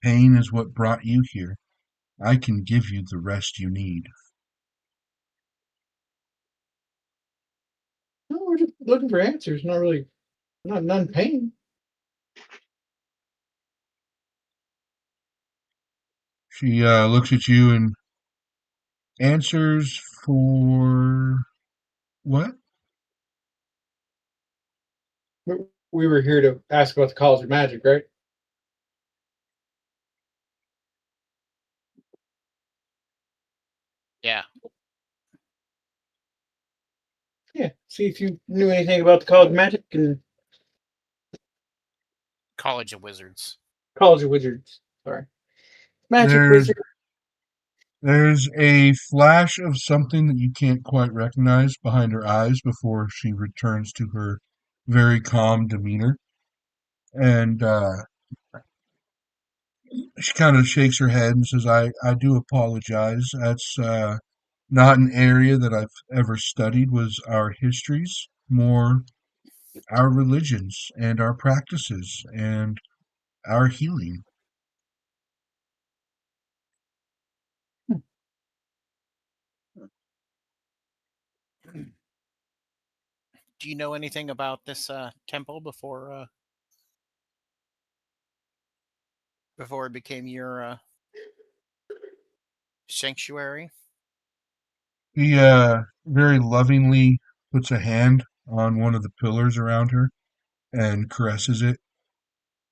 pain is what brought you here. I can give you the rest you need. No, we're just looking for answers. Not really, not none pain. She looks at you and answers for what? We were here to ask about the College of Magic, right? Yeah. Yeah. See if you knew anything about the College of Magic and College of Wizards. College of Wizards. Sorry, Magic There's Wizard. there's a flash of something that you can't quite recognize behind her eyes before she returns to her very calm demeanor. And she kind of shakes her head and says, I do apologize. That's not an area that I've ever studied was our histories, more our religions and our practices and our healing. Do you know anything about this temple before it became your sanctuary? He very lovingly puts a hand on one of the pillars around her and caresses it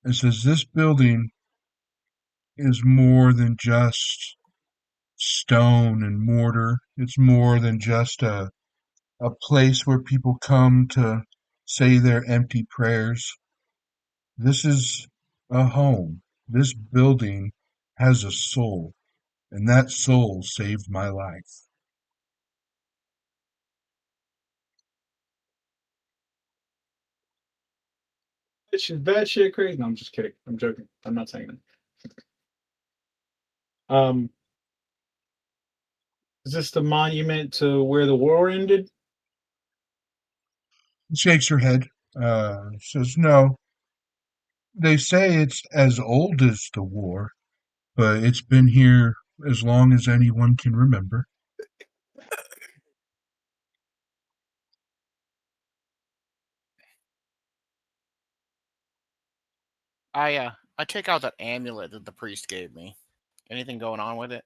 and says, this building is more than just stone and mortar. It's more than just a place where people come to say their empty prayers. This is a home. This building has a soul, and that soul saved my life. She's bad shit crazy. No, I'm just kidding. I'm joking. I'm not saying that. Is this the monument to where the war ended? Shakes her head, says, no, they say it's as old as the war, but it's been here as long as anyone can remember. I take out that amulet that the priest gave me. Anything going on with it?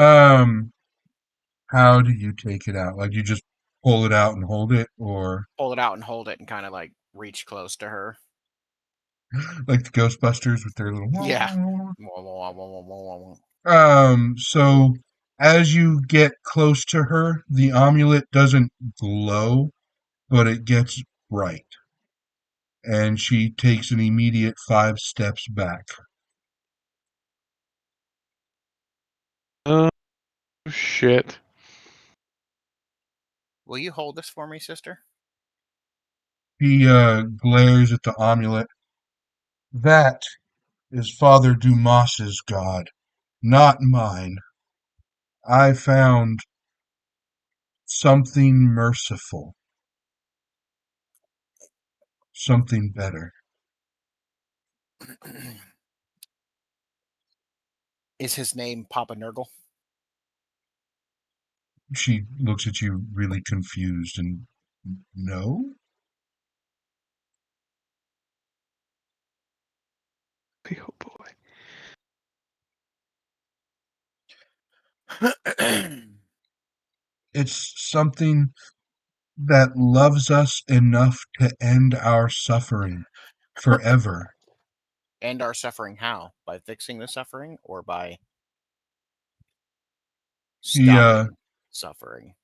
Um, how do you take it out? Like you just pull it out and hold it, or Pull it out and hold it and kind of like reach close to her. like the Ghostbusters with their little. Yeah. So as you get close to her, the amulet doesn't glow, but it gets bright, and she takes an immediate 5 steps back. Oh shit. Will you hold this for me, sister? He glares at the amulet. That is Father Dumas's god, not mine. I found something merciful, something better. Is his name Papa Nurgle? She looks at you really confused and no? Oh boy. It's something that loves us enough to end our suffering forever. End our suffering how? By fixing the suffering or by He, stopping suffering?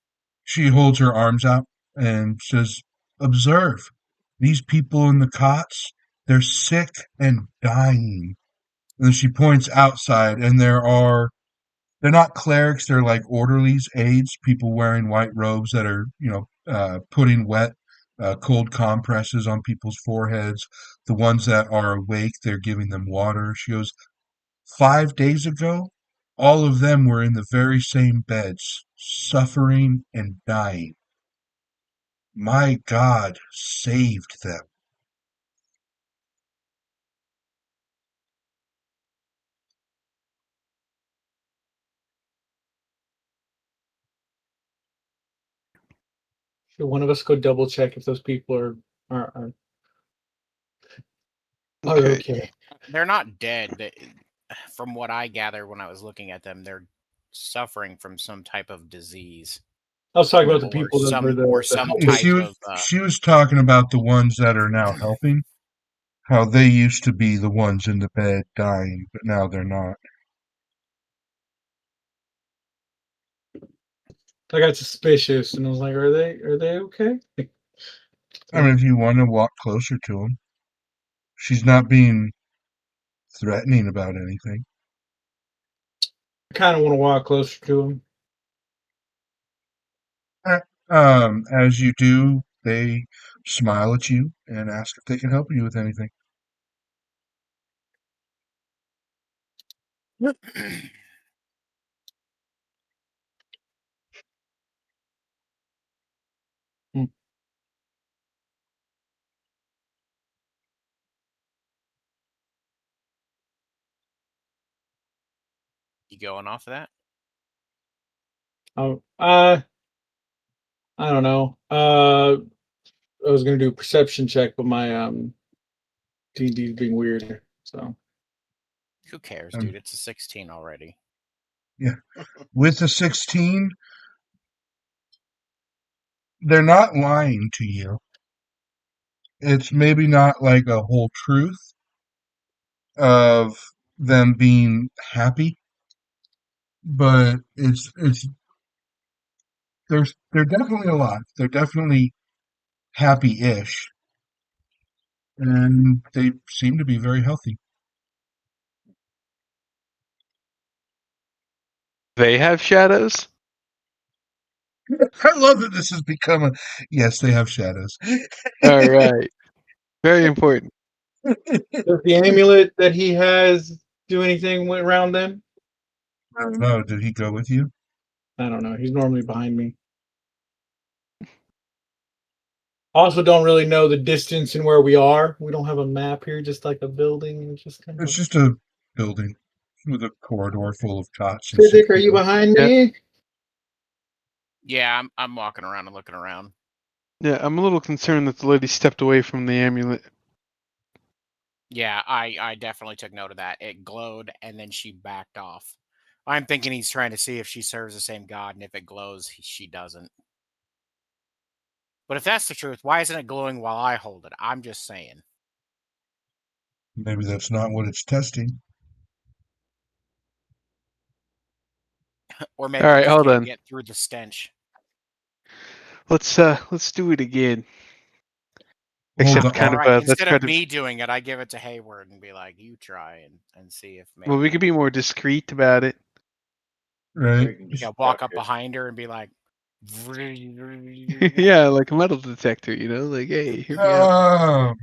she holds her arms out and says, observe, these people in the cots, they're sick and dying. And then she points outside, and they're not clerics, they're like orderlies, aides, people wearing white robes that are, putting wet, cold compresses on people's foreheads. The ones that are awake, they're giving them water. She goes, 5 days ago, all of them were in the very same beds, suffering and dying. My God saved them. Should one of us go double check if those people are okay? They're not dead. From what I gather when I was looking at them, they're suffering from some type of disease. I was talking about the Or people that some- were or the some helpers. type She was talking about the ones that are now helping. How they used to be the ones in the bed dying, but now they're not. I got suspicious, and I was like, "Are they okay?" I mean, if you want to walk closer to them, she's not being threatening about anything. I kind of want to walk closer to him. As you do, they smile at you and ask if they can help you with anything. You going off of that? Oh, I don't know. I was gonna do a perception check, but my D&D is being weird. So Who cares, Um, dude? It's a 16 already. Yeah. With the 16, they're not lying to you. It's maybe not like a whole truth of them being happy, but it's they're definitely alive. They're definitely happy-ish, and they seem to be very healthy. They have shadows. I love that this has become a yes, they have shadows. All right, very important. does the amulet that he has do anything around them? I don't know. Did he go with you? I don't know. He's normally behind me. Also, don't really know the distance and where we are. We don't have a map here, just like a building. It's just kind It's of. just a building with a corridor full of cots and sick Physic, are you people. behind Yeah. me? Yeah, I'm walking around and looking around. Yeah, I'm a little concerned that the lady stepped away from the amulet. Yeah, I definitely took note of that. It glowed and then she backed off. I'm thinking he's trying to see if she serves the same god, and if it glows, she doesn't. But if that's the truth, why isn't it glowing while I hold it? I'm just saying. Maybe that's not what it's testing. Or All maybe it right, just hold can't on. get through the stench. Let's do it again. Hold Except on. kind All of right, let's instead try of to. me doing it, I give it to Hayward and be like, "You try and see if Well, maybe." we could be more discreet about it. Or Right. you can Yeah, just walk duck up it. behind her and be like, Yeah, like a metal detector, you know? Like, hey, hear me out. Um, Uh,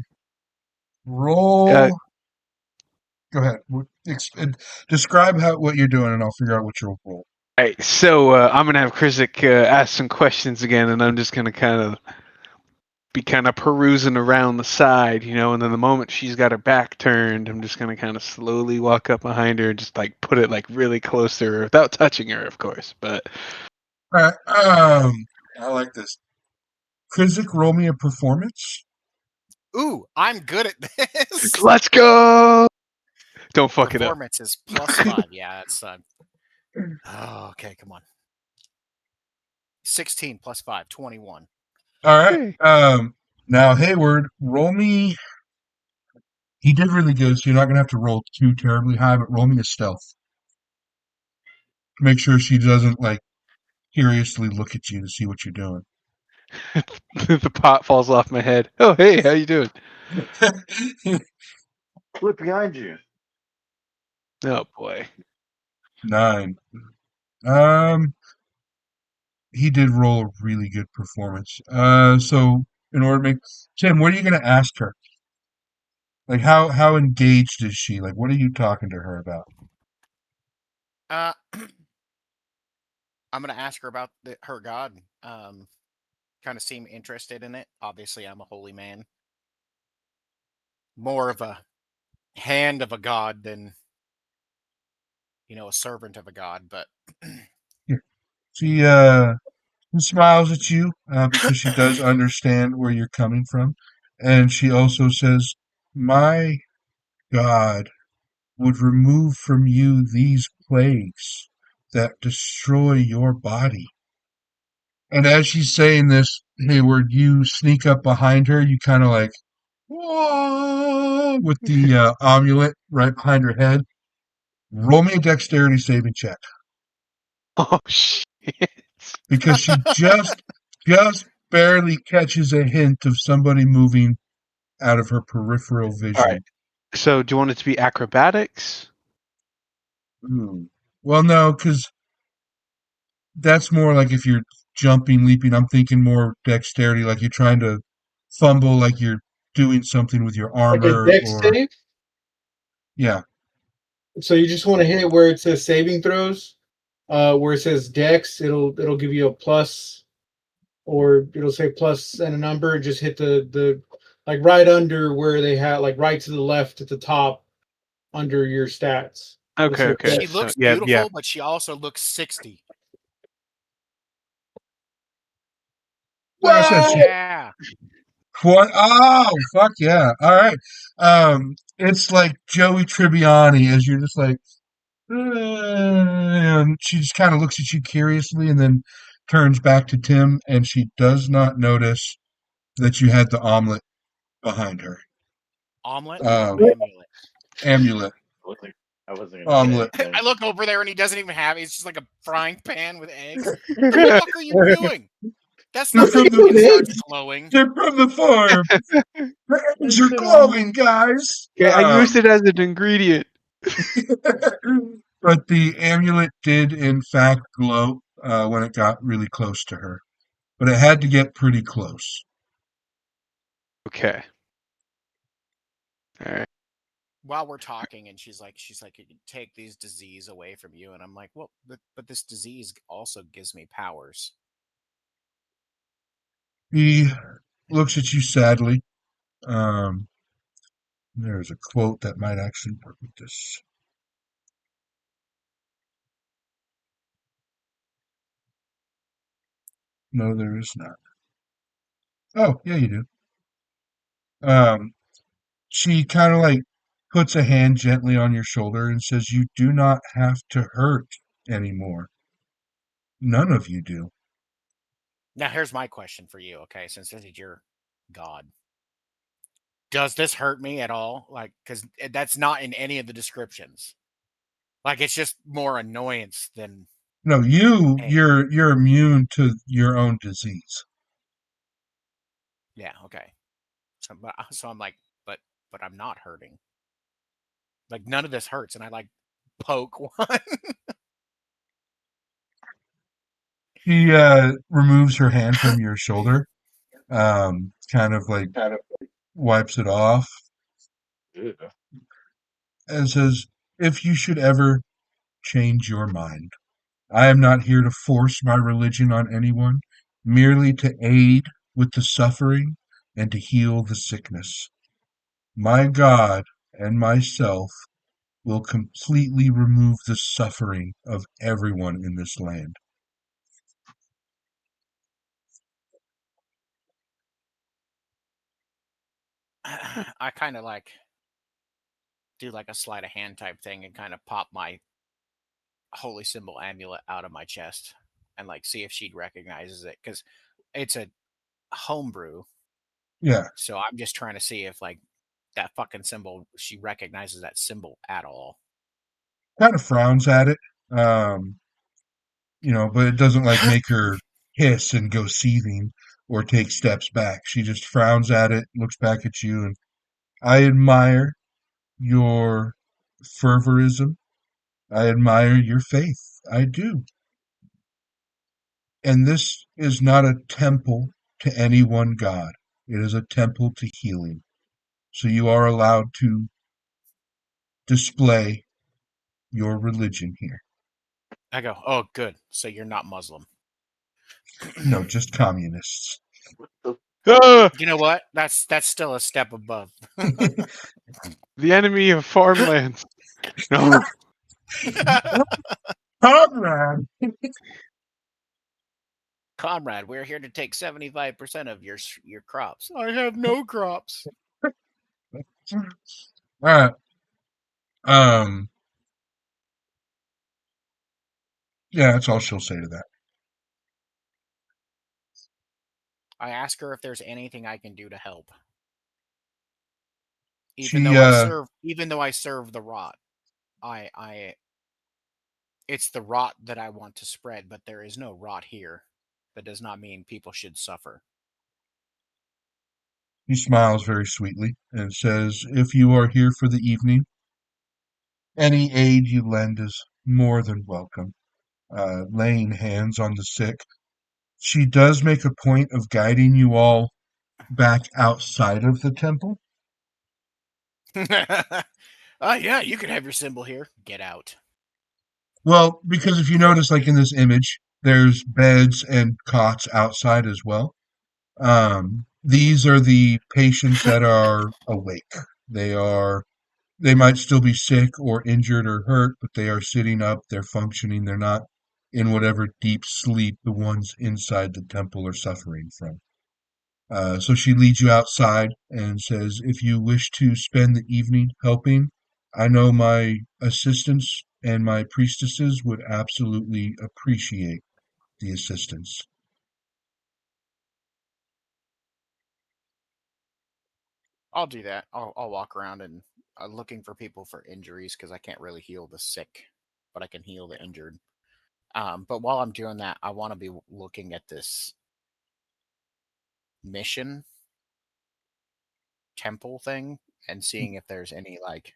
roll. Go ahead. Describe what you're doing, and I'll figure out what you'll roll. all right, so I'm gonna have Krizik ask some questions again, and I'm just gonna kind of be kind of perusing around the side, you know. And then the moment she's got her back turned, I'm just gonna kind of slowly walk up behind her and just like put it like really close to her without touching her, of course. But All right. I like this. Krizik, roll me a performance. "Ooh, I'm good at this." let's go! Don't fuck it up. Performance is +5. Yeah, that's. Oh, okay, come on. 16 + 5, 21. All right. Hey. Now Hayward, roll me. He did really good, so you're not gonna have to roll too terribly high, but roll me a stealth. Make sure she doesn't like curiously look at you to see what you're doing. The pot falls off my head. Oh, hey, how you doing? Look behind you. Oh boy. 9. He did roll a really good performance. So in order to make Tim, what are you going to ask her? Like how engaged is she? Like what are you talking to her about? Uh, I'm gonna ask her about her god. Kind of seem interested in it. Obviously, I'm a holy man. More of a hand of a god than a servant of a god. But She and smiles at you because she does understand where you're coming from. And she also says, "My God would remove from you these plagues that destroy your body." And as she's saying this, Hayward, you sneak up behind her. You kind of like, "Whoa," with the amulet right behind her head. Roll me a dexterity saving check Oh shit! because she just barely catches a hint of somebody moving out of her peripheral All vision. right. So, do you want it to be acrobatics? Well, no, because that's more like if you're jumping, leaping. I'm thinking more dexterity, like you're trying to fumble, like you're doing something with your Like a armor, dex or save. yeah. So you just want to hit it where it says saving throws, where it says dex. It'll give you a plus, or it'll say plus and a number. Just hit the like right under where they have, like right to the left at the top under your stats. Okay, It okay. says She So, looks yeah, beautiful, yeah. but she also looks 60. Like I said, she Yeah. what? Oh, fuck yeah! All right. It's like Joey Tribbiani, as you're just like, and she just kind of looks at you curiously, and then turns back to Tim, and she does not notice that you had the omelet behind her. Omelet or Um, amulet? amulet, I wasn't gonna say omelet. anything. I look over there and he doesn't even have it. It's just like a frying pan with eggs. What the fuck are you doing? That's They're not from making it the start glowing. they're from the farm. The eggs are It's an glowing, guys. Okay, I used it as an ingredient. But the amulet did, in fact, glow when it got really close to her. But it had to get pretty close. Okay. All right. While we're talking, and she's like, "You can take these disease away from you," and I'm like, "Well, but this disease also gives me powers." He looks at you sadly. Um, there's a quote that might actually work with this. No, there is not. Oh, yeah, you do. She kind of like puts a hand gently on your shoulder and says, "You do not have to hurt anymore. None of you do." Now, here's my question for you. Okay, since this is your god, does this hurt me at all? Like, because that's not in any of the descriptions. Like, it's just more annoyance than No, pain. you're immune to your own disease. Yeah. Okay. So I'm like, but I'm not hurting. Like, none of this hurts, and I like poke one. She removes her hand from your shoulder, kind of like wipes it off, Ew. and says, "If you should ever change your mind, I am not here to force my religion on anyone, merely to aid with the suffering and to heal the sickness. My God and myself will completely remove the suffering of everyone in this land." I kind of like do like a sleight of hand type thing and kind of pop my holy symbol amulet out of my chest and like see if she recognizes it because it's a homebrew. Yeah, So I'm just trying to see if like that fucking symbol she recognizes that symbol at all. kind of frowns at it. Um, but it doesn't like make her hiss and go seething or take steps back. She just frowns at it, looks back at you, and "I admire your fervorism. I admire your faith. I do. And this is not a temple to any one god. It is a temple to healing. So you are allowed to display your religion here. I go, oh, good. So you're not Muslim. No, just communists." What the Ah! You know what? That's still a step above. The enemy of farmlands. No. Comrade! comrade, we're here to take 75% of your crops. I have no crops. All right. Um, yeah, that's all she'll say to that. I ask her if there's anything I can do to help. Even She, though I serve the rot, I it's the rot that I want to spread, but there is no rot here. That does not mean people should suffer. he smiles very sweetly and says, "If you are here for the evening, any aid you lend is more than welcome." Laying hands on the sick, she does make a point of guiding you all back outside of the temple. Yeah, you can have your symbol here. Get out. Well, because if you notice, like in this image, there's beds and cots outside as well. These are the patients that are awake. They are, they might still be sick or injured or hurt, but they are sitting up, they're functioning, they're not in whatever deep sleep the ones inside the temple are suffering from. So she leads you outside and says, "If you wish to spend the evening helping, I know my assistants and my priestesses would absolutely appreciate the assistance." I'll do that. I'll walk around and looking for people for injuries because I can't really heal the sick, but I can heal the injured. But while I'm doing that, I want to be looking at this mission temple thing and seeing if there's any like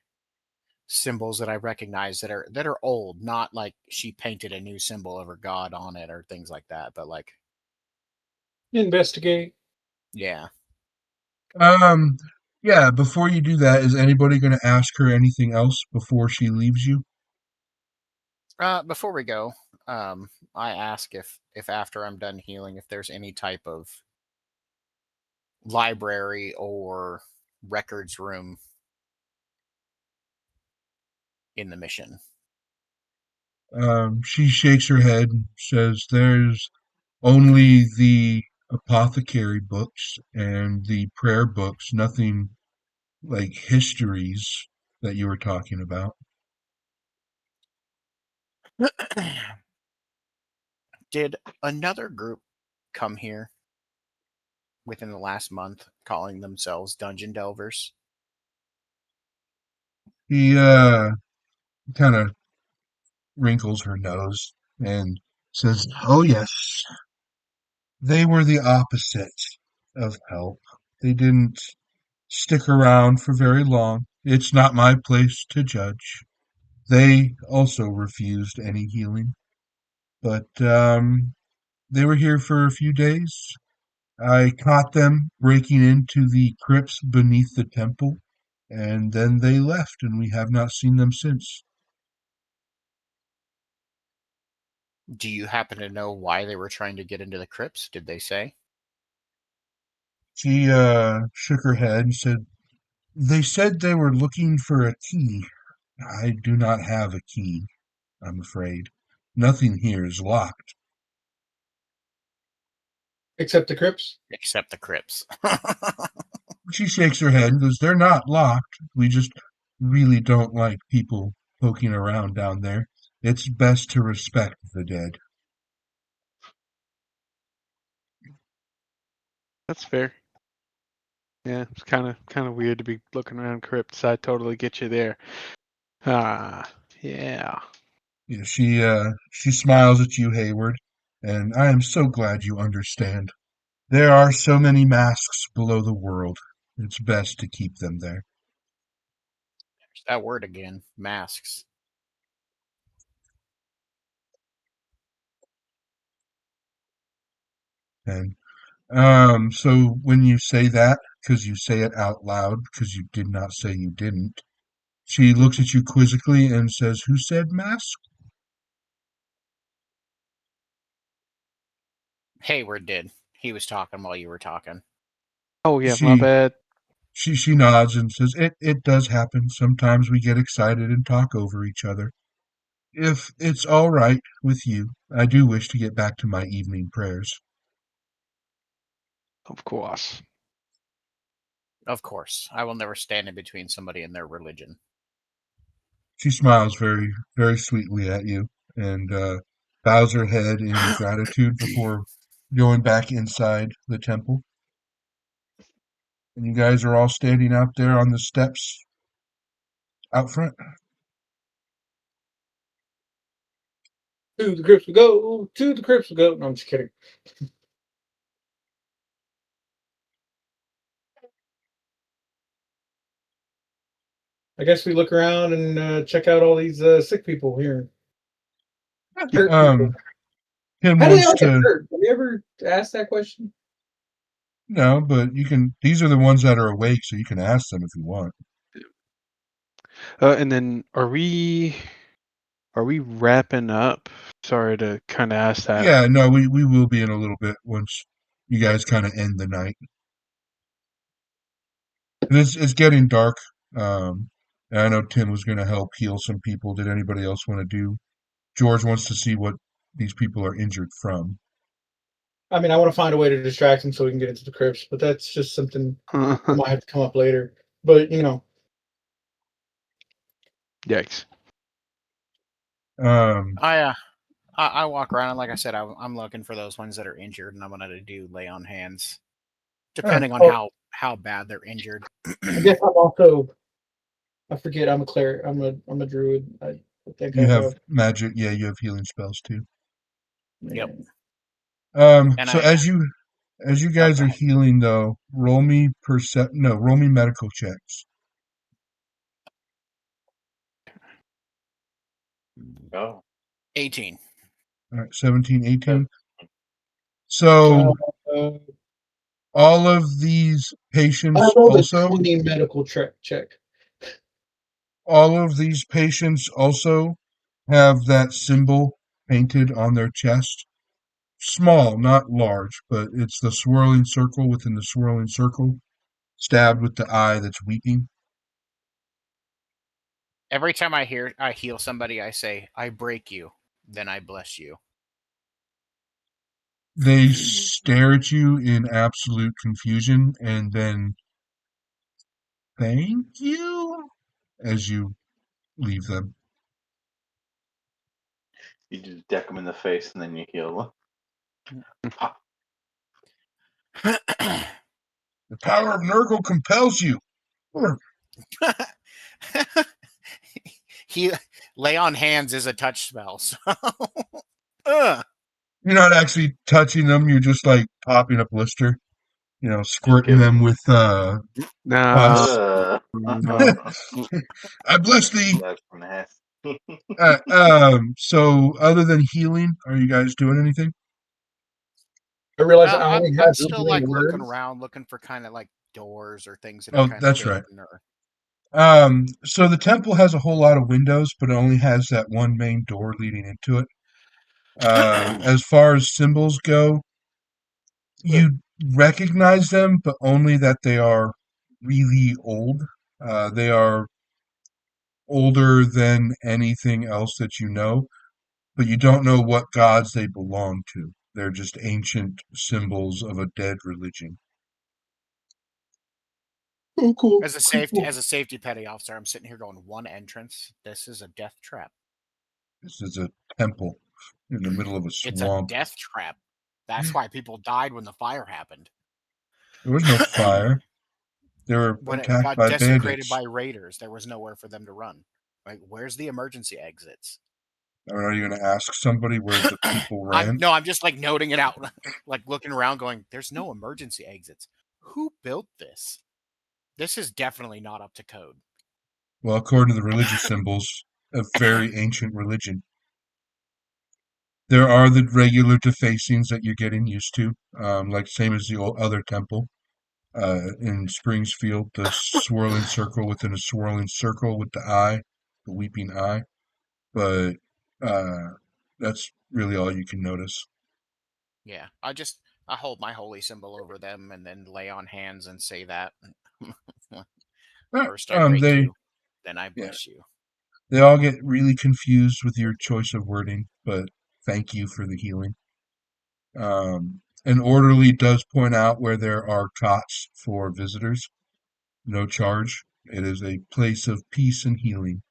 symbols that I recognize that are old, not like she painted a new symbol of her god on it or things like that, but like Investigate. yeah. Um, yeah, before you do that, is anybody going to ask her anything else before she leaves you? Before we go, I ask if after I'm done healing, if there's any type of library or records room in the mission. She shakes her head and says, "There's only the apothecary books and the prayer books, nothing like histories that you were talking about." Did another group come here within the last month calling themselves Dungeon Delvers? He kind of wrinkles her nose and says, "Oh yes, they were the opposite of help. They didn't stick around for very long. It's not my place to judge. They also refused any healing, but they were here for a few days. I caught them breaking into the crypts beneath the temple, and then they left, and we have not seen them since." Do you happen to know why they were trying to get into the crypts? Did they say? She shook her head and said, "They said they were looking for a key. I do not have a key, I'm afraid. Nothing here is locked." Except the crypts. Except the crypts. She shakes her head and goes, "They're not locked. We just really don't like people poking around down there. It's best to respect the dead." That's fair. Yeah, it's kind of weird to be looking around crypts. I totally get you there. Ah, yeah. Yeah, she smiles at you, Hayward, and I am so glad you understand. There are so many masks below the world. It's best to keep them there. There's that word again. Masks. And so when you say that, because you say it out loud, because you did not say you didn't, she looks at you quizzically and says, "Who said mask?" Hayward did. He was talking while you were talking. Oh yeah, my She bad. she nods and says, "It does happen. Sometimes we get excited and talk over each other. If it's all right with you, I do wish to get back to my evening prayers." Of course. Of course, I will never stand in between somebody and their religion. She smiles very, very sweetly at you and bows her head in gratitude before going back inside the temple. And you guys are all standing out there on the steps out front. To the crypts we go. To the crypts we go. No, I'm just kidding. I guess we look around and check out all these sick people here. Hurt people. Tim How do they wants all get to hurt? Have you ever asked that question? no, but you can. These are the ones that are awake, so you can ask them if you want. And then are we wrapping up? Sorry to kind of ask that. Yeah, no, we will be in a little bit once you guys kind of end the night. It's getting dark. And I know Tim was going to help heal some people. Did anybody else want to do? George wants to see what these people are injured from. I mean, I want to find a way to distract him so we can get into the crypts, but that's just something that might have to come up later. But Yikes. I walk around and, like I said, I'm looking for those ones that are injured, and I'm gonna do lay on hands, depending on how bad they're injured. I guess I'm also. I forget. I'm a cleric. I'm a druid. I think You I have have. magic. Yeah, you have healing spells too. Yep. And So as you guys go are ahead. healing, though, roll me medical checks. Oh, 18. All right, 17, 18. that- So Uh, all of these I patients rolled a also, 20 medical check. all of these patients also have that symbol painted on their chest. Small, not large, but it's the swirling circle within the swirling circle, stabbed with the eye that's weeping. Every time I heal somebody, I say, "I break you, then I bless you." They stare at you in absolute confusion and then thank you as you leave them. you just deck them in the face and then you heal them. The power of Nurgle compels you. He lay on hands is a touch spell, so Ugh. You're not actually touching them, you're just like popping a blister, squirting give them 'em- with Nah. pus. No. I bless thee. That's nasty. So other than healing, are you guys doing anything? I realized I only I'm have so still many like looking words. around, looking for kind of like doors or things that are Oh, kind of that's right. hidden. Or So the temple has a whole lot of windows, but it only has that one main door leading into it. As far as symbols go, you recognize them, but only that they are really old. They are older than anything else that you know, but you don't know what gods they belong to. They're just ancient symbols of a dead religion. Oh, cool. as a safety petty officer, I'm sitting here going, one entrance. This is a death trap. This is a temple in the middle of a It's a swamp. death trap. That's why people died when the fire happened. There was no fire. They were When it attacked got by desecrated bandits. by raiders, there was nowhere for them to run. Like, where's the emergency exits? Are you going to ask somebody where the people ran? I'm just like noting it out, like looking around, going, "There's no emergency exits. Who built this? This is definitely not up to code." Well, according to the religious symbols, a very ancient religion. There are the regular defacings that you're getting used to, like same as the old other temple. In Springsfield, the swirling circle within a swirling circle with the eye, the weeping eye. But that's really all you can notice. Yeah, I hold my holy symbol over them and then lay on hands and say that. First I break They you, then I yeah, bless you. they all get really confused with your choice of wording, but thank you for the healing. An orderly does point out where there are cots for visitors. No charge. It is a place of peace and healing.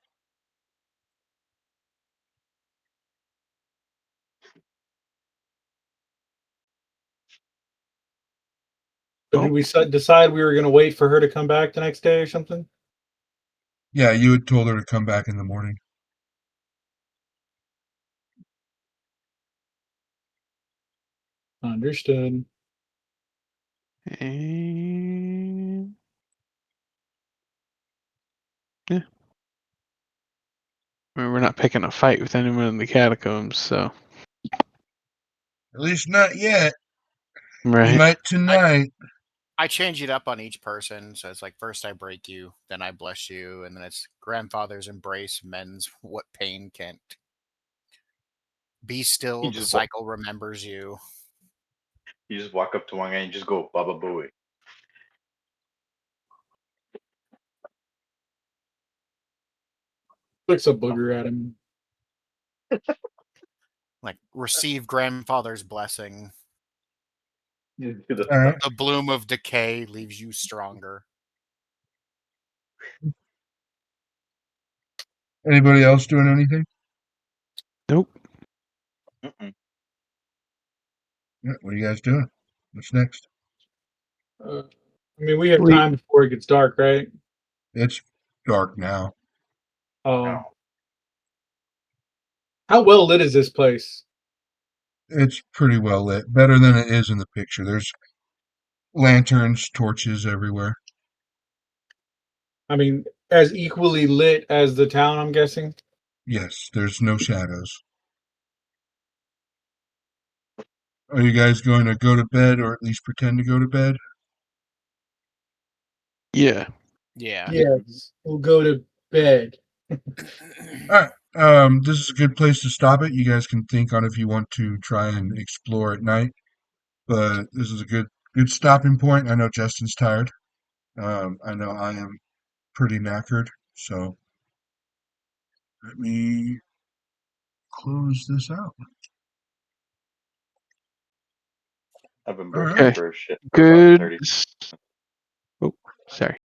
So did we decide we were going to wait for her to come back the next day or something? Yeah, you had told her to come back in the morning. Understood. And... yeah. I mean, we're not picking a fight with anyone in the catacombs, so. At least not yet. Right. We might tonight. I change it up on each person, so it's like first I break you, then I bless you, and then it's grandfather's embrace mends what pain can't. Be still, You the just cycle remembers you. You just walk up to one guy and just go Baba Booey. Flicks a booger at him. Like receive grandfather's blessing. You do the All right. The bloom of decay leaves you stronger. Anybody else doing anything? Nope. Mm-mm. Yeah, what are you guys doing? What's next? I mean, we have Sleep. time before it gets dark, right? It's dark now. No. How well lit is this place? It's pretty well lit. Better than it is in the picture. There's lanterns, torches everywhere. I mean, as equally lit as the town, I'm guessing. Yes, there's no shadows. Are you guys going to go to bed or at least pretend to go to bed? Yeah. Yeah. Yes, we'll go to bed. All right. This is a good place to stop it. You guys can think on if you want to try and explore at night, but this is a good stopping point. I know Justin's tired. I know I am pretty knackered, so let me close this out. I've been All bursting right. Okay. for shit for about Good. 30. Oh, sorry.